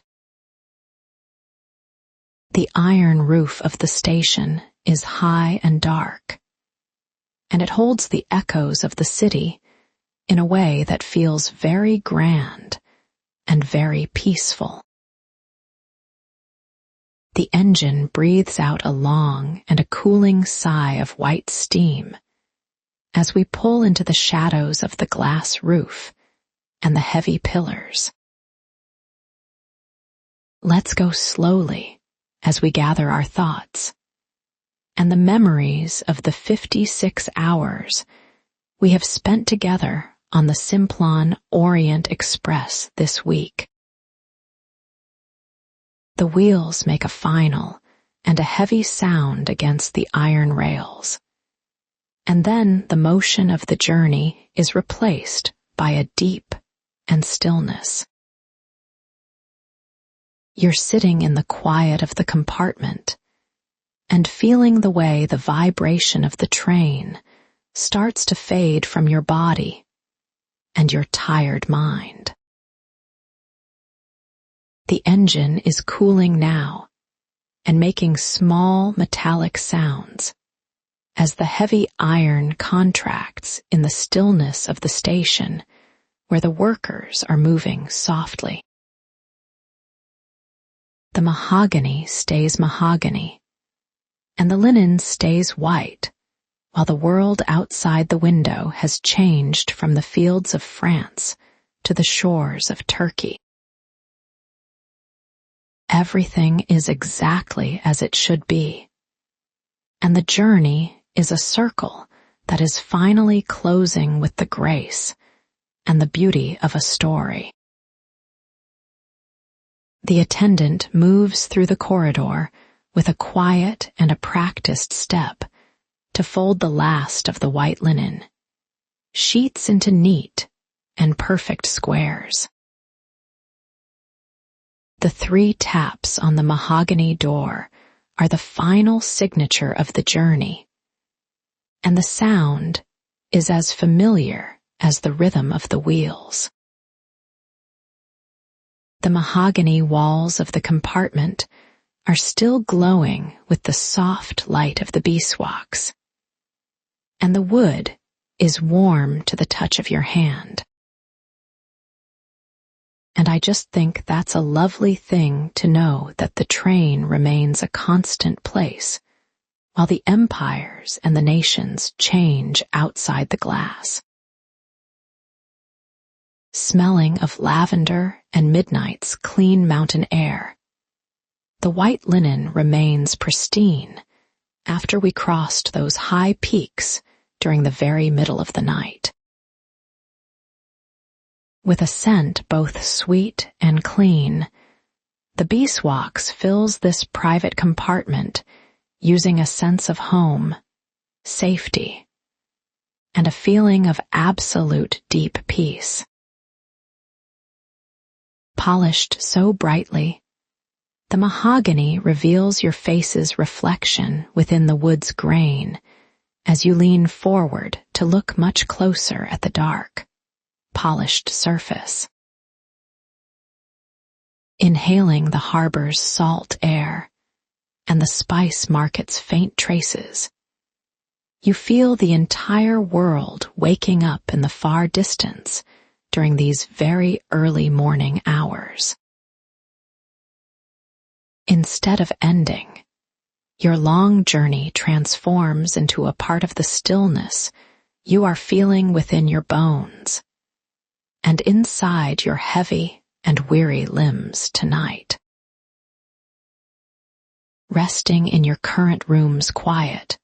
The iron roof of the station is high and dark, and it holds the echoes of the city in a way that feels very grand and very peaceful. The engine breathes out a long and a cooling sigh of white steam as we pull into the shadows of the glass roof and the heavy pillars. Let's go slowly as we gather our thoughts and the memories of the 56 hours we have spent together on the Simplon Orient Express this week. The wheels make a final and a heavy sound against the iron rails, and then the motion of the journey is replaced by a deep and stillness. You're sitting in the quiet of the compartment and feeling the way the vibration of the train starts to fade from your body and your tired mind. The engine is cooling now and making small metallic sounds as the heavy iron contracts in the stillness of the station where the workers are moving softly. The mahogany stays mahogany, and the linen stays white, while the world outside the window has changed from the fields of France to the shores of Turkey. Everything is exactly as it should be, and the journey is a circle that is finally closing with the grace and the beauty of a story. The attendant moves through the corridor with a quiet and a practiced step to fold the last of the white linen, sheets into neat and perfect squares. The 3 taps on the mahogany door are the final signature of the journey, and the sound is as familiar as the rhythm of the wheels. The mahogany walls of the compartment are still glowing with the soft light of the beeswax, and the wood is warm to the touch of your hand. And I just think that's a lovely thing to know, that the train remains a constant place while the empires and the nations change outside the glass. Smelling of lavender and midnight's clean mountain air, the white linen remains pristine after we crossed those high peaks during the very middle of the night. With a scent both sweet and clean, the beeswax fills this private compartment, using a sense of home, safety, and a feeling of absolute deep peace. Polished so brightly, the mahogany reveals your face's reflection within the wood's grain as you lean forward to look much closer at the dark, polished surface. Inhaling the harbor's salt air and the spice market's faint traces, you feel the entire world waking up in the far distance during these very early morning hours. Instead of ending, your long journey transforms into a part of the stillness you are feeling within your bones and inside your heavy and weary limbs tonight. Resting in your current room's quiet,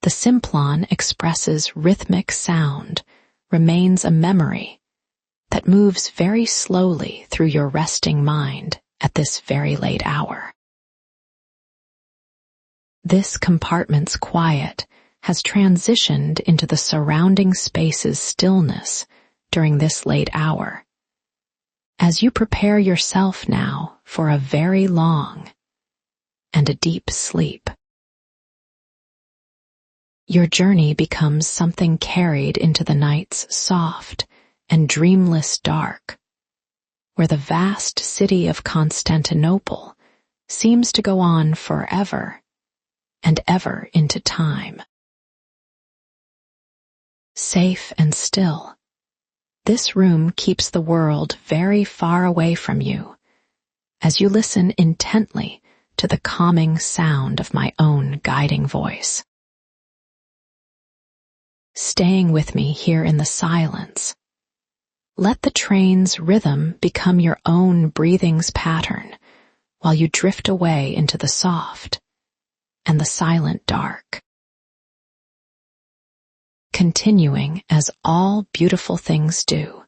the Simplon Express's rhythmic sound remains a memory that moves very slowly through your resting mind at this very late hour. This compartment's quiet has transitioned into the surrounding space's stillness during this late hour, as you prepare yourself now for a very long and a deep sleep. Your journey becomes something carried into the night's soft and dreamless dark, where the vast city of Constantinople seems to go on forever and ever into time. Safe and still, this room keeps the world very far away from you as you listen intently to the calming sound of my own guiding voice. Staying with me here in the silence, let the train's rhythm become your own breathing's pattern while you drift away into the soft and the silent dark. continuing as all beautiful things do.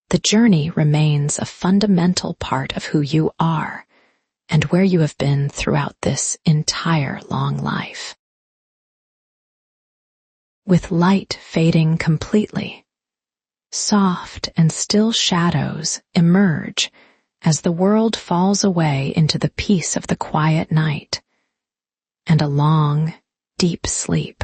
The journey remains a fundamental part of who you are and where you have been throughout this entire long life. With light fading completely, soft and still shadows emerge as the world falls away into the peace of the quiet night, and a long, deep sleep